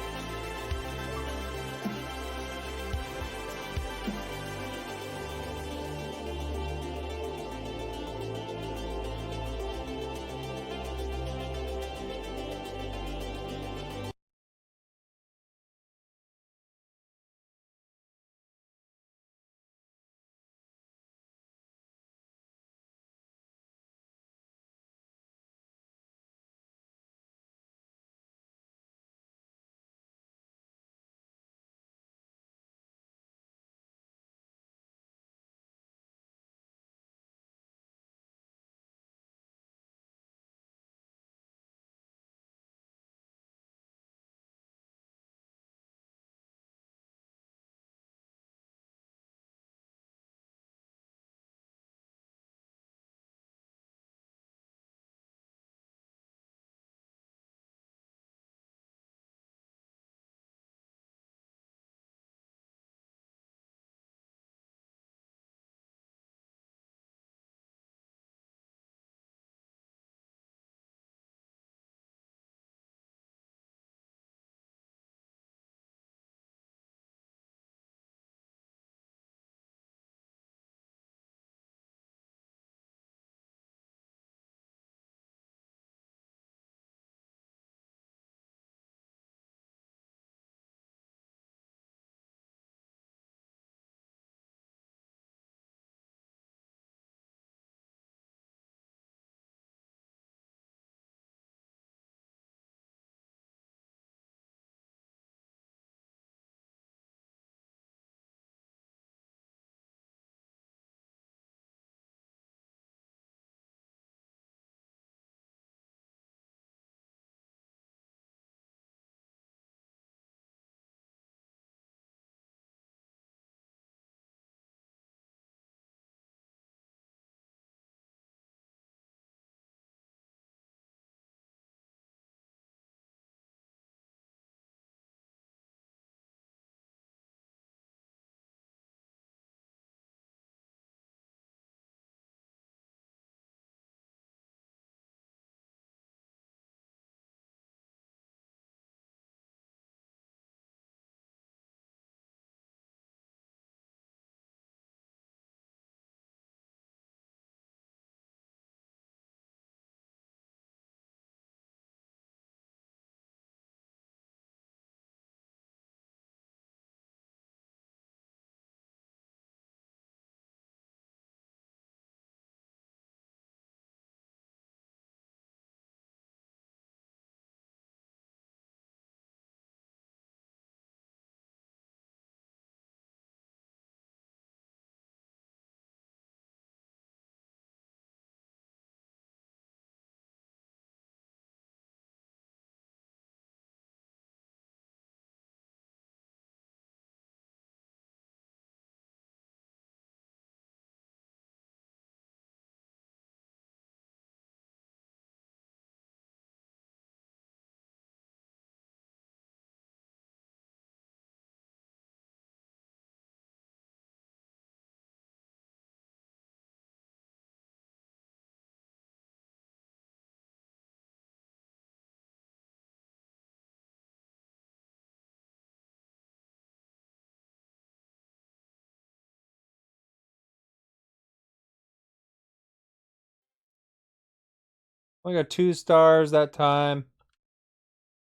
Only got 2 stars that time.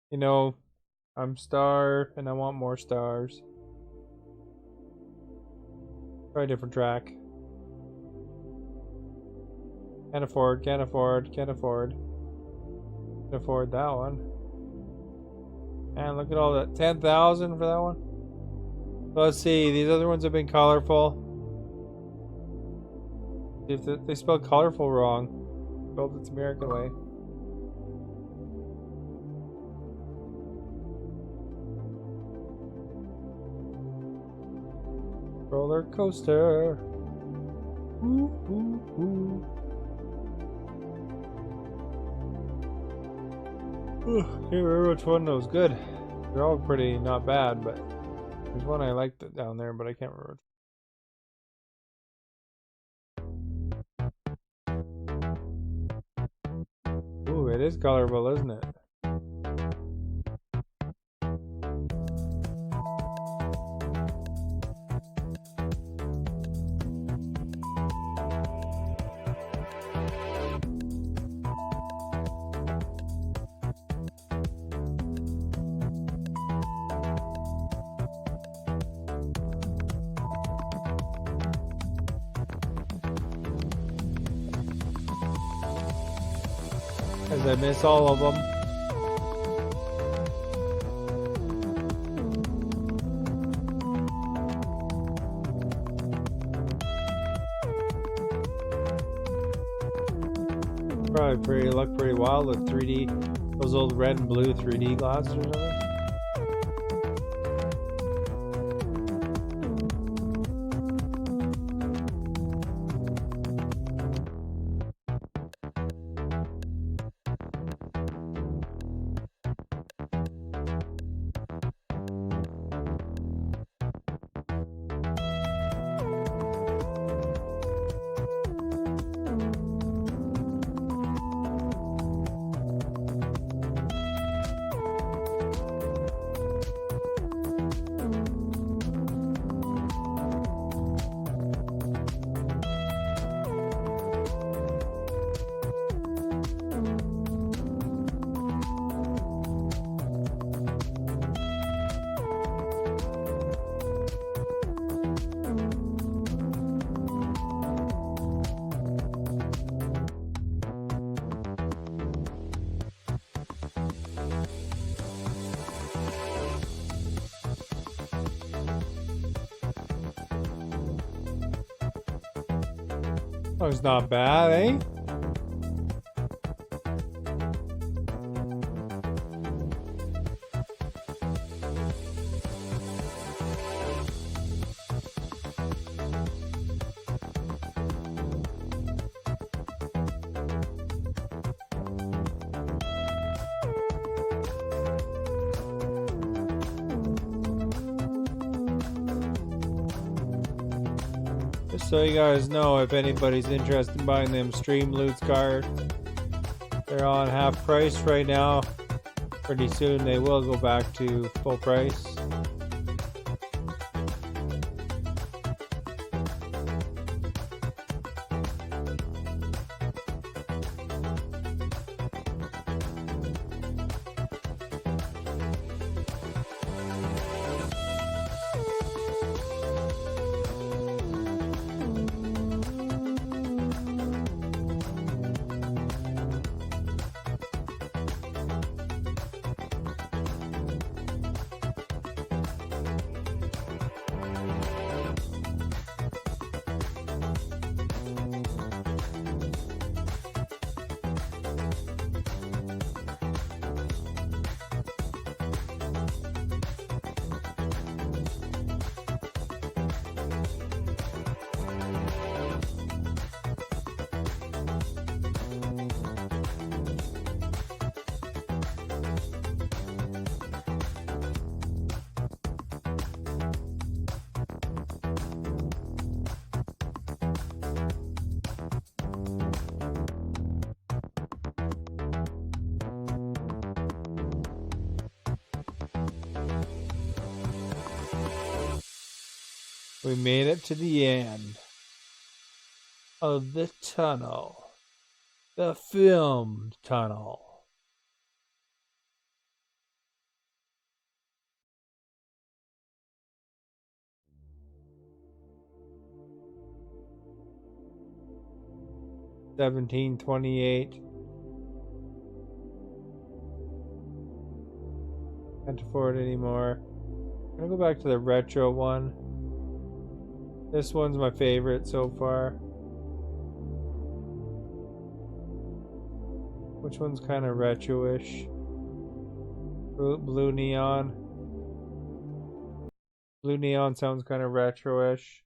You know, I'm star and I want more stars. Try a different track. Can't afford, can't afford, can't afford. Can't afford that one. And look at all that. 10,000 for that one. Let's see. These other ones have been colorful. If they spelled colorful wrong. Spelled its American way. Roller coaster. Ooh, ooh, ooh. Can't remember which one was good. They're all pretty not bad, but there's one I liked it down there, but I can't remember. Ooh, it is colorful, isn't it? As I miss all of them. Probably look pretty wild with 3D, those old red and blue 3D glasses or something. Oh, it's not bad, eh? Just so you guys know, if anybody's interested in buying them Stream Loots cards, they're on half price right now. Pretty soon they will go back to full price. We made it to the end of the tunnel. The film tunnel. $17.28. Can't afford it anymore. I'm gonna go back to the retro one. This one's my favorite so far. Which one's kind of retro-ish? Blue neon. Blue neon sounds kind of retro-ish.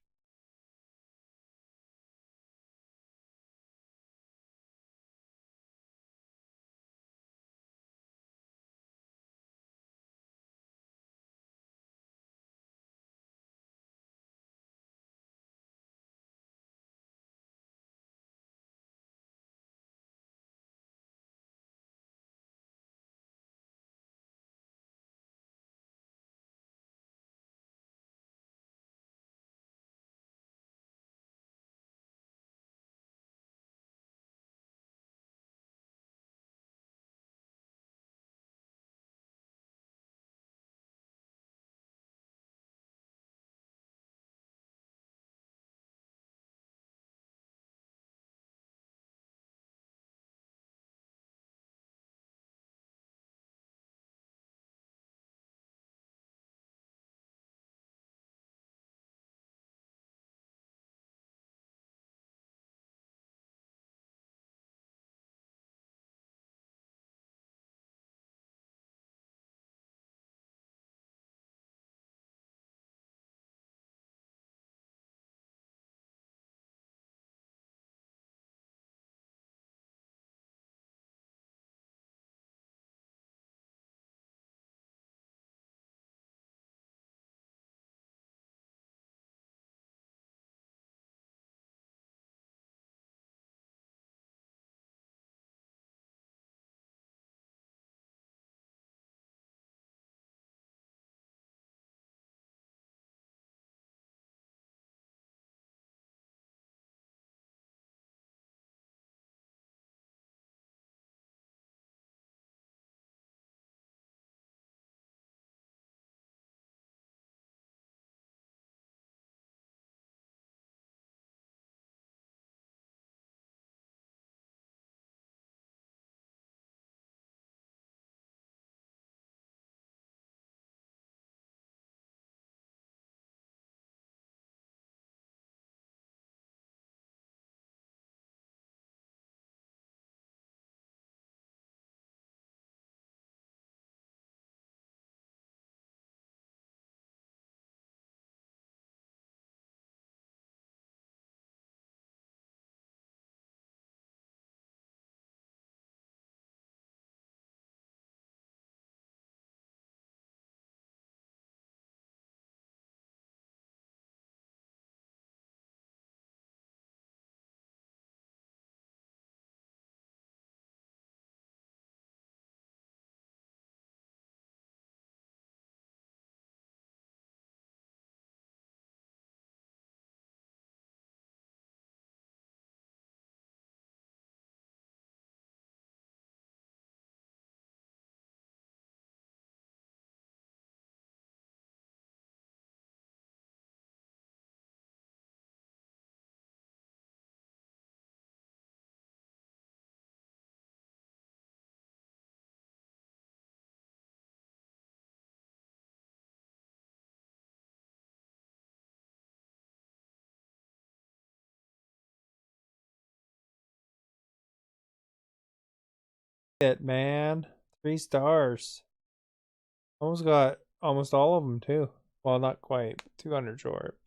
It, man. 3 stars. Almost got almost all of them too. Well, not quite. 200 short.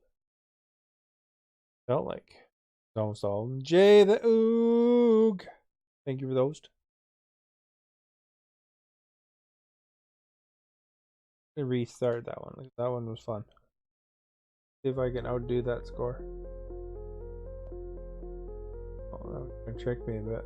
Felt like almost all of them. Jay the Oog. Thank you for those. Restart that one. That one was fun. See if I can outdo that score. Oh, that was gonna trick me a bit.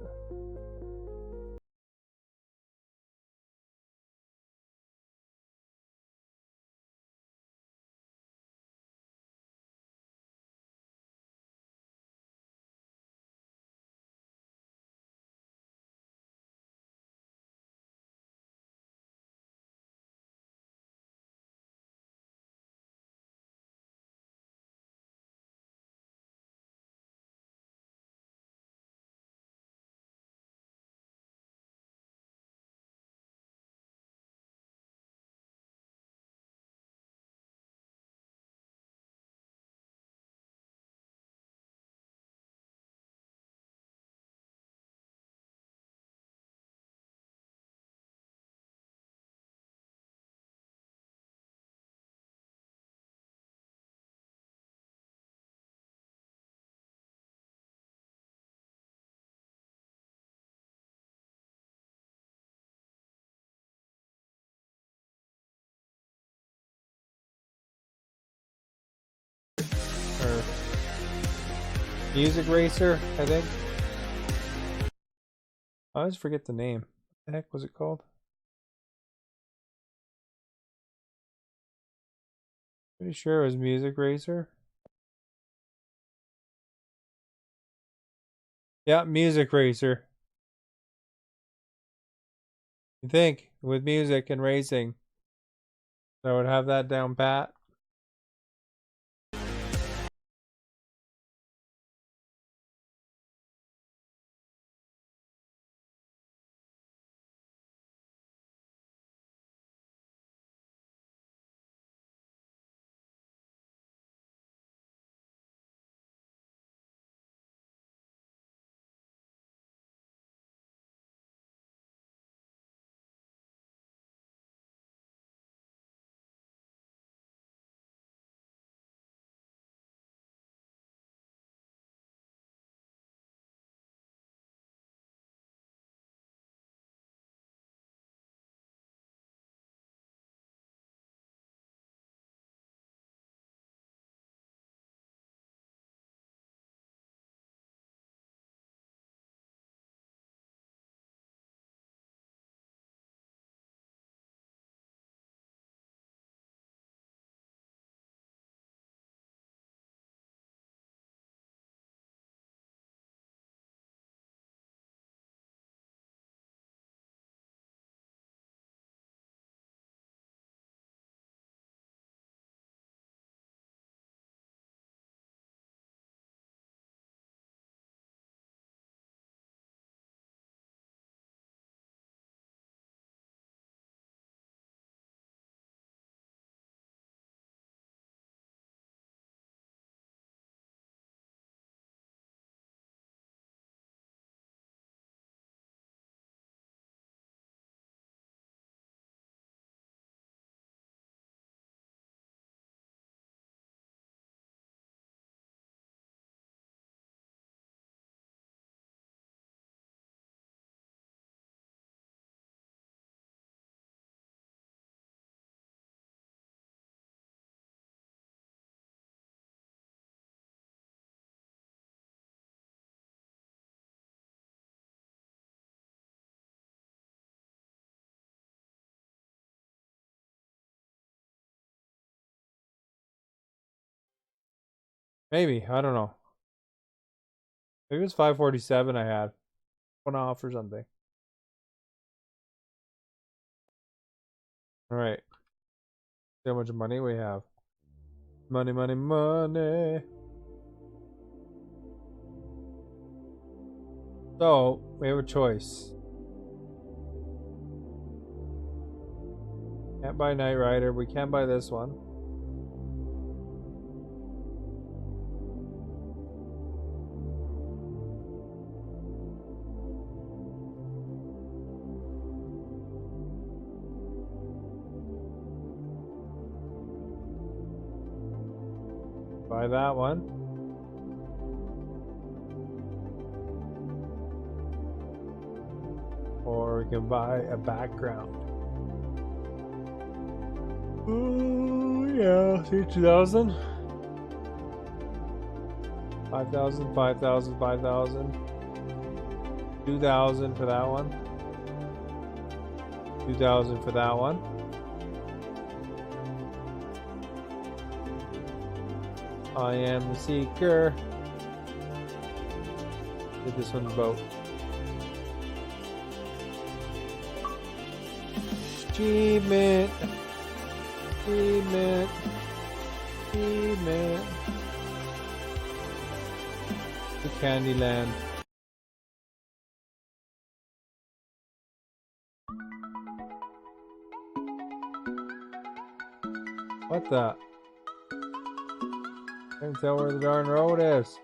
Music Racer, I think. I always forget the name. What the heck was it called? Pretty sure it was Music Racer. Yeah, Music Racer. You think with music and racing, I would have that down pat. Maybe, I don't know. Maybe it was 547 I had. One off or something. Alright. See how much money we have. Money, money, money. So, we have a choice. Can't buy Knight Rider. We can buy this one. Buy that one. Or we can buy a background. Oh yeah, see 2,000. 5,000, 5,000, 5,000. 2,000 for that one. 2,000 for that one. I am the seeker. Did this one's boat. Achievement. Achievement. Achievement. The Candyland. What the? Can't tell where the darn road is.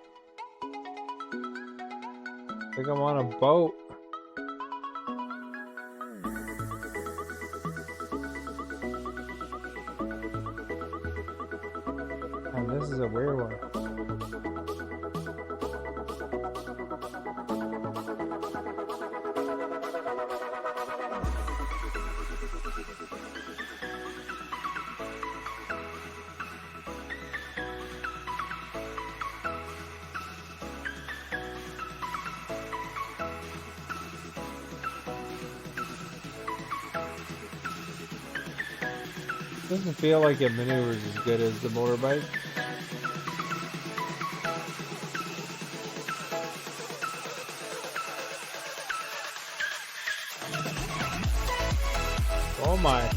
I think I'm on a boat. And this is a weird one. Doesn't feel like it maneuvers as good as the motorbike. Oh my.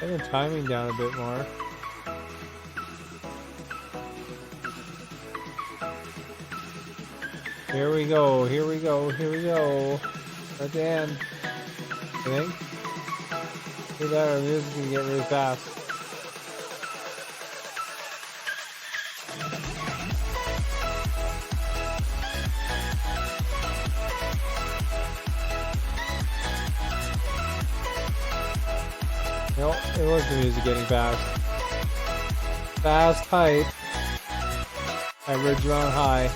Bring the timing down a bit more. Here we go, here we go, here we go. At the end. I think. See that, our music can get really fast. Nope, it was the music getting fast. Fast height. Average around high.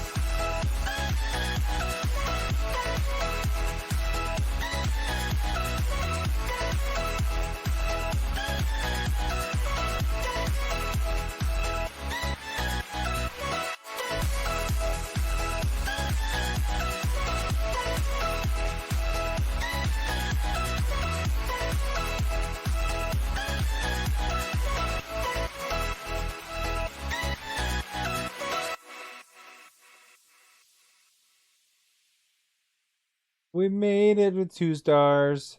We made it with 2 stars.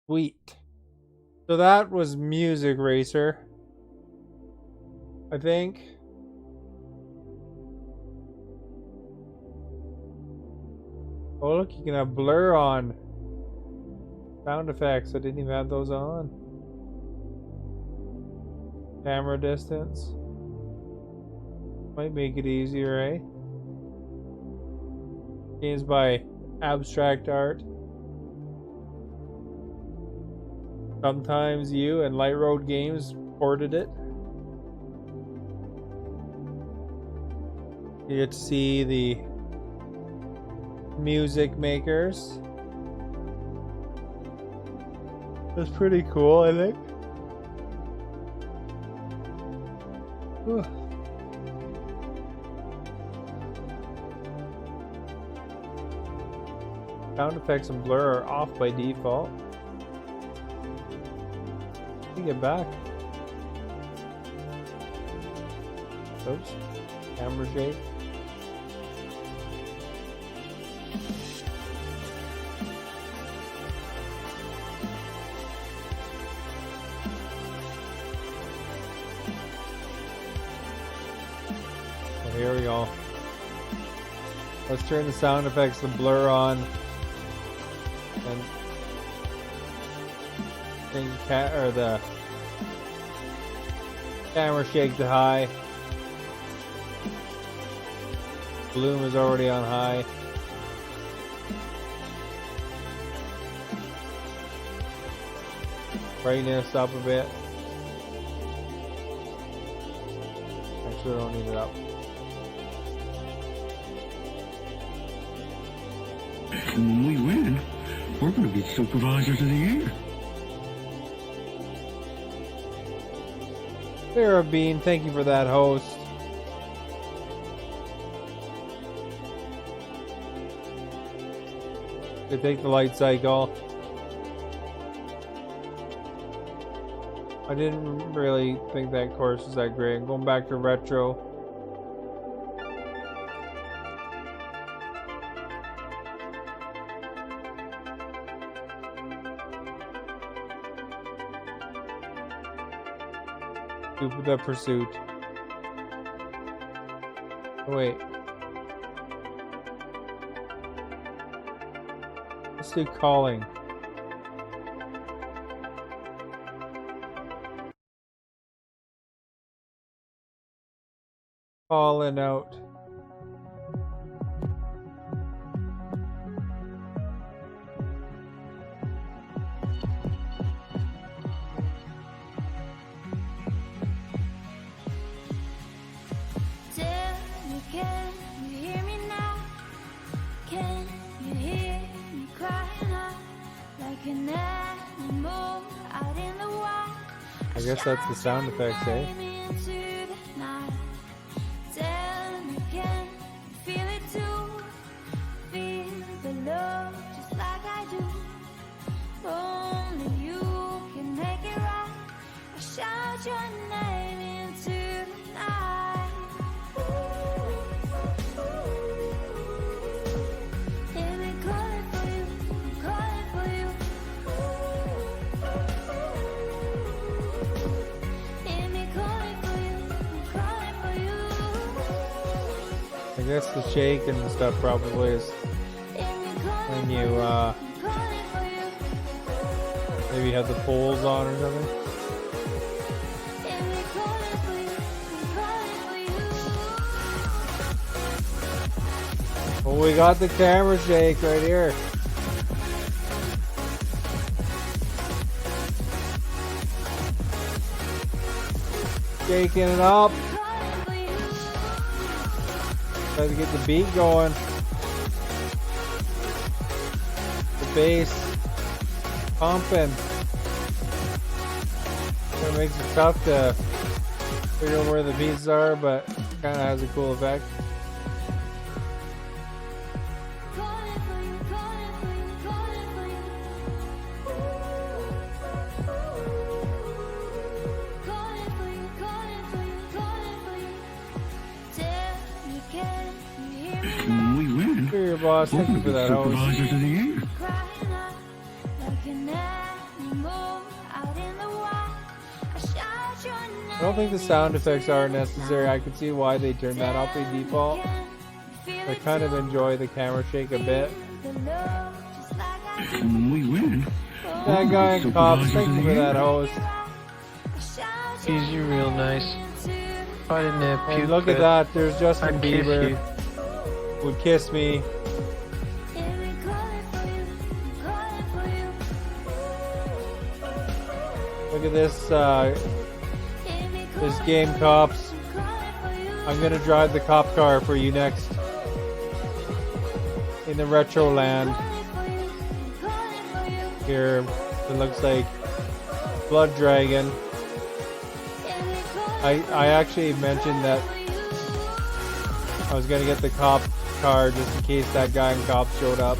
Sweet. So that was Music Racer, I think. Oh look, you can have blur on. Sound effects, I didn't even have those on. Camera distance. Might make it easier, eh? Games by Abstract Art. Sometimes You and Light Road Games ported it. You get to see the music makers. That's pretty cool, I think. Whew. Sound effects and blur are off by default. Let me get back. Oops. Camera shake. So here we go. Let's turn the sound effects and blur on. And change the camera shake to high. Bloom is already on high. Brightness up a bit. Actually, I don't need it up. When we win, we're going to be supervisors of the year. Sarah Bean, thank you for that, host. They take the light cycle. I didn't really think that course was that great. Going back to retro. The Pursuit. Oh, wait. Let's do Calling. Calling out. Tell me, can you hear me now? Can you hear me crying out like an animal out in the wild? I guess that's the sound effects, eh? Into the night. Tell me, can you feel it too? Feel the love just like I do. Only you can make it right. I shout your name into the night. Hear me calling for you, calling for you. Hear me calling for you, calling for you. I guess the shake and stuff probably is Hear me calling when you calling for you. maybe have the poles on or something. Hear me calling for you, calling for you. Well, we got the camera shake right here. Shaking it up. Calling for you. Try to get the beat going. The bass pumping. It makes it tough to figure out where the beats are, but kind of has a cool effect. Calling for you, calling for you, calling for you. Calling for you, calling for you, calling for you. Tell me, can you hear me now? When we win, Here, your boss. we're Thank you gonna for be that hose. supervisors of the year. Crying out like an animal out in the wild. I shout your name. I don't think the sound effects are necessary. I could see why they turned that up by default. I kind of enjoy the camera shake a bit. When we win, That guy in Cops, thank you for that host. He's you real nice. I didn't have And puke, look at but that, there's Justin I'd kiss Bieber. you. Would kiss me. Look at this this game, Cops. I'm gonna drive the cop car for you next. In the retro land. Here, it looks like Blood Dragon. I actually mentioned that I was gonna get the cop car just in case that guy in Cops showed up.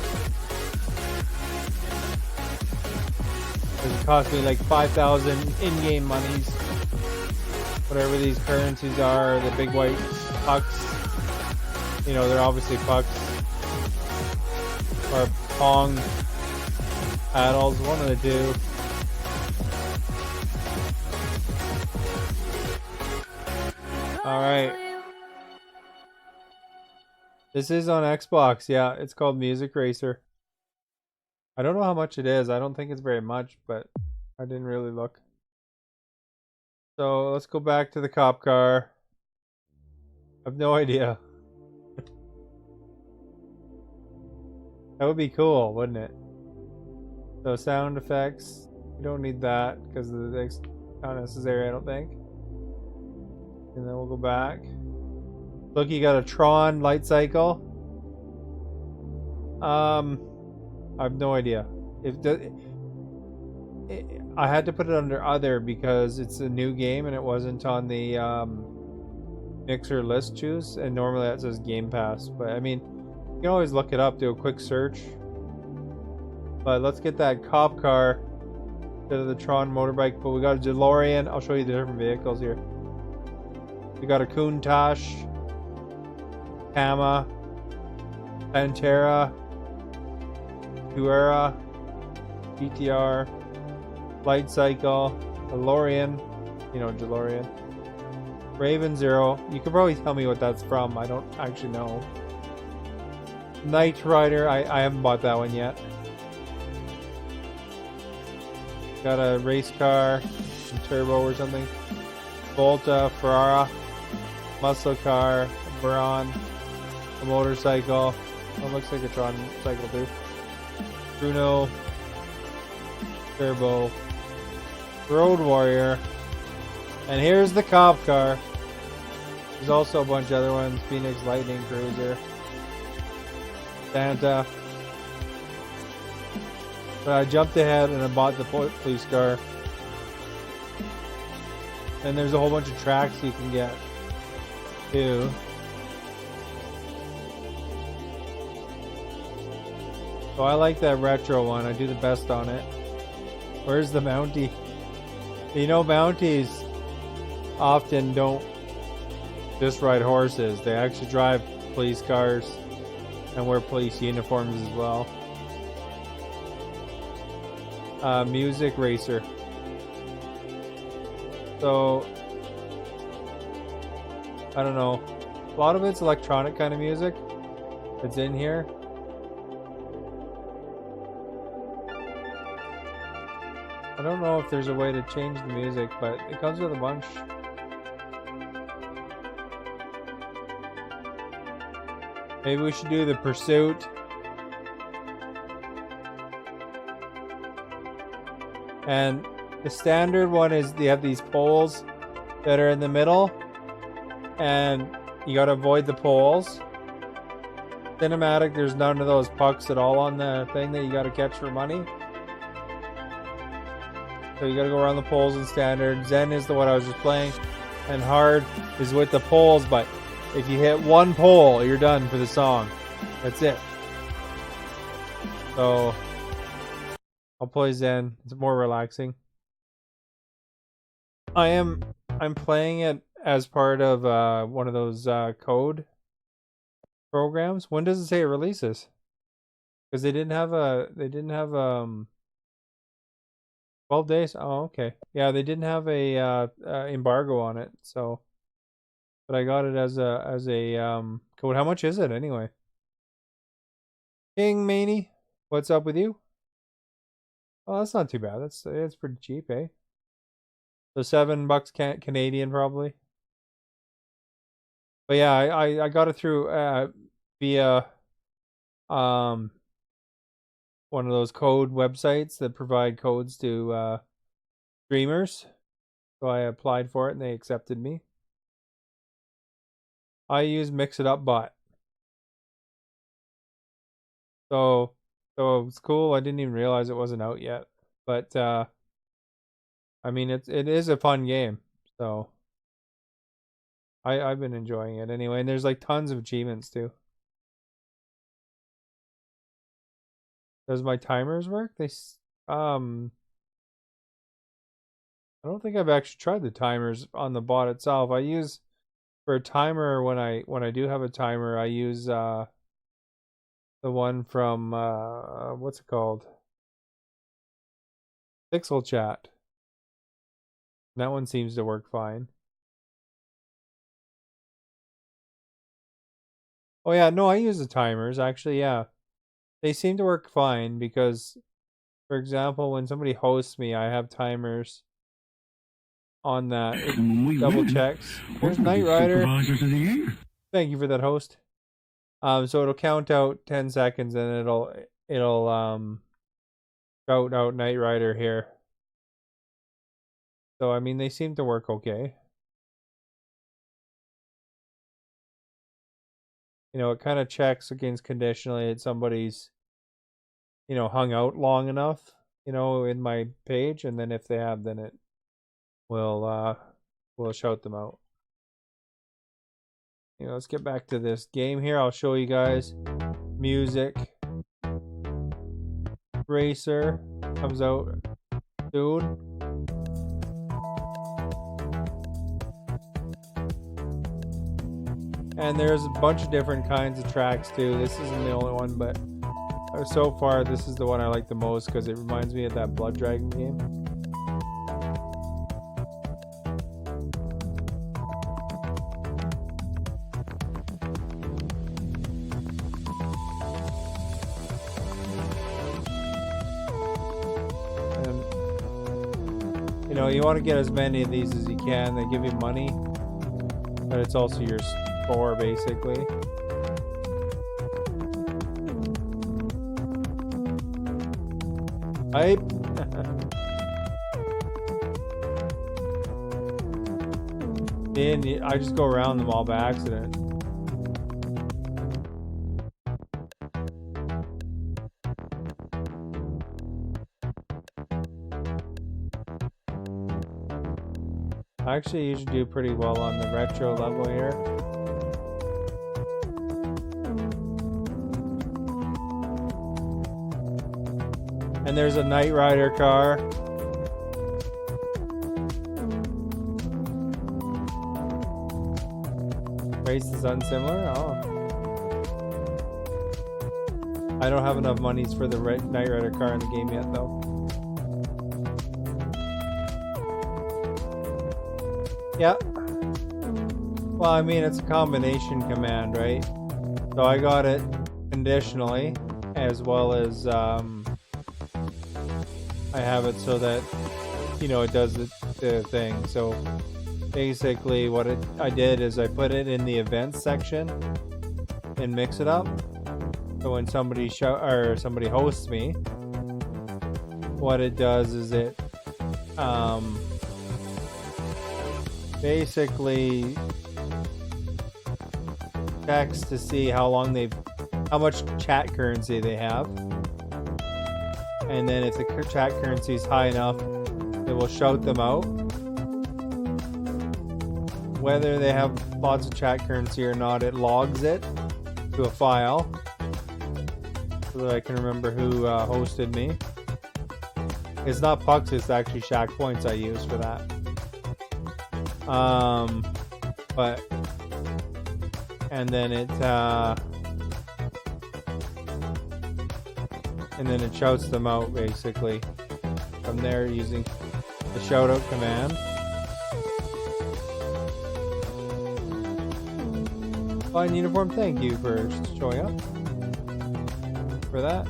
It cost me like 5,000 in-game monies. Whatever these currencies are, the big white pucks. You know, they're obviously pucks. Or Pong paddles, one of the two. Alright. This is on Xbox, yeah. It's called Music Racer. I don't know how much it is. I don't think it's very much, but I didn't really look. So let's go back to the cop car. I have no idea. That would be cool, wouldn't it? So sound effects. We don't need that because it's not necessary, I don't think. And then we'll go back. Look, you got a Tron light cycle. I have no idea. I had to put it under other because it's a new game and it wasn't on the Mixer list choose, and normally that says Game Pass. But I mean, you can always look it up, do a quick search. But let's get that cop car instead of the Tron motorbike. But we got a DeLorean. I'll show you the different vehicles here. We got a Countach, Tama, Pantera, Tuera, GTR, Light Cycle, DeLorean, you know, DeLorean, Raven Zero. You could probably tell me what that's from. I don't actually know. Knight Rider. I haven't bought that one yet. Got a race car, some turbo or something. Volta, Ferrara, muscle car, Braun, a motorcycle. Oh, looks like a Tron cycle too. Bruno, Turbo, Road Warrior, and here's the cop car. There's also a bunch of other ones. Phoenix Lightning Cruiser, Santa. But I jumped ahead and I bought the police car. And there's a whole bunch of tracks you can get too. So I like that retro one. I do the best on it. Where's the Mountie? You know, Mounties often don't just ride horses. They actually drive police cars and wear police uniforms as well. Music Racer. So, I don't know. A lot of it's electronic kind of music that's in here. I don't know if there's a way to change the music, but it comes with a bunch. Maybe we should do the Pursuit. And the standard one is you have these poles that are in the middle, and you gotta avoid the poles. Cinematic, there's none of those pucks at all on the thing that you gotta catch for money. So you gotta go around the poles in standard. Zen is the one I was just playing, and hard is with the poles, but if you hit one pole, you're done for the song. That's it. So I'll play Zen. It's more relaxing. I'm playing it as part of one of those code programs. When does it say it releases? Because they didn't have 12 days. Oh, okay. Yeah, they didn't have a embargo on it. So, but I got it as a code. How much is it anyway? King Maney, what's up with you? Oh, that's not too bad. That's pretty cheap, eh? So $7 Canadian probably. But yeah, I got it through via one of those code websites that provide codes to streamers. So I applied for it and they accepted me. I use Mix It Up Bot. So it's cool. I didn't even realize it wasn't out yet. But I mean it is a fun game. So I've been enjoying it anyway, and there's like tons of achievements too. Does my timers work? I don't think I've actually tried the timers on the bot itself. I use for a timer when I do have a timer, I use the one from what's it called? Pixel Chat. That one seems to work fine. Oh yeah, no, I use the timers actually, yeah. They seem to work fine because, for example, when somebody hosts me, I have timers on that. It double checks. There's Knight Rider. Thank you for that, host. So it'll count out 10 seconds and it'll shout out Knight Rider here. So I mean, they seem to work okay. You know, it kind of checks against conditionally that somebody's, you know, hung out long enough, you know, in my page, and then if they have, then it will shout them out. You know, let's get back to this game here. I'll show you guys. Music Racer comes out soon. And there's a bunch of different kinds of tracks too. This isn't the only one, but so far this is the one I like the most because it reminds me of that Blood Dragon game. You know, you want to get as many of these as you can. They give you money, but it's also your score, basically. Hype. I just go around them all by accident. I actually usually do pretty well on the retro level here. And there's a Knight Rider car. Race is unsimilar? Oh. I don't have enough monies for the Knight Rider car in the game yet, though. Yeah. Well, I mean, it's a combination command, right? So I got it conditionally, as well as I have it so that, you know, it does the thing. So basically what I did is I put it in the events section and mix it up. So when somebody somebody hosts me, what it does is it basically checks to see how much chat currency they have, and then if the chat currency is high enough, it will shout them out. Whether they have lots of chat currency or not, it logs it to a file so that I can remember who hosted me. It's not Pucks, it's actually Shack Points I use for that. And then it shouts them out basically from there using the shout out command. Fine uniform, thank you for showing up for that.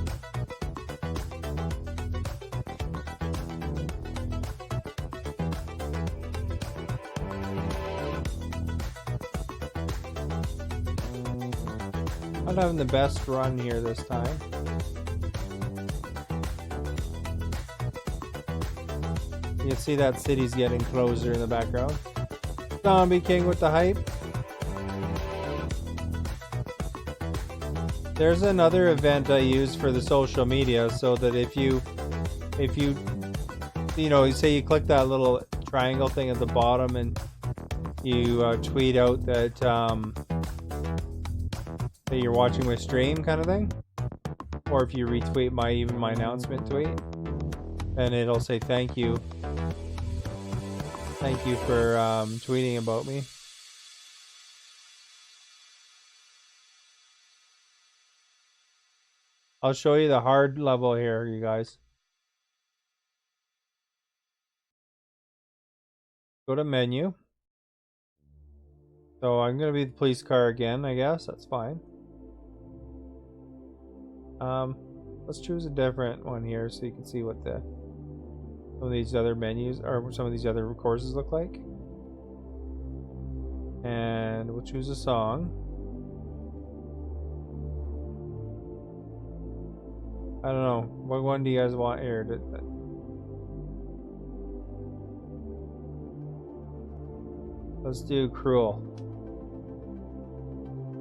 I'm having the best run here this time. You can see that city's getting closer in the background. Zombie King with the hype. There's another event I use for the social media so that if you say you click that little triangle thing at the bottom and you tweet out that that you're watching my stream kind of thing, or if you retweet my announcement tweet, and it'll say thank you for tweeting about me. I'll show you the hard level here, you guys. Go to menu. So I'm gonna be the police car again, I guess. That's fine. Let's choose a different one here so you can see what some of these other menus or some of these other courses look like. And we'll choose a song. I don't know. What one do you guys want here? Let's do cruel.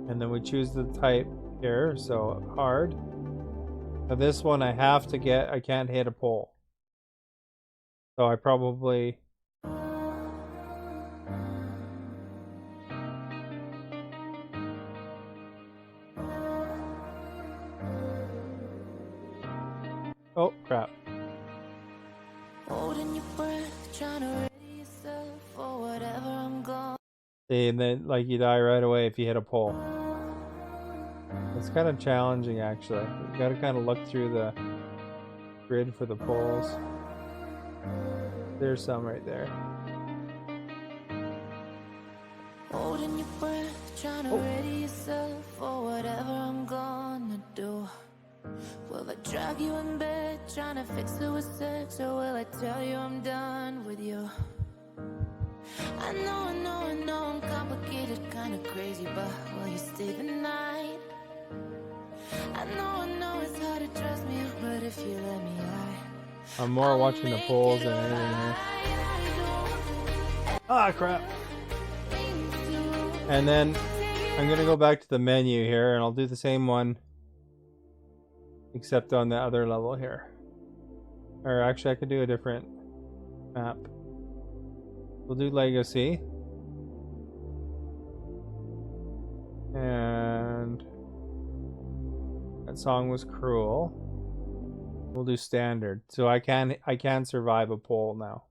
And then we choose the type here, so hard. Now this one I can't hit a pole. So I probably... Oh, crap. Holding your breath, trying to ready yourself for whatever I'm gone. See, and then like you die right away if you hit a pole. It's kind of challenging actually. You gotta kind of look through the grid for the poles. There's some right there. Holding your breath, trying to ready yourself for whatever I'm gonna do. Will I drag you in bed? bed trying to fix it with sex, or will I tell you I'm done with you? I know I'm complicated, kinda crazy, but will you stay the night? I know it's hard to trust me, but if you let me, I'm more watching the polls than anything here. Ah, crap. And then I'm gonna go back to the menu here, and I'll do the same one, except on the other level here. Or actually, I could do a different map. We'll do Legacy. And that song was Cruel. We'll do Standard. So I can survive a poll now.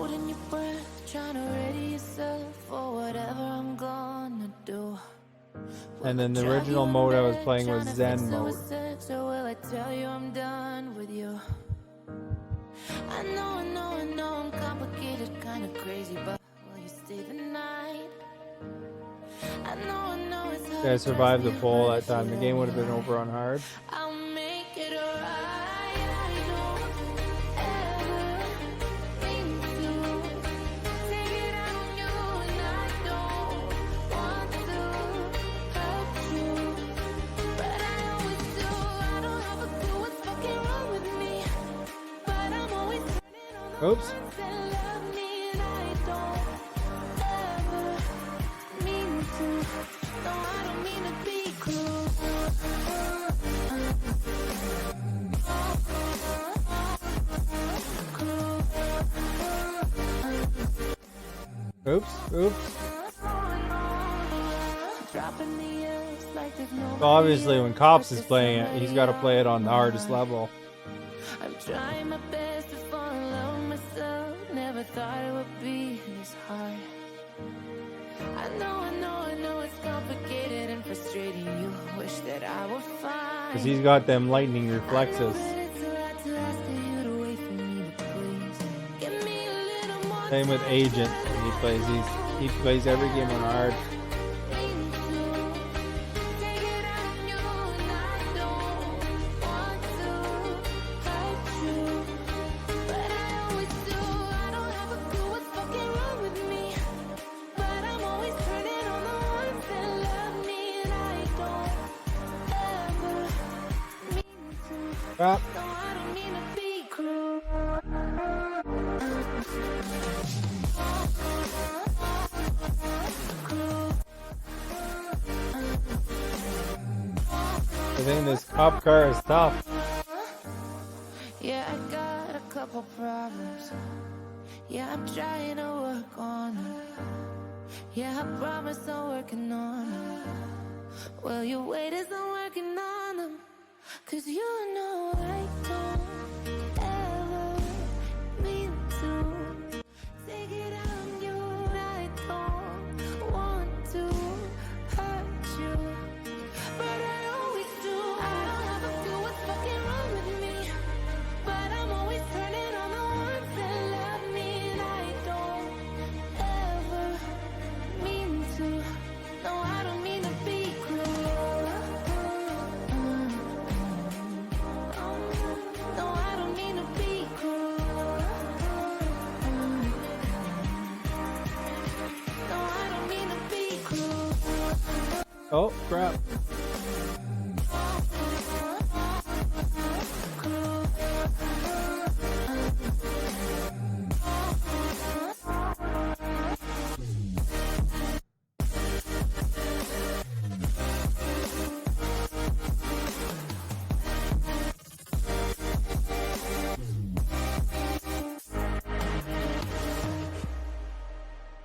holding your breath, trying to ready yourself for whatever I'm gonna do. And then the original mode I was playing was Zen mode. So will I tell you I'm done with you? I know I'm complicated, kinda crazy, but will you stay the night? I know it's hard. If I survived the poll that time, the game would have been over on hard. I'll make it alright. I don't ever mean to take it out on you, and I don't want to hurt you, but I always do. I don't have a clue what's fucking wrong with me, but I'm always turning on the Oops. ones that love me, and I don't ever mean to. No, I don't mean to be cruel. Oops, oops. Dropping the L's like there's no. So obviously when Cops is playing it, he's got to play it on the hardest level. I'm trying my best to fall in love with myself. Never thought it would be this hard. I know it's complicated and frustrating. You wish that I were fine. Because he's got them lightning reflexes. Same with Agent. He plays every game on hard. Crap. I think this cop car is tough. Yeah, I got a couple problems. Yeah, I'm trying to work on them. Yeah, I promise I'm working on them. Well, your weight isn't working on them. 'Cause you know I don't ever mean to take it out on you. I don't want to hurt you, but I always do. I don't have a clue what's fucking wrong with me, but I'm always turning on the ones that love me, and I don't ever mean to. No, I don't mean to be cruel. No, I don't mean to be cruel. No, I don't mean to be cruel. Oh, crap.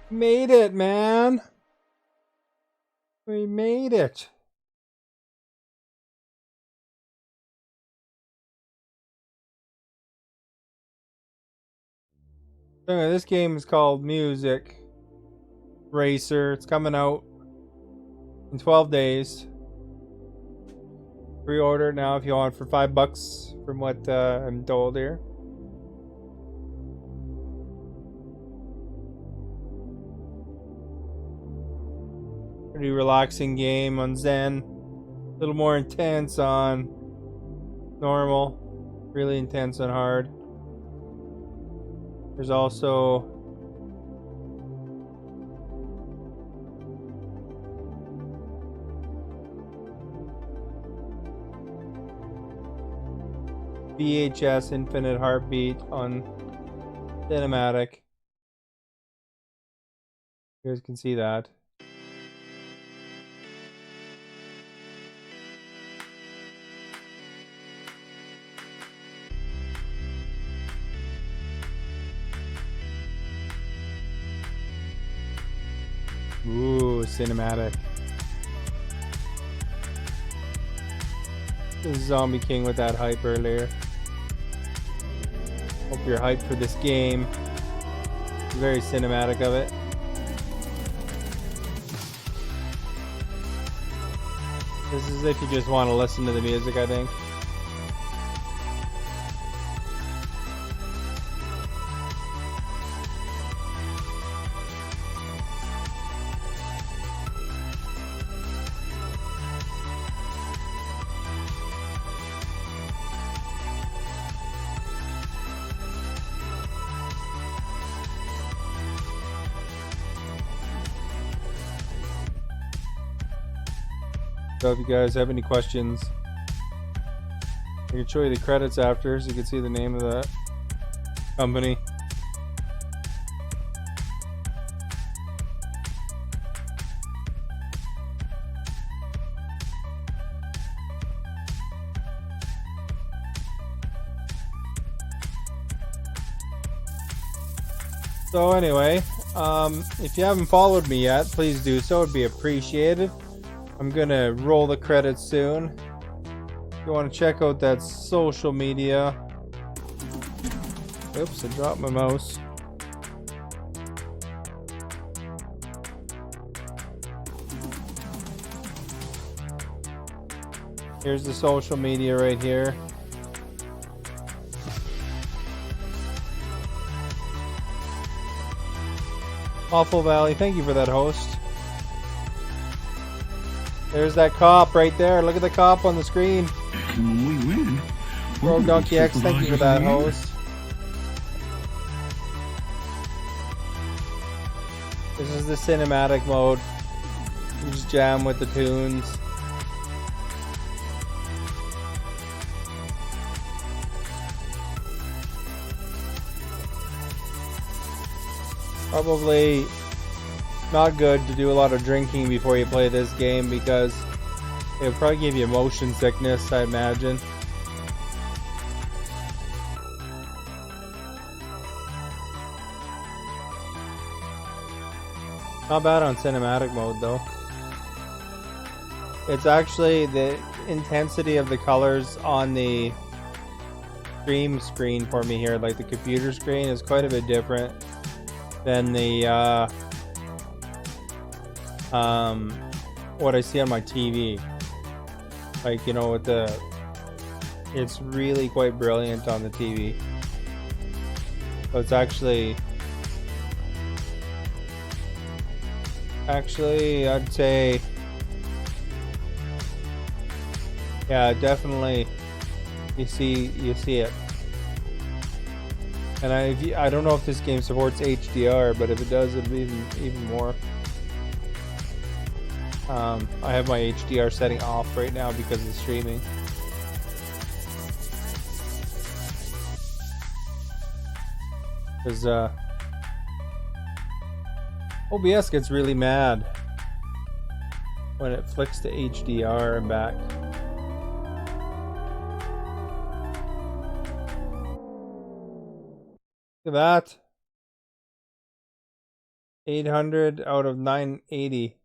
Made it, man. We made it. Anyway, this game is called Music Racer. It's coming out in 12 days. Pre-order now if you want for $5 from what I'm told here. Pretty relaxing game on Zen. A little more intense on normal. Really intense on hard. There's also VHS Infinite Heartbeat on cinematic. You guys can see that. Ooh, cinematic. This is Zombie King with that hype earlier. Hope you're hyped for this game. Very cinematic of it. This is if you just want to listen to the music, I think. So if you guys have any questions, I can show you the credits after so you can see the name of the company. So anyway, if you haven't followed me yet, please do so. It'd be appreciated. I'm gonna roll the credits soon. If you want to check out that social media. Oops, I dropped my mouse. Here's the social media right here. Awful Valley, thank you for that, host. There's that cop right there. Look at the cop on the screen. When we win, Rogue Donkey X, thank you for that, host. This is the cinematic mode. You just jam with the tunes. Probably not good to do a lot of drinking before you play this game because it would probably give you motion sickness, I imagine. Not bad on cinematic mode though. It's actually the intensity of the colors on the stream screen for me here, like the computer screen, is quite a bit different than the what I see on my TV. Like, you know, with the, it's really quite brilliant on the TV. So it's actually I'd say, yeah, definitely you see it. And I don't know if this game supports HDR, but if it does, it'll be even more. I have my HDR setting off right now because of the streaming. Because OBS gets really mad when it flicks to HDR and back. Look at that. 800 out of 980.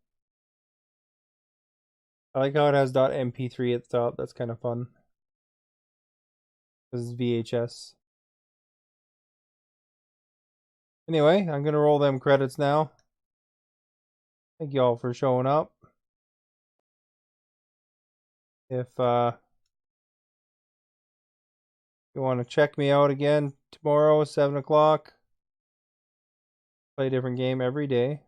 I like how it has .mp3 at the top. That's kind of fun. This is VHS. Anyway, I'm gonna roll them credits now. Thank you all for showing up. If you want to check me out again tomorrow, 7 o'clock. Play a different game every day.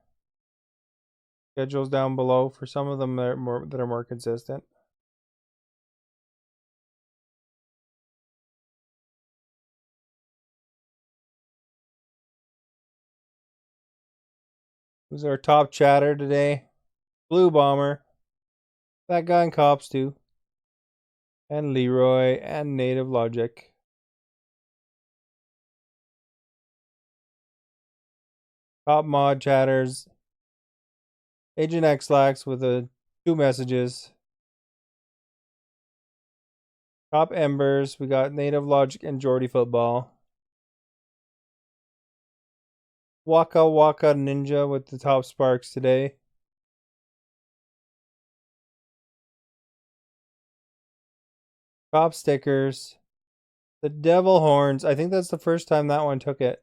Schedules down below for some of them that are more consistent. Who's our top chatter today? Blue Bomber. That guy in Cops too. And Leroy and Native Logic. Top mod chatters. Agent X-Lax with 2 messages. Top embers. We got Native Logic and Geordie Football. Waka Waka Ninja with the top sparks today. Top stickers. The Devil Horns. I think that's the first time that one took it.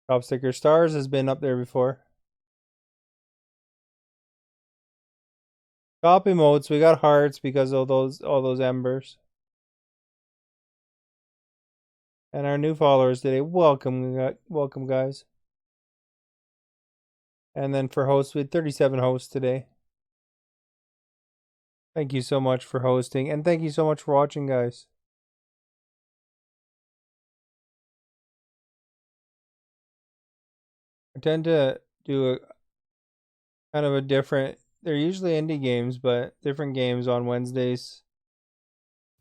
Top sticker. Stars has been up there before. Top emotes. We got hearts because of all those embers. And our new followers today. Welcome guys. And then for hosts, we had 37 hosts today. Thank you so much for hosting, and thank you so much for watching, guys. I tend to do a kind of a different, they're usually indie games, but different games on Wednesdays.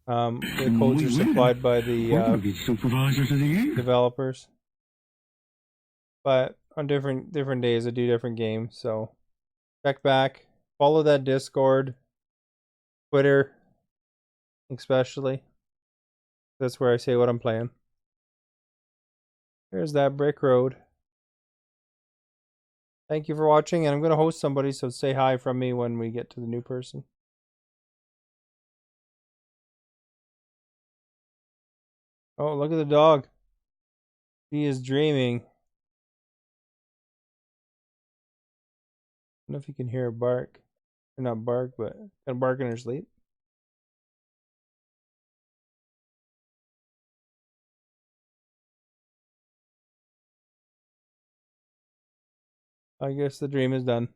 The codes are supplied by the supervisors of the year. developers. But on different days I do different games, so check back. Follow that Discord, Twitter especially. That's where I say what I'm playing. There's that brick road. Thank you for watching, and I'm going to host somebody, so say hi from me when we get to the new person. Oh, look at the dog. He is dreaming. I don't know if you can hear her bark. Or not bark, but kind of bark in her sleep. I guess the dream is done.